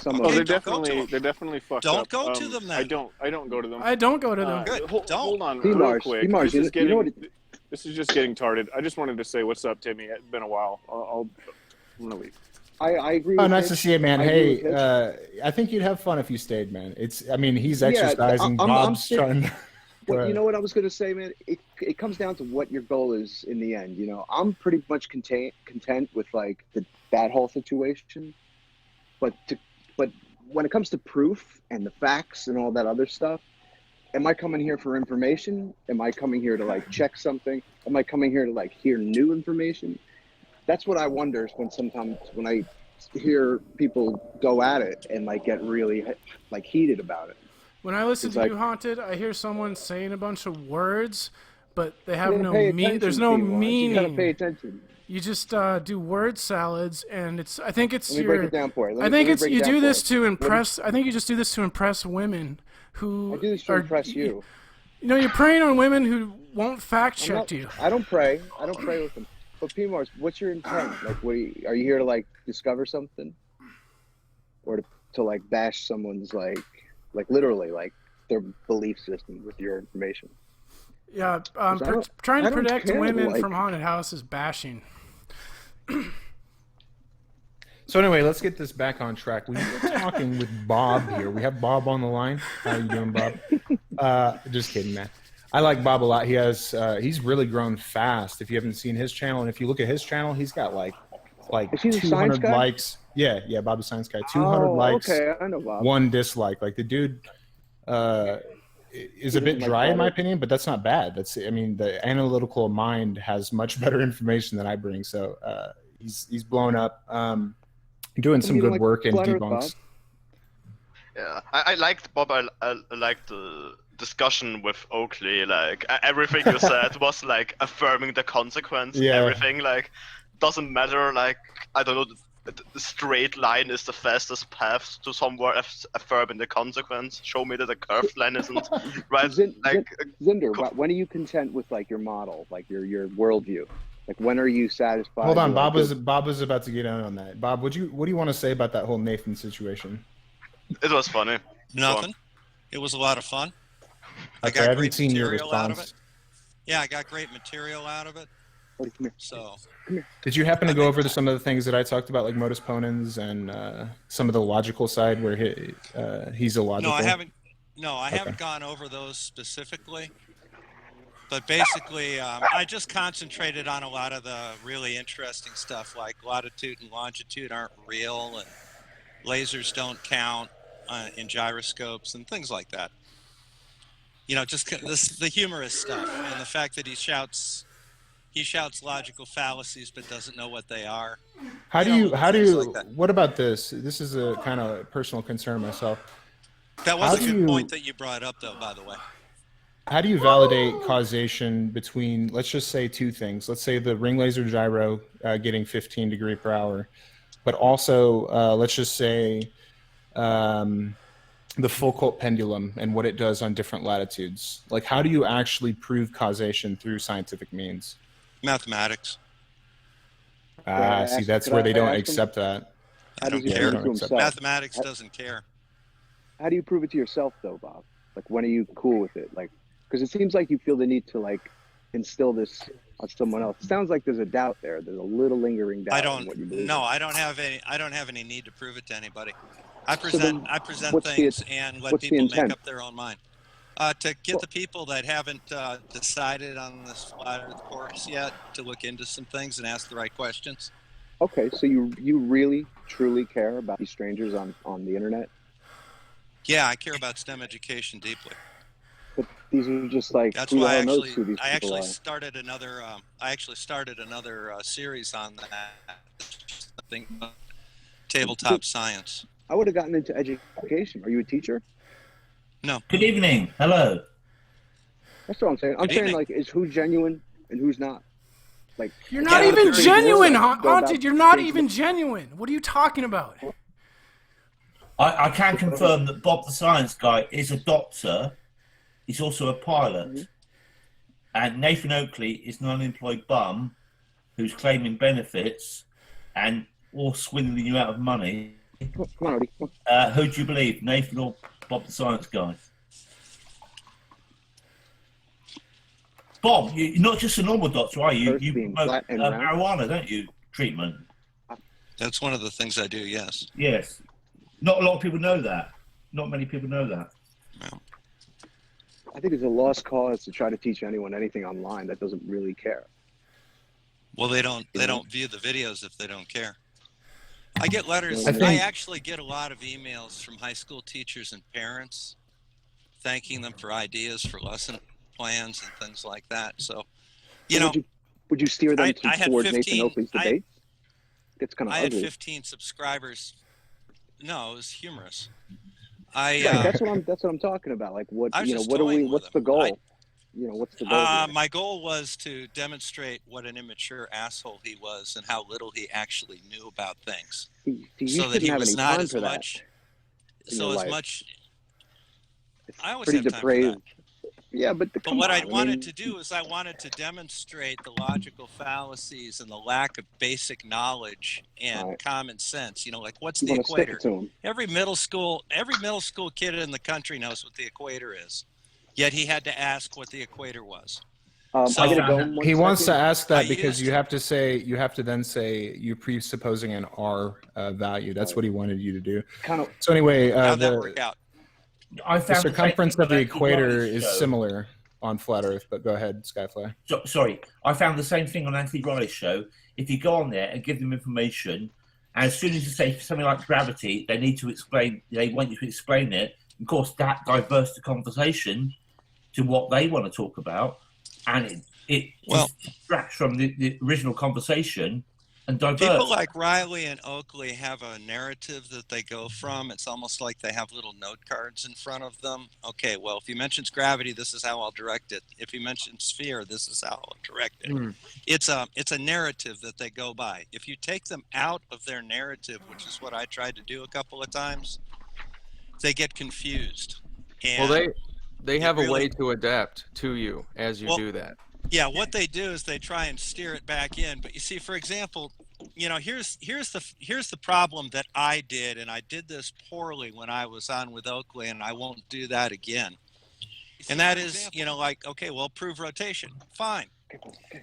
[SPEAKER 6] Oh, they're definitely fucked
[SPEAKER 7] Don't
[SPEAKER 6] up.
[SPEAKER 7] go to them then.
[SPEAKER 6] I don't go to them.
[SPEAKER 1] I don't go to them.
[SPEAKER 7] Good.
[SPEAKER 6] Hold on,
[SPEAKER 14] Hey,
[SPEAKER 6] real
[SPEAKER 14] Mars,
[SPEAKER 6] quick.
[SPEAKER 14] hey, Mars,
[SPEAKER 6] This is
[SPEAKER 14] you know
[SPEAKER 6] getting- This is just getting tarded. I just wanted to say what's up, Timmy. It's been a while. I'm gonna leave.
[SPEAKER 14] I agree.
[SPEAKER 12] Oh,
[SPEAKER 14] with
[SPEAKER 12] nice
[SPEAKER 14] Mitch.
[SPEAKER 12] to see you, man.
[SPEAKER 14] I agree
[SPEAKER 12] Hey,
[SPEAKER 14] with Mitch.
[SPEAKER 12] I think you'd have fun if you stayed, man. I mean, he's
[SPEAKER 14] Yeah,
[SPEAKER 12] exercising.
[SPEAKER 14] I'm
[SPEAKER 12] Bob's
[SPEAKER 14] saying-
[SPEAKER 12] trying.
[SPEAKER 14] But you know what I was going to say, man? It comes down to what your goal is in the end. You know, I'm pretty much content with like that whole situation. But when it comes to proof and the facts and all that other stuff, am I coming here for information? Am I coming here to like check something? Am I coming here to like hear new information? That's what I wonder when I hear people go at it and like get really like heated about it.
[SPEAKER 1] When I listen
[SPEAKER 14] It's
[SPEAKER 1] to
[SPEAKER 14] like-
[SPEAKER 1] you, Haunted, I hear someone saying a bunch of words, but they have
[SPEAKER 14] You
[SPEAKER 1] no
[SPEAKER 14] gotta pay
[SPEAKER 1] meaning. There's
[SPEAKER 14] attention,
[SPEAKER 1] no
[SPEAKER 14] P-Wise.
[SPEAKER 1] meaning.
[SPEAKER 14] You gotta pay attention.
[SPEAKER 1] You just do word salads, and it's. I think it's
[SPEAKER 14] Let me
[SPEAKER 1] your.
[SPEAKER 14] break it down for you.
[SPEAKER 1] I think
[SPEAKER 14] let me
[SPEAKER 1] it's
[SPEAKER 14] break it
[SPEAKER 1] you
[SPEAKER 14] down
[SPEAKER 1] do
[SPEAKER 14] for
[SPEAKER 1] this
[SPEAKER 14] you.
[SPEAKER 1] to impress. I think you just do this to impress women. who
[SPEAKER 14] I do this to impress you.
[SPEAKER 1] You know, you're preying on women who won't fact check you.
[SPEAKER 14] I don't pray. I don't pray with them. But P-Mars, what's your intent? Like, what are you here to like discover something, or to like bash someone's like literally like their belief system with your information?
[SPEAKER 1] Yeah, trying to protect women from haunted houses bashing.
[SPEAKER 12] So anyway, let's get this back on track. We were talking with Bob here. We have Bob on the line. How you doing, Bob? Just kidding, man. I like Bob a lot. He has he's really grown fast. If you haven't seen his channel, and if you look at his channel, he's got like 200 likes. Yeah, Bob the Science Guy. 200 likes.
[SPEAKER 14] Okay, I know Bob.
[SPEAKER 12] 1 dislike. Like the dude is a bit dry in my opinion, but that's not bad. The analytical mind has much better information than I bring. So he's blown up. Doing some good work in debunks.
[SPEAKER 23] Yeah, I liked Bob. I liked the discussion with Oakley. Like everything you said was like affirming the consequence.
[SPEAKER 12] Yeah.
[SPEAKER 23] Everything like doesn't matter. Like I don't know. The straight line is the fastest path to somewhere affirming the consequence. Show me that the curved line isn't right.
[SPEAKER 14] Zinder, when are you content with like your model, like your worldview? Like when are you satisfied?
[SPEAKER 12] Hold on, Bob was about to get in on that. Bob, what do you want to say about that whole Nathan situation?
[SPEAKER 23] It was funny.
[SPEAKER 7] Nothing. It was a lot of fun. I
[SPEAKER 12] Okay,
[SPEAKER 7] got
[SPEAKER 12] I haven't
[SPEAKER 7] great
[SPEAKER 12] seen your
[SPEAKER 7] material out of
[SPEAKER 12] response.
[SPEAKER 7] it. Yeah, I got great material out of it. So,
[SPEAKER 12] Did you happen to go over some of the things that I talked about, like modus ponens and some of the logical side where he's illogical?
[SPEAKER 7] no, I haven't. No, I haven't gone over those specifically. But basically, I just concentrated on a lot of the really interesting stuff, like latitude and longitude aren't real, and lasers don't count in gyroscopes and things like that. You know, just the humorous stuff, and the fact that he shouts logical fallacies but doesn't know what they are.
[SPEAKER 12] What about this? This is a kind of personal concern myself.
[SPEAKER 7] That was a good point that you brought up, though, by the way.
[SPEAKER 12] How do you validate causation between, let's just say, two things? Let's say the ring laser gyro getting 15 degree per hour, but also let's just say the Foucault pendulum and what it does on different latitudes. Like, how do you actually prove causation through scientific means?
[SPEAKER 7] Mathematics.
[SPEAKER 12] See, that's where they don't accept that.
[SPEAKER 7] I don't care. Mathematics doesn't care.
[SPEAKER 14] How do you prove it to yourself, though, Bob? Like, when are you cool with it? Like, because it seems like you feel the need to like instill this on someone else. It sounds like there's a doubt there. There's a little lingering doubt.
[SPEAKER 7] I
[SPEAKER 14] in what you believe.
[SPEAKER 7] No, I don't have any need to prove it to anybody. I present things and let people make up their own mind. To get the people that haven't decided on this flat Earth course yet to look into some things and ask the right questions.
[SPEAKER 14] Okay, so you really truly care about these strangers on the internet?
[SPEAKER 7] Yeah, I care about STEM education deeply.
[SPEAKER 14] But these are just like
[SPEAKER 7] that's why I actually
[SPEAKER 14] started
[SPEAKER 7] another series on that. Something tabletop science.
[SPEAKER 14] I would have gotten into education. Are you a teacher?
[SPEAKER 7] No.
[SPEAKER 8] Good evening. Hello.
[SPEAKER 14] That's what I'm saying. I'm saying like, is who's genuine and who's not? Like,
[SPEAKER 1] you're not even genuine, Haunted. You're not even genuine. What are you talking about?
[SPEAKER 8] I can confirm that Bob the Science Guy is a doctor. He's also a pilot. And Nathan Oakley is an unemployed bum who's claiming benefits and or swindling you out of money. Who do you believe, Nathan or Bob the Science Guy? Bob, you're not just a normal doctor, are you? You promote marijuana, don't you? Treatment.
[SPEAKER 7] That's one of the things I do, yes.
[SPEAKER 8] Yes. Not a lot of people know that. Not many people know that.
[SPEAKER 7] No.
[SPEAKER 14] I think it's a lost cause to try to teach anyone anything online that doesn't really care.
[SPEAKER 7] Well, they don't view the videos if they don't care. I get letters. I actually get a lot of emails from high school teachers and parents thanking them for ideas for lesson plans and things like that. So,
[SPEAKER 14] would you steer them towards Nathan Oakley's debates? It's kind of ugly.
[SPEAKER 7] I had 15 subscribers. No, it was humorous.
[SPEAKER 14] That's what I'm talking about. Like, what's the goal? What's the goal?
[SPEAKER 7] My goal was to demonstrate what an immature asshole he was and how little he actually knew about things.
[SPEAKER 14] So that he was not as much. It's
[SPEAKER 7] I always
[SPEAKER 14] pretty
[SPEAKER 7] have time for that.
[SPEAKER 14] depraved. Yeah, but
[SPEAKER 7] But what I wanted to do is I wanted to demonstrate the logical fallacies and the lack of basic knowledge and common sense. You know, like what's
[SPEAKER 14] You
[SPEAKER 7] the
[SPEAKER 14] wanna stick it
[SPEAKER 7] equator?
[SPEAKER 14] to 'em.
[SPEAKER 7] Every middle school kid in the country knows what the equator is. Yet he had to ask what the equator was.
[SPEAKER 12] He wants to ask that
[SPEAKER 7] I
[SPEAKER 12] because you have to then say you're presupposing an R value. That's what he wanted you to do. So anyway,
[SPEAKER 7] How'd that work out?
[SPEAKER 12] the circumference of the equator is similar on flat Earth. But go ahead, Skyfly.
[SPEAKER 8] Sorry, I found the same thing on Anthony Riley's show. If you go on there and give them information, and as soon as you say something like gravity, they need to explain. They want you to explain it. Of course, that diverts the conversation to what they want to talk about, and it distracts from the original conversation and diverts.
[SPEAKER 7] People like Riley and Oakley have a narrative that they go from. It's almost like they have little note cards in front of them. Okay, well, if he mentions gravity, this is how I'll direct it. If he mentions sphere, this is how I'll direct it. It's a narrative that they go by. If you take them out of their narrative, which is what I tried to do a couple of times, they get confused. And
[SPEAKER 4] well, they have a way to adapt to you as you do that.
[SPEAKER 7] Yeah, what they do is they try and steer it back in. But you see, for example, you know, here's the problem that I did, and I did this poorly when I was on with Oakley, and I won't do that again. And that is, you know, like, okay, well, prove rotation. Fine.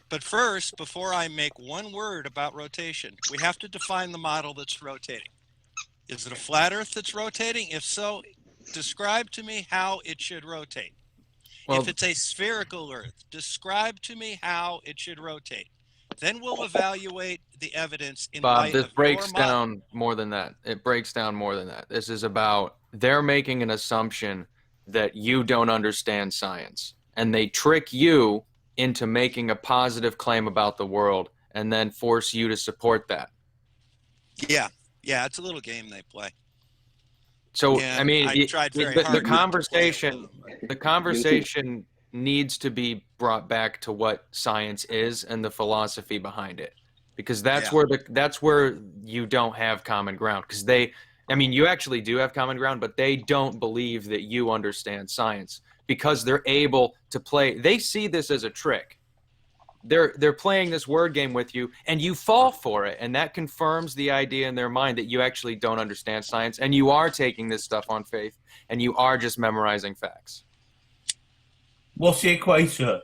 [SPEAKER 7] But first, before I make one word about rotation, we have to define the model that's rotating. Is it a flat Earth that's rotating? If so, describe to me how it should rotate.
[SPEAKER 4] Well,
[SPEAKER 7] if it's a spherical Earth, describe to me how it should rotate. Then we'll evaluate the evidence in
[SPEAKER 4] Bob,
[SPEAKER 7] light
[SPEAKER 4] this
[SPEAKER 7] of
[SPEAKER 4] breaks
[SPEAKER 7] your model.
[SPEAKER 4] down more than that. It breaks down more than that. This is about they're making an assumption that you don't understand science, and they trick you into making a positive claim about the world and then force you to support that.
[SPEAKER 7] Yeah, it's a little game they play.
[SPEAKER 4] So
[SPEAKER 7] And
[SPEAKER 4] I mean,
[SPEAKER 7] I tried very
[SPEAKER 4] the
[SPEAKER 7] hard
[SPEAKER 4] conversation needs to be brought back to what science is and the philosophy behind it, because that's where you don't have common ground. Because you actually do have common ground, but they don't believe that you understand science because they're able to play. They see this as a trick. They're playing this word game with you, and you fall for it, and that confirms the idea in their mind that you actually don't understand science, and you are taking this stuff on faith, and you are just memorizing facts.
[SPEAKER 8] What's the equator?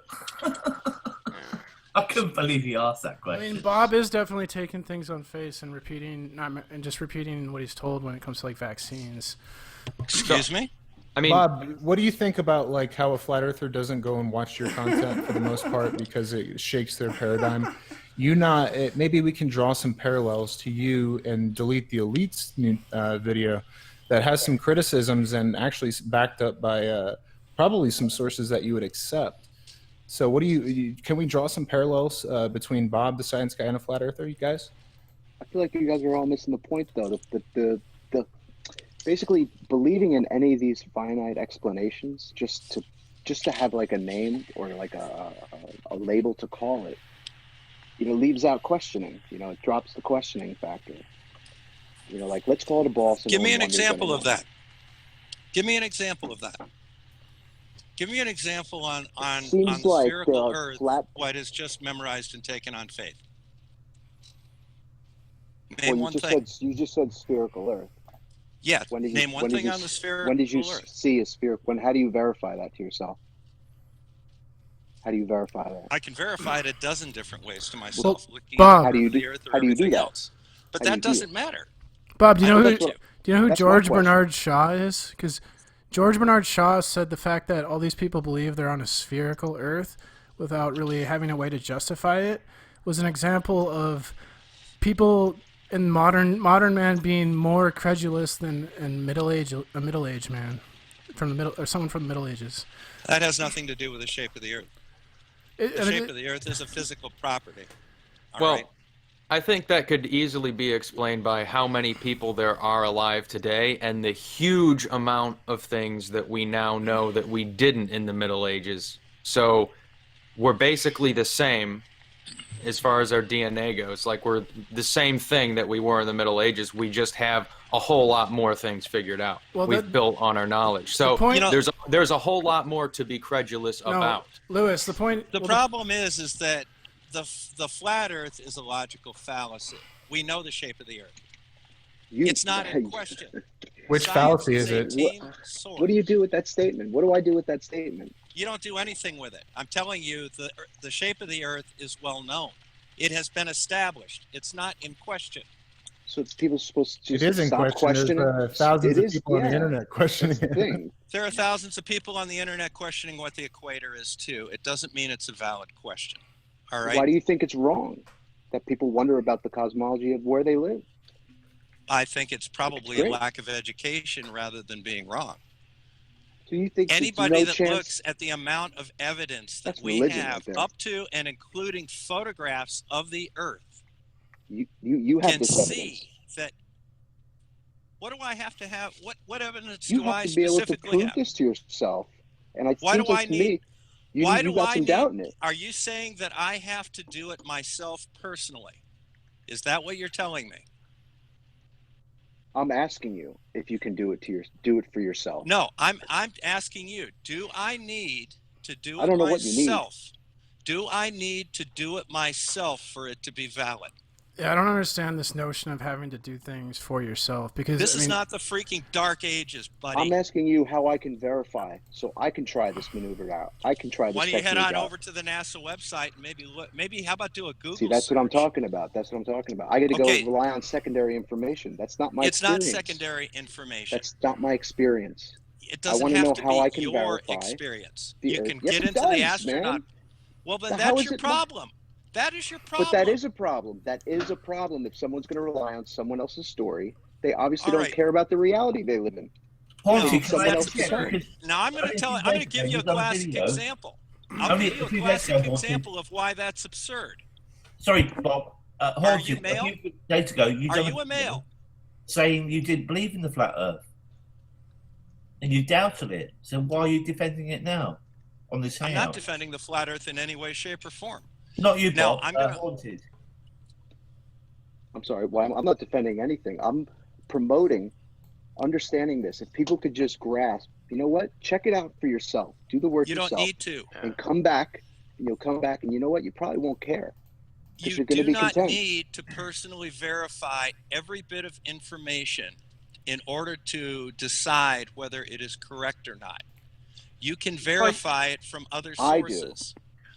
[SPEAKER 8] I couldn't believe he asked that
[SPEAKER 1] I
[SPEAKER 8] question.
[SPEAKER 1] mean, Bob is definitely taking things on face and repeating what he's told when it comes to like vaccines.
[SPEAKER 7] Excuse me?
[SPEAKER 4] I mean,
[SPEAKER 12] Bob, what do you think about like how a flat earther doesn't go and watch your content for the most part because it shakes their paradigm? Maybe we can draw some parallels to you and delete the Elite's video that has some criticisms and actually backed up by probably some sources that you would accept. So can we draw some parallels between Bob, the science guy, and a flat earther, you guys?
[SPEAKER 14] I feel like you guys are all missing the point, though. The basically believing in any of these finite explanations just to have like a name or like a label to call it, leaves out questioning. It drops the questioning factor. Like, let's call it a ball. So
[SPEAKER 7] Give me an example of that. Give me an example of that. Give me an example on spherical Earth what is just memorized and taken on faith. Name one thing.
[SPEAKER 14] You just said spherical Earth.
[SPEAKER 7] Yeah. Name one thing on the spherical Earth.
[SPEAKER 14] When did you see a spherical? How do you verify that to yourself? How do you verify that?
[SPEAKER 7] I can verify it a dozen different ways to myself. Looking
[SPEAKER 1] Bob,
[SPEAKER 7] at the Earth or everything else. But that doesn't matter.
[SPEAKER 1] Bob, do you know who George Bernard Shaw is? Because George Bernard Shaw said the fact that all these people believe they're on a spherical Earth without really having a way to justify it was an example of people in modern man being more credulous than a middle-aged man someone from the Middle Ages.
[SPEAKER 7] That has nothing to do with the shape of the Earth. The shape of the Earth is a physical property. All right?
[SPEAKER 4] I think that could easily be explained by how many people there are alive today and the huge amount of things that we now know that we didn't in the Middle Ages. So we're basically the same as far as our DNA goes. Like, we're the same thing that we were in the Middle Ages. We just have a whole lot more things figured out.
[SPEAKER 1] Well,
[SPEAKER 4] We've built on our knowledge. So there's a whole lot more to be credulous about.
[SPEAKER 1] Lewis, the point.
[SPEAKER 7] The problem is that the flat Earth is a logical fallacy. We know the shape of the Earth. It's not in question.
[SPEAKER 9] Which
[SPEAKER 7] Science
[SPEAKER 9] fallacy is
[SPEAKER 7] a
[SPEAKER 9] it?
[SPEAKER 7] team sport.
[SPEAKER 14] What do you do with that statement? What do I do with that statement?
[SPEAKER 7] You don't do anything with it. I'm telling you, the shape of the Earth is well known. It has been established. It's not in question.
[SPEAKER 14] So it's people supposed to
[SPEAKER 9] It is in
[SPEAKER 14] stop
[SPEAKER 9] question.
[SPEAKER 14] questioning?
[SPEAKER 9] There's thousands
[SPEAKER 14] It
[SPEAKER 9] of
[SPEAKER 14] is,
[SPEAKER 9] people on the
[SPEAKER 14] yeah.
[SPEAKER 9] internet questioning
[SPEAKER 14] That's the
[SPEAKER 9] it.
[SPEAKER 14] thing.
[SPEAKER 7] There are thousands of people on the internet questioning what the equator is too. It doesn't mean it's a valid question. All right.
[SPEAKER 14] Why do you think it's wrong that people wonder about the cosmology of where they live?
[SPEAKER 7] I think it's probably a
[SPEAKER 14] Great.
[SPEAKER 7] lack of education rather than being wrong.
[SPEAKER 14] Do you think there's
[SPEAKER 7] Anybody
[SPEAKER 14] no
[SPEAKER 7] that
[SPEAKER 14] chance?
[SPEAKER 7] looks at the amount of evidence that
[SPEAKER 14] That's
[SPEAKER 7] we
[SPEAKER 14] religion
[SPEAKER 7] have,
[SPEAKER 14] right there.
[SPEAKER 7] up to and including photographs of the Earth,
[SPEAKER 14] You have
[SPEAKER 7] can
[SPEAKER 14] this
[SPEAKER 7] see
[SPEAKER 14] evidence.
[SPEAKER 7] that. What do I have to have? What evidence
[SPEAKER 14] You
[SPEAKER 7] do
[SPEAKER 14] have
[SPEAKER 7] I
[SPEAKER 14] to be able to
[SPEAKER 7] specifically
[SPEAKER 14] prove
[SPEAKER 7] have?
[SPEAKER 14] this to yourself. And it
[SPEAKER 7] Why
[SPEAKER 14] seems
[SPEAKER 7] do
[SPEAKER 14] like
[SPEAKER 7] I
[SPEAKER 14] to
[SPEAKER 7] need?
[SPEAKER 14] me, you
[SPEAKER 7] Why do
[SPEAKER 14] got
[SPEAKER 7] I
[SPEAKER 14] some
[SPEAKER 7] need?
[SPEAKER 14] doubt in it.
[SPEAKER 7] Are you saying that I have to do it myself personally? Is that what you're telling me?
[SPEAKER 14] I'm asking you if you can do it for yourself.
[SPEAKER 7] No, I'm asking you. Do I need to do it
[SPEAKER 14] I don't know what you need.
[SPEAKER 7] myself? Do I need to do it myself for it to be valid?
[SPEAKER 1] Yeah, I don't understand this notion of having to do things for yourself because
[SPEAKER 7] This
[SPEAKER 1] I
[SPEAKER 7] is
[SPEAKER 1] mean,
[SPEAKER 7] not the freaking dark ages, buddy.
[SPEAKER 14] I'm asking you how I can verify so I can try this maneuver out. I can try this
[SPEAKER 7] Why don't you head
[SPEAKER 14] technique
[SPEAKER 7] on
[SPEAKER 14] out.
[SPEAKER 7] over to the NASA website and maybe look? Maybe how about do a Google?
[SPEAKER 14] See, that's what I'm
[SPEAKER 7] search?
[SPEAKER 14] talking about. That's what I'm talking about. I got to
[SPEAKER 7] Okay.
[SPEAKER 14] go rely on secondary information. That's not my
[SPEAKER 7] It's not
[SPEAKER 14] experience.
[SPEAKER 7] secondary information.
[SPEAKER 14] That's not my experience.
[SPEAKER 7] It
[SPEAKER 14] I
[SPEAKER 7] doesn't
[SPEAKER 14] want to
[SPEAKER 7] have
[SPEAKER 14] know
[SPEAKER 7] to
[SPEAKER 14] how
[SPEAKER 7] be
[SPEAKER 14] I can
[SPEAKER 7] your
[SPEAKER 14] verify
[SPEAKER 7] experience.
[SPEAKER 14] the
[SPEAKER 7] You
[SPEAKER 14] Earth.
[SPEAKER 7] can
[SPEAKER 14] Yes,
[SPEAKER 7] get
[SPEAKER 14] it
[SPEAKER 7] into the
[SPEAKER 14] does,
[SPEAKER 7] astronaut.
[SPEAKER 14] man.
[SPEAKER 7] Well, then
[SPEAKER 14] But how
[SPEAKER 7] that's
[SPEAKER 14] is
[SPEAKER 7] your
[SPEAKER 14] it not-
[SPEAKER 7] problem. That is your problem.
[SPEAKER 14] But that is a problem. That is a problem if someone's going to rely on someone else's story. They obviously
[SPEAKER 7] All
[SPEAKER 14] don't
[SPEAKER 7] right.
[SPEAKER 14] care about the reality they live in.
[SPEAKER 8] Honestly,
[SPEAKER 14] They need someone
[SPEAKER 8] can I
[SPEAKER 14] else's
[SPEAKER 8] ask you-
[SPEAKER 14] time.
[SPEAKER 7] Now I'm going to tell. I'm going to give you a
[SPEAKER 8] You've done a
[SPEAKER 7] classic
[SPEAKER 8] video.
[SPEAKER 7] example. I'll
[SPEAKER 8] Only
[SPEAKER 7] give you
[SPEAKER 8] a
[SPEAKER 7] a
[SPEAKER 8] few
[SPEAKER 7] classic
[SPEAKER 8] days ago,
[SPEAKER 7] example of why that's absurd.
[SPEAKER 8] Sorry, Bob.
[SPEAKER 7] Are
[SPEAKER 8] Hold
[SPEAKER 7] you
[SPEAKER 8] you.
[SPEAKER 7] male?
[SPEAKER 8] A few days ago, you
[SPEAKER 7] Are
[SPEAKER 8] done
[SPEAKER 7] you a male?
[SPEAKER 8] saying you didn't believe in the flat Earth, and you doubted it. So why are you defending it now on this
[SPEAKER 7] I'm
[SPEAKER 8] hangout?
[SPEAKER 7] not defending the flat Earth in any way, shape, or form.
[SPEAKER 8] Not you,
[SPEAKER 7] Now,
[SPEAKER 8] Bob.
[SPEAKER 7] I'm gonna-
[SPEAKER 8] Haunted.
[SPEAKER 14] I'm sorry. Well, I'm not defending anything. I'm promoting understanding this. If people could just grasp, you know what? Check it out for yourself. Do the work
[SPEAKER 7] You
[SPEAKER 14] yourself.
[SPEAKER 7] don't need to.
[SPEAKER 14] And come back. And you'll come back, and you know what? You probably won't care. Because
[SPEAKER 7] You
[SPEAKER 14] you're going to
[SPEAKER 7] do
[SPEAKER 14] be
[SPEAKER 7] not
[SPEAKER 14] content.
[SPEAKER 7] need to personally verify every bit of information in order to decide whether it is correct or not. You can verify it from other
[SPEAKER 14] I do.
[SPEAKER 7] sources.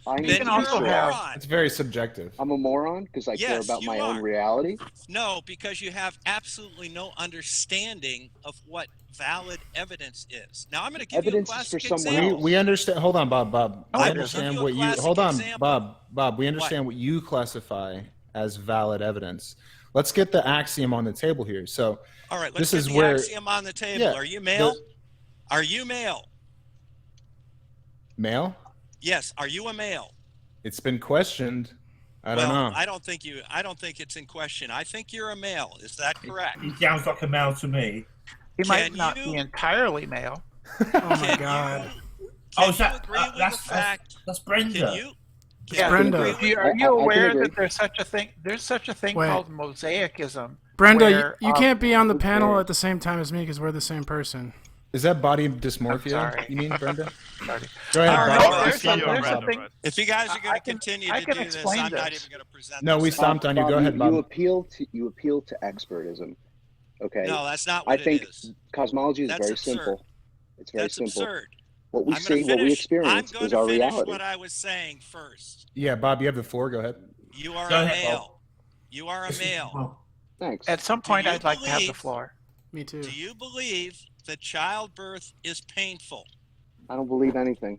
[SPEAKER 14] I
[SPEAKER 7] Then
[SPEAKER 14] need to
[SPEAKER 7] you're
[SPEAKER 14] be
[SPEAKER 7] a
[SPEAKER 14] sure.
[SPEAKER 7] moron.
[SPEAKER 9] It's very subjective.
[SPEAKER 14] I'm a moron because I care
[SPEAKER 7] Yes,
[SPEAKER 14] about
[SPEAKER 7] you
[SPEAKER 14] my own
[SPEAKER 7] are.
[SPEAKER 14] reality.
[SPEAKER 7] No, because you have absolutely no understanding of what valid evidence is. Now I'm going to give
[SPEAKER 14] Evidence
[SPEAKER 7] you a
[SPEAKER 14] is for
[SPEAKER 7] classic
[SPEAKER 14] someone
[SPEAKER 7] example.
[SPEAKER 9] We understand. Hold on, Bob. Bob.
[SPEAKER 7] I
[SPEAKER 9] We
[SPEAKER 7] will
[SPEAKER 9] understand
[SPEAKER 7] give you a
[SPEAKER 9] what you.
[SPEAKER 7] classic
[SPEAKER 9] Hold on,
[SPEAKER 7] example.
[SPEAKER 9] Bob. We understand what you classify as valid evidence. Let's get the axiom on the table here. So,
[SPEAKER 7] All right,
[SPEAKER 9] this
[SPEAKER 7] let's get
[SPEAKER 9] is
[SPEAKER 7] the
[SPEAKER 9] where
[SPEAKER 7] axiom on the table.
[SPEAKER 9] Yeah,
[SPEAKER 7] Are you male? Are you male?
[SPEAKER 9] male.
[SPEAKER 7] Yes. Are you a male?
[SPEAKER 9] It's been questioned. I don't know.
[SPEAKER 7] I don't think it's in question. I think you're a male. Is that correct?
[SPEAKER 8] He sounds like a male to me.
[SPEAKER 10] He might
[SPEAKER 7] Can
[SPEAKER 10] not
[SPEAKER 7] you-
[SPEAKER 10] be entirely male.
[SPEAKER 1] Oh my God.
[SPEAKER 8] Oh, is that,
[SPEAKER 7] agree with
[SPEAKER 8] that's,
[SPEAKER 7] the fact?
[SPEAKER 8] that's Brenda.
[SPEAKER 7] Can you?
[SPEAKER 10] Yeah,
[SPEAKER 1] Brenda.
[SPEAKER 10] Are you
[SPEAKER 14] I can
[SPEAKER 10] aware
[SPEAKER 14] agree.
[SPEAKER 10] that there's such a thing? There's such a thing
[SPEAKER 1] Wait.
[SPEAKER 10] called mosaicism.
[SPEAKER 1] Brenda,
[SPEAKER 10] where,
[SPEAKER 1] you can't be on the
[SPEAKER 10] okay.
[SPEAKER 1] panel at the same time as me because we're the same person.
[SPEAKER 9] Is that body dysmorphia?
[SPEAKER 10] sorry.
[SPEAKER 9] You mean, Brenda?
[SPEAKER 10] Sorry.
[SPEAKER 9] Go ahead,
[SPEAKER 10] All right,
[SPEAKER 9] Bob.
[SPEAKER 10] no,
[SPEAKER 9] We
[SPEAKER 10] there's
[SPEAKER 9] stomped on
[SPEAKER 10] a
[SPEAKER 9] Bob.
[SPEAKER 10] thing-
[SPEAKER 7] If you guys are going
[SPEAKER 10] I
[SPEAKER 7] to
[SPEAKER 10] can-
[SPEAKER 7] continue
[SPEAKER 10] I
[SPEAKER 7] to
[SPEAKER 10] can
[SPEAKER 7] do this,
[SPEAKER 10] explain
[SPEAKER 7] I'm not
[SPEAKER 10] this.
[SPEAKER 7] even going to present.
[SPEAKER 9] No, we
[SPEAKER 7] this.
[SPEAKER 9] stomped on you. Go ahead,
[SPEAKER 14] You
[SPEAKER 9] Bob.
[SPEAKER 14] appeal to expertism. Okay.
[SPEAKER 7] No, that's not
[SPEAKER 14] I
[SPEAKER 7] what it
[SPEAKER 14] think
[SPEAKER 7] is.
[SPEAKER 14] cosmology is
[SPEAKER 7] That's
[SPEAKER 14] very
[SPEAKER 7] absurd.
[SPEAKER 14] simple. It's very
[SPEAKER 7] That's
[SPEAKER 14] simple.
[SPEAKER 7] absurd.
[SPEAKER 14] What we
[SPEAKER 7] I'm
[SPEAKER 14] see,
[SPEAKER 7] gonna
[SPEAKER 14] what we
[SPEAKER 7] finish-
[SPEAKER 14] experience
[SPEAKER 7] I'm going
[SPEAKER 14] is
[SPEAKER 7] to
[SPEAKER 14] our
[SPEAKER 7] finish
[SPEAKER 14] reality.
[SPEAKER 7] what I was saying first.
[SPEAKER 9] Yeah, Bob, you have the floor. Go ahead.
[SPEAKER 7] You are
[SPEAKER 8] Go
[SPEAKER 7] a
[SPEAKER 8] ahead, Bob.
[SPEAKER 7] male. You are a male.
[SPEAKER 14] Thanks.
[SPEAKER 10] At some point,
[SPEAKER 7] you
[SPEAKER 10] I'd like to have the
[SPEAKER 7] believe-
[SPEAKER 10] floor.
[SPEAKER 1] Me too.
[SPEAKER 7] Do you believe that childbirth is painful?
[SPEAKER 14] I don't believe anything.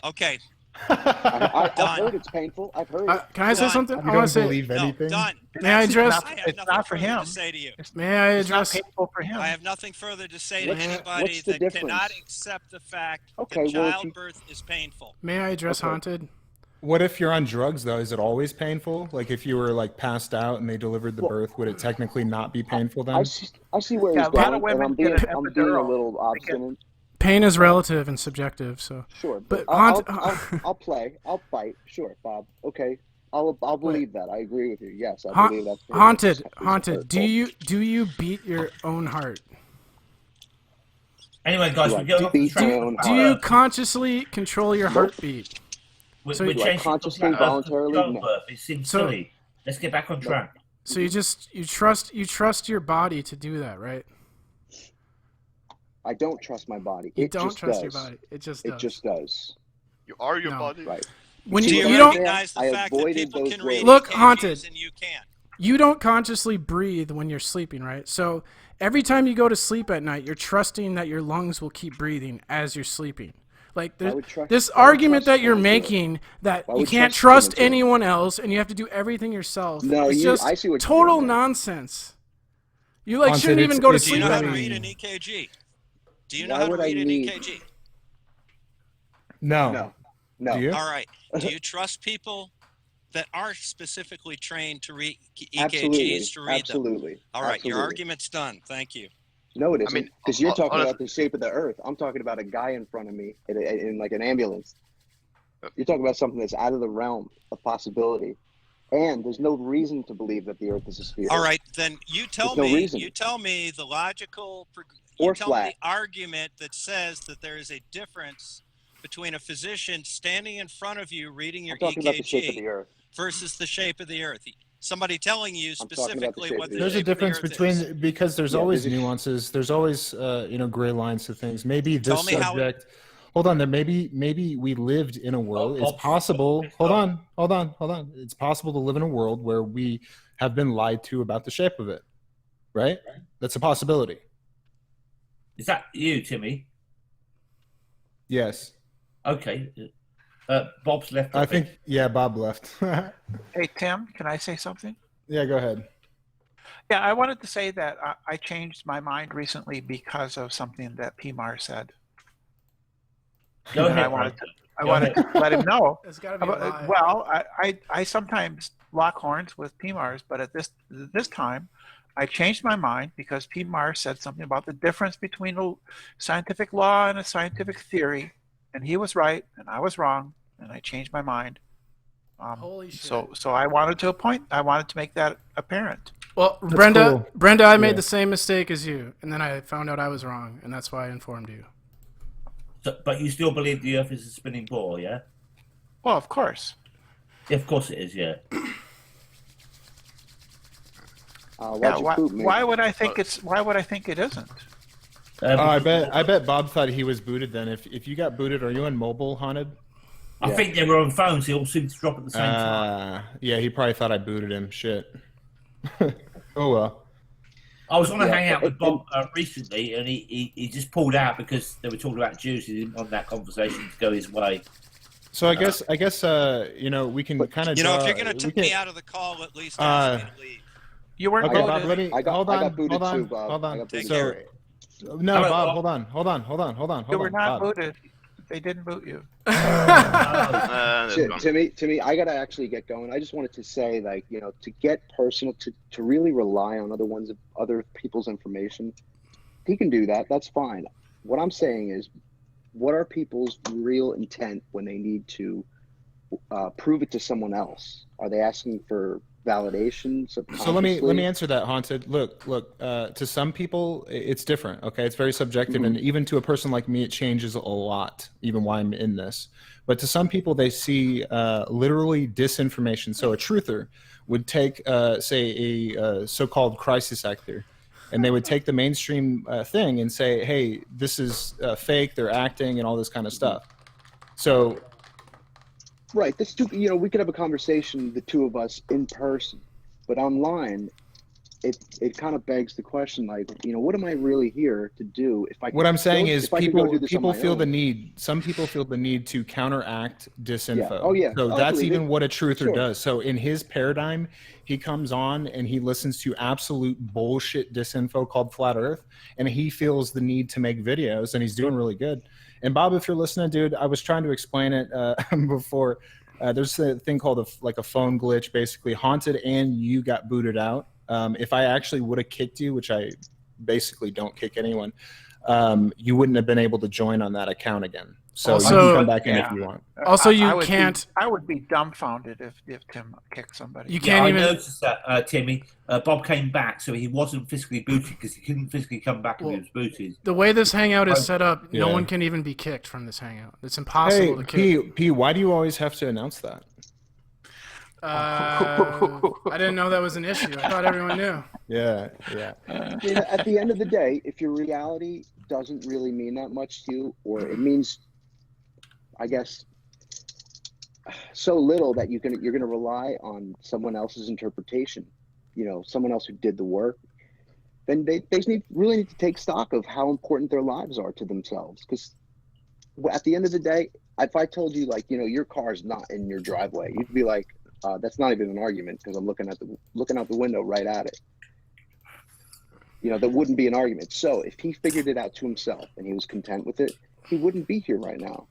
[SPEAKER 7] Okay.
[SPEAKER 14] I've
[SPEAKER 7] Done.
[SPEAKER 14] heard it's painful. I've heard.
[SPEAKER 1] Can I say
[SPEAKER 7] Done.
[SPEAKER 1] something?
[SPEAKER 9] You
[SPEAKER 1] I want
[SPEAKER 9] don't
[SPEAKER 1] to say.
[SPEAKER 9] believe anything?
[SPEAKER 7] Done.
[SPEAKER 1] May I address?
[SPEAKER 7] I have
[SPEAKER 10] It's
[SPEAKER 7] nothing
[SPEAKER 10] not for
[SPEAKER 7] further
[SPEAKER 10] him.
[SPEAKER 7] to say to you.
[SPEAKER 1] May I
[SPEAKER 10] It's not
[SPEAKER 1] address?
[SPEAKER 10] painful for him.
[SPEAKER 7] I have nothing further to say to
[SPEAKER 14] What's-
[SPEAKER 7] anybody
[SPEAKER 14] what's the
[SPEAKER 7] that
[SPEAKER 14] difference?
[SPEAKER 7] cannot accept the fact
[SPEAKER 14] Okay,
[SPEAKER 7] that
[SPEAKER 14] well, if you-
[SPEAKER 7] childbirth is painful.
[SPEAKER 1] May I address
[SPEAKER 14] Okay.
[SPEAKER 1] haunted?
[SPEAKER 9] What if you're on drugs though? Is it always painful? Like if you were like passed out and they delivered the
[SPEAKER 14] Well,
[SPEAKER 9] birth, would it technically not be painful
[SPEAKER 14] I
[SPEAKER 9] then?
[SPEAKER 14] see where
[SPEAKER 10] Yeah,
[SPEAKER 14] he's
[SPEAKER 10] a lot
[SPEAKER 14] going,
[SPEAKER 10] of women
[SPEAKER 14] and I'm
[SPEAKER 10] get
[SPEAKER 14] being,
[SPEAKER 10] an
[SPEAKER 14] I'm being a
[SPEAKER 10] epidural.
[SPEAKER 14] little obstinate.
[SPEAKER 1] Pain is relative and subjective. So
[SPEAKER 14] Sure,
[SPEAKER 1] But
[SPEAKER 14] I'll
[SPEAKER 1] haunt-
[SPEAKER 14] play. I'll fight. Sure, Bob. Okay. I'll believe that. I agree with you. Yes, I believe that's
[SPEAKER 1] Haunted. Do you beat your own heart?
[SPEAKER 8] Anyway, guys, we're going off the track.
[SPEAKER 1] Do you consciously control your heartbeat?
[SPEAKER 8] We're
[SPEAKER 1] So
[SPEAKER 8] changing
[SPEAKER 14] consciously, voluntarily. No.
[SPEAKER 8] It seems silly. Let's get back on track.
[SPEAKER 1] So you trust your body to do that, right?
[SPEAKER 14] I don't trust my body.
[SPEAKER 1] You
[SPEAKER 14] It
[SPEAKER 1] don't
[SPEAKER 14] just
[SPEAKER 1] trust
[SPEAKER 14] does.
[SPEAKER 1] your body. It just
[SPEAKER 14] does.
[SPEAKER 23] You are your
[SPEAKER 1] No.
[SPEAKER 23] body.
[SPEAKER 14] Right.
[SPEAKER 1] When
[SPEAKER 23] Do
[SPEAKER 1] you
[SPEAKER 23] you
[SPEAKER 1] don't
[SPEAKER 23] recognize
[SPEAKER 7] the fact that people can read
[SPEAKER 1] look,
[SPEAKER 7] EKGs
[SPEAKER 1] Haunted.
[SPEAKER 7] and you can't?
[SPEAKER 1] You don't consciously breathe when you're sleeping, right? So every time you go to sleep at night, you're trusting that your lungs will keep breathing as you're sleeping. Like this argument that you're making that you can't trust anyone else and you have to do everything yourself.
[SPEAKER 14] No,
[SPEAKER 1] it's just
[SPEAKER 14] I see what you're
[SPEAKER 1] total
[SPEAKER 14] doing there.
[SPEAKER 1] nonsense. You like
[SPEAKER 9] Haunted,
[SPEAKER 1] shouldn't even go to
[SPEAKER 7] Do you
[SPEAKER 1] sleep
[SPEAKER 7] know how
[SPEAKER 1] at
[SPEAKER 7] to
[SPEAKER 1] night.
[SPEAKER 7] read an EKG? Do you know
[SPEAKER 14] Why
[SPEAKER 7] how to
[SPEAKER 14] would I
[SPEAKER 7] read an
[SPEAKER 14] need-
[SPEAKER 7] EKG?
[SPEAKER 1] No.
[SPEAKER 14] No.
[SPEAKER 9] Do you?
[SPEAKER 7] All right. Do you trust people that are specifically trained to read
[SPEAKER 14] Absolutely.
[SPEAKER 7] EKGs to read them?
[SPEAKER 14] Absolutely.
[SPEAKER 7] All right. Your
[SPEAKER 14] Absolutely.
[SPEAKER 7] argument's done. Thank you.
[SPEAKER 14] No, it isn't.
[SPEAKER 23] mean,
[SPEAKER 14] Because you're talking
[SPEAKER 23] honest-
[SPEAKER 14] about the shape of the Earth. I'm talking about a guy in front of me in like an ambulance. You're talking about something that's out of the realm of possibility, and there's no reason to believe that the Earth is a sphere.
[SPEAKER 7] All right. Then you tell
[SPEAKER 14] There's no
[SPEAKER 7] me.
[SPEAKER 14] reason.
[SPEAKER 7] You tell me the logical.
[SPEAKER 14] Or
[SPEAKER 7] You tell me
[SPEAKER 14] flat.
[SPEAKER 7] the argument that says that there is a difference between a physician standing in front of you reading your
[SPEAKER 14] I'm talking about the shape of the
[SPEAKER 7] EKG
[SPEAKER 14] Earth.
[SPEAKER 7] versus the shape of the Earth. Somebody telling you
[SPEAKER 14] I'm talking about the
[SPEAKER 7] specifically
[SPEAKER 14] shape
[SPEAKER 7] what
[SPEAKER 14] of
[SPEAKER 7] the
[SPEAKER 14] the
[SPEAKER 9] There's a
[SPEAKER 7] shape of the
[SPEAKER 9] difference
[SPEAKER 7] Earth
[SPEAKER 9] between
[SPEAKER 7] is.
[SPEAKER 9] because there's
[SPEAKER 14] Yeah,
[SPEAKER 9] always
[SPEAKER 14] there's a-
[SPEAKER 9] nuances. There's always gray lines to things. Maybe this
[SPEAKER 7] Tell me how it-
[SPEAKER 9] subject. Hold on, there maybe we lived in a world. It's possible. Hold on. It's possible to live in a world where we have been lied to about the shape of it. Right? That's a possibility.
[SPEAKER 8] Is that you, Timmy?
[SPEAKER 9] Yes.
[SPEAKER 8] Okay. Bob's left.
[SPEAKER 9] I think Bob left.
[SPEAKER 10] Hey, Tim, can I say something?
[SPEAKER 9] Yeah, go ahead.
[SPEAKER 10] Yeah, I wanted to say that I changed my mind recently because of something that PMAR said.
[SPEAKER 8] Go
[SPEAKER 10] And
[SPEAKER 8] ahead.
[SPEAKER 10] I wanted to,
[SPEAKER 8] Go
[SPEAKER 10] to let him know.
[SPEAKER 1] It's gotta be a lie.
[SPEAKER 10] Well, I sometimes lock horns with PMARs, but at this time, I changed my mind because PMAR said something about the difference between a scientific law and a scientific theory, and he was right and I was wrong, and I changed my mind.
[SPEAKER 1] Holy shit.
[SPEAKER 10] So I wanted to make that apparent.
[SPEAKER 1] Well,
[SPEAKER 9] That's
[SPEAKER 1] Brenda,
[SPEAKER 9] cool.
[SPEAKER 1] I made
[SPEAKER 9] Yeah.
[SPEAKER 1] the same mistake as you, and then I found out I was wrong, and that's why I informed you.
[SPEAKER 8] So, but you still believe the Earth is a spinning ball, yeah?
[SPEAKER 10] Well, of course.
[SPEAKER 8] Yeah, of course it is, yeah.
[SPEAKER 10] Yeah, why would I think it isn't?
[SPEAKER 9] I bet Bob thought he was booted then. If you got booted, are you on mobile, Haunted?
[SPEAKER 8] I think they were on phones. They all seemed to drop at the same time.
[SPEAKER 9] Yeah, he probably thought I booted him. Shit. Oh well.
[SPEAKER 8] I was on a hangout with Bob recently, and he just pulled out because they were talking about Jews. He didn't want that conversation to go his way.
[SPEAKER 9] So I guess we can kind of.
[SPEAKER 7] You know, if you're gonna take me out of the call, at least ask me to leave.
[SPEAKER 10] You weren't
[SPEAKER 9] Okay, Bob. Let me
[SPEAKER 14] I got booted
[SPEAKER 9] hold on.
[SPEAKER 14] too, Bob.
[SPEAKER 9] Hold
[SPEAKER 14] I
[SPEAKER 9] on.
[SPEAKER 14] got booted
[SPEAKER 9] So,
[SPEAKER 14] too.
[SPEAKER 9] no,
[SPEAKER 8] Hello,
[SPEAKER 9] Bob.
[SPEAKER 8] Bob.
[SPEAKER 9] Hold on.
[SPEAKER 10] You were not
[SPEAKER 9] Bob.
[SPEAKER 10] booted. They didn't boot you.
[SPEAKER 14] Timmy, I gotta actually get going. I just wanted to say, like, to get personal, to really rely on other people's information. He can do that. That's fine. What I'm saying is, what are people's real intent when they need to prove it to someone else? Are they asking for validation?
[SPEAKER 9] So let me answer that, Haunted. Look. To some people, it's different. Okay, it's very subjective, and even to a person like me, it changes a lot. Even why I'm in this, but to some people, they see literally disinformation. So a truther would take, say, a so-called crisis actor, and they would take the mainstream thing and say, "Hey, this is fake. They're acting, and all this kind of stuff." So.
[SPEAKER 14] Right. This we could have a conversation, the two of us, in person, but online, it kind of begs the question, like, what am I really here to do?
[SPEAKER 9] What I'm saying is, people feel the
[SPEAKER 14] own?
[SPEAKER 9] need. Some people feel the need to counteract disinfo.
[SPEAKER 14] Yeah. Oh, yeah.
[SPEAKER 9] So
[SPEAKER 14] I
[SPEAKER 9] that's
[SPEAKER 14] believe
[SPEAKER 9] even
[SPEAKER 14] it.
[SPEAKER 9] what a truther
[SPEAKER 14] Sure.
[SPEAKER 9] does. So in his paradigm, he comes on and he listens to absolute bullshit disinfo called Flat Earth, and he feels the need to make videos, and he's doing really good. And Bob, if you're listening, dude, I was trying to explain it before. There's a thing called a phone glitch. Basically, Haunted and you got booted out. If I actually would have kicked you, which I basically don't kick anyone, you wouldn't have been able to join on that account again. So
[SPEAKER 1] Also-
[SPEAKER 9] you can come back in if you want.
[SPEAKER 1] Also, you
[SPEAKER 10] I would
[SPEAKER 1] can't-
[SPEAKER 10] I would be dumbfounded if Tim kicked somebody.
[SPEAKER 1] You can't
[SPEAKER 8] I
[SPEAKER 1] even-
[SPEAKER 8] noticed that, Timmy. Bob came back, so he wasn't physically booted because he couldn't physically come back if he was booted.
[SPEAKER 1] The way this hangout is set up, no
[SPEAKER 9] Yeah.
[SPEAKER 1] one can even be kicked from this hangout. It's impossible to kick.
[SPEAKER 9] P, why do you always have to announce that?
[SPEAKER 1] I didn't know that was an issue. I thought everyone knew.
[SPEAKER 9] Yeah.
[SPEAKER 14] You know, at the end of the day, if your reality doesn't really mean that much to you, or it means, I guess, so little that you're gonna rely on someone else's interpretation, you know, someone else who did the work, then they really need to take stock of how important their lives are to themselves. Because at the end of the day, if I told you, like, you know, your car is not in your driveway, you'd be like, that's not even an argument because I'm looking out the window right at it. You know, that wouldn't be an argument. So if he figured it out to himself and he was content with it, he wouldn't be here right now.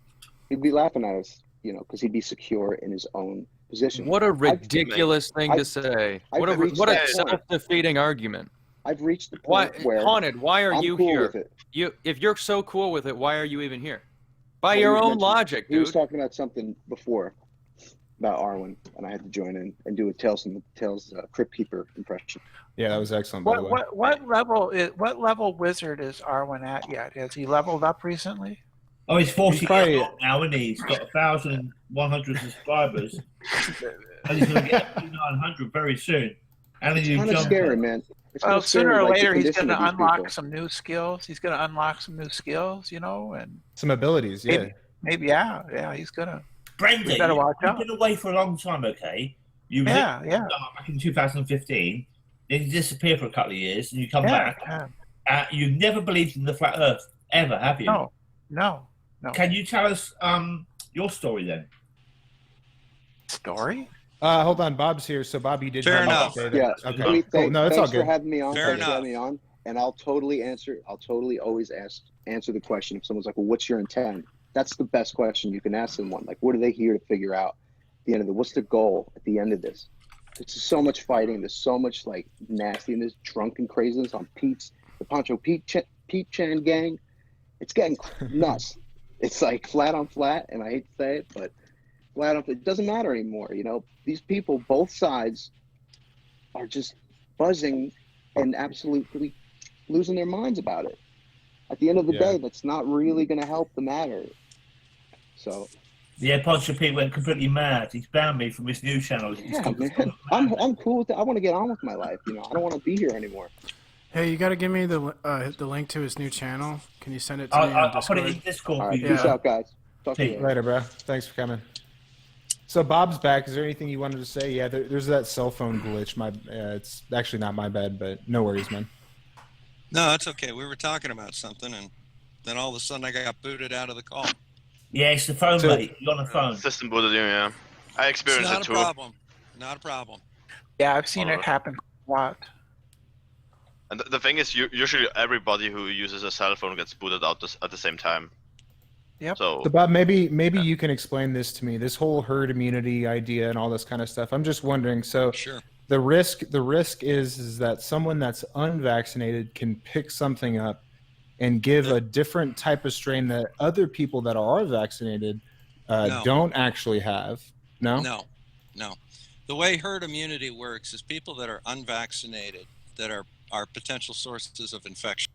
[SPEAKER 14] He'd be laughing at us, you know, because he'd be secure in his own position.
[SPEAKER 4] What a ridiculous thing to say. What a self-defeating argument.
[SPEAKER 14] I've reached the point where
[SPEAKER 4] Haunted, why are
[SPEAKER 14] I'm
[SPEAKER 4] you
[SPEAKER 14] cool
[SPEAKER 4] here?
[SPEAKER 14] with it.
[SPEAKER 4] If you're so cool with it, why are you even here? By
[SPEAKER 14] Well,
[SPEAKER 4] your
[SPEAKER 14] he was
[SPEAKER 4] own
[SPEAKER 14] mentioning-
[SPEAKER 4] logic,
[SPEAKER 14] He was
[SPEAKER 4] dude.
[SPEAKER 14] talking about something before about Arwen, and I had to join in and do a Tales Crypt Keeper impression.
[SPEAKER 9] Yeah, that was excellent. By the way.
[SPEAKER 10] What level wizard is Arwen at yet? Has he leveled up recently?
[SPEAKER 8] Oh, he's 40
[SPEAKER 9] He's probably-
[SPEAKER 8] years old now, and he's got 1,100 subscribers. And he's going to get up to 900 very soon. And then
[SPEAKER 14] It's
[SPEAKER 8] you
[SPEAKER 14] kind of
[SPEAKER 8] jump
[SPEAKER 14] scary,
[SPEAKER 8] up.
[SPEAKER 14] man. It's
[SPEAKER 10] Well,
[SPEAKER 14] kinda
[SPEAKER 10] sooner
[SPEAKER 14] scary,
[SPEAKER 10] or
[SPEAKER 14] like, the
[SPEAKER 10] later he's
[SPEAKER 14] condition
[SPEAKER 10] going to
[SPEAKER 14] of these
[SPEAKER 10] unlock
[SPEAKER 14] people.
[SPEAKER 10] some new skills. He's going to unlock some new skills, you know, and
[SPEAKER 9] Some abilities, yeah.
[SPEAKER 10] maybe yeah, he's going to.
[SPEAKER 8] Brenda,
[SPEAKER 10] We better watch
[SPEAKER 8] you've
[SPEAKER 10] out.
[SPEAKER 8] been away for a long time, okay? You
[SPEAKER 10] Yeah,
[SPEAKER 8] lived
[SPEAKER 10] yeah.
[SPEAKER 8] back in 2015, then you disappear for a couple of years, and you come
[SPEAKER 10] Yeah,
[SPEAKER 8] back. You've never believed in the flat Earth ever, have you?
[SPEAKER 10] No.
[SPEAKER 8] Can you tell us your story then?
[SPEAKER 10] Story?
[SPEAKER 9] Hold on, Bob's here. So Bob, you did
[SPEAKER 10] Fair
[SPEAKER 9] have to
[SPEAKER 10] enough.
[SPEAKER 9] say that.
[SPEAKER 14] Yeah.
[SPEAKER 9] Okay.
[SPEAKER 14] Thanks,
[SPEAKER 9] Cool. No, it's all
[SPEAKER 14] thanks
[SPEAKER 9] good.
[SPEAKER 14] for having me on.
[SPEAKER 10] Fair
[SPEAKER 14] Thanks for
[SPEAKER 10] enough.
[SPEAKER 14] having me on. And I'll totally always answer the question. If someone's like, well, what's your intent? That's the best question you can ask someone. Like, what are they here to figure out at the end of it? What's the goal at the end of this? There's just so much fighting. There's so much like nastiness, drunken craziness on the Pancho Pete Chan gang. It's getting nuts. It's like flat on flat, and I hate to say it, but flat on. It doesn't matter anymore. You know, these people, both sides, are just buzzing and absolutely losing their minds about it. At the end of the day, that's not really going to help the matter. So.
[SPEAKER 8] Yeah, Poncho Pete went completely mad. He's banned me from his news channel.
[SPEAKER 14] Yeah, man. I'm cool with it. I want to get on with my life. You know, I don't want to be here anymore.
[SPEAKER 1] Hey, you got to give me the link to his new channel. Can you send it to me on
[SPEAKER 8] I'll
[SPEAKER 1] Discord?
[SPEAKER 8] put it in Discord.
[SPEAKER 14] All right,
[SPEAKER 8] for you.
[SPEAKER 14] peace out, guys. Talk to you later.
[SPEAKER 9] Later, bro. Thanks for coming. So Bob's back. Is there anything you wanted to say? Yeah, there's that cell phone glitch. It's actually not my bad, but no worries, man.
[SPEAKER 7] No, that's okay. We were talking about something, and then all of a sudden I got booted out of the call.
[SPEAKER 8] Yeah, it's the phone, mate. You're on the phone.
[SPEAKER 23] System booted you, yeah. I experienced
[SPEAKER 7] It's not
[SPEAKER 23] it too.
[SPEAKER 7] a problem. Not a problem.
[SPEAKER 10] Yeah, I've seen it happen a lot.
[SPEAKER 23] And the thing is, usually everybody who uses a cell phone gets booted out at the same time.
[SPEAKER 10] Yep.
[SPEAKER 23] So
[SPEAKER 9] Bob, maybe you can explain this to me. This whole herd immunity idea and all this kind of stuff. I'm just wondering. So
[SPEAKER 7] Sure.
[SPEAKER 9] the risk is that someone that's unvaccinated can pick something up and give a different type of strain that other people that are vaccinated
[SPEAKER 7] No.
[SPEAKER 9] don't actually have. No.
[SPEAKER 7] No. The way herd immunity works is people that are unvaccinated that are potential sources of infection.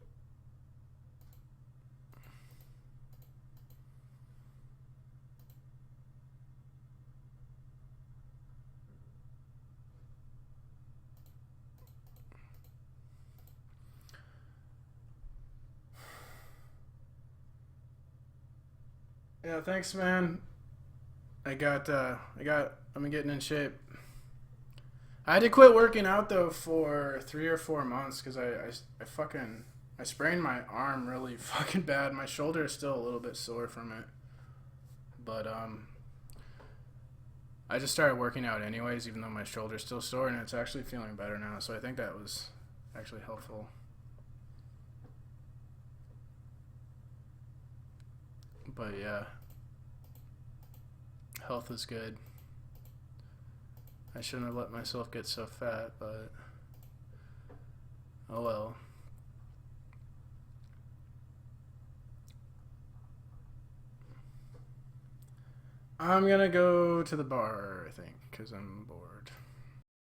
[SPEAKER 1] Yeah, thanks, man. I'm getting in shape. I had to quit working out though for 3 or 4 months because I sprained my arm really fucking bad. My shoulder is still a little bit sore from it, but I just started working out anyways, even though my shoulder's still sore, and it's actually feeling better now. So I think that was actually helpful. But yeah, health is good. I shouldn't have let myself get so fat, but oh well. I'm gonna go to the bar, I think, because I'm bored.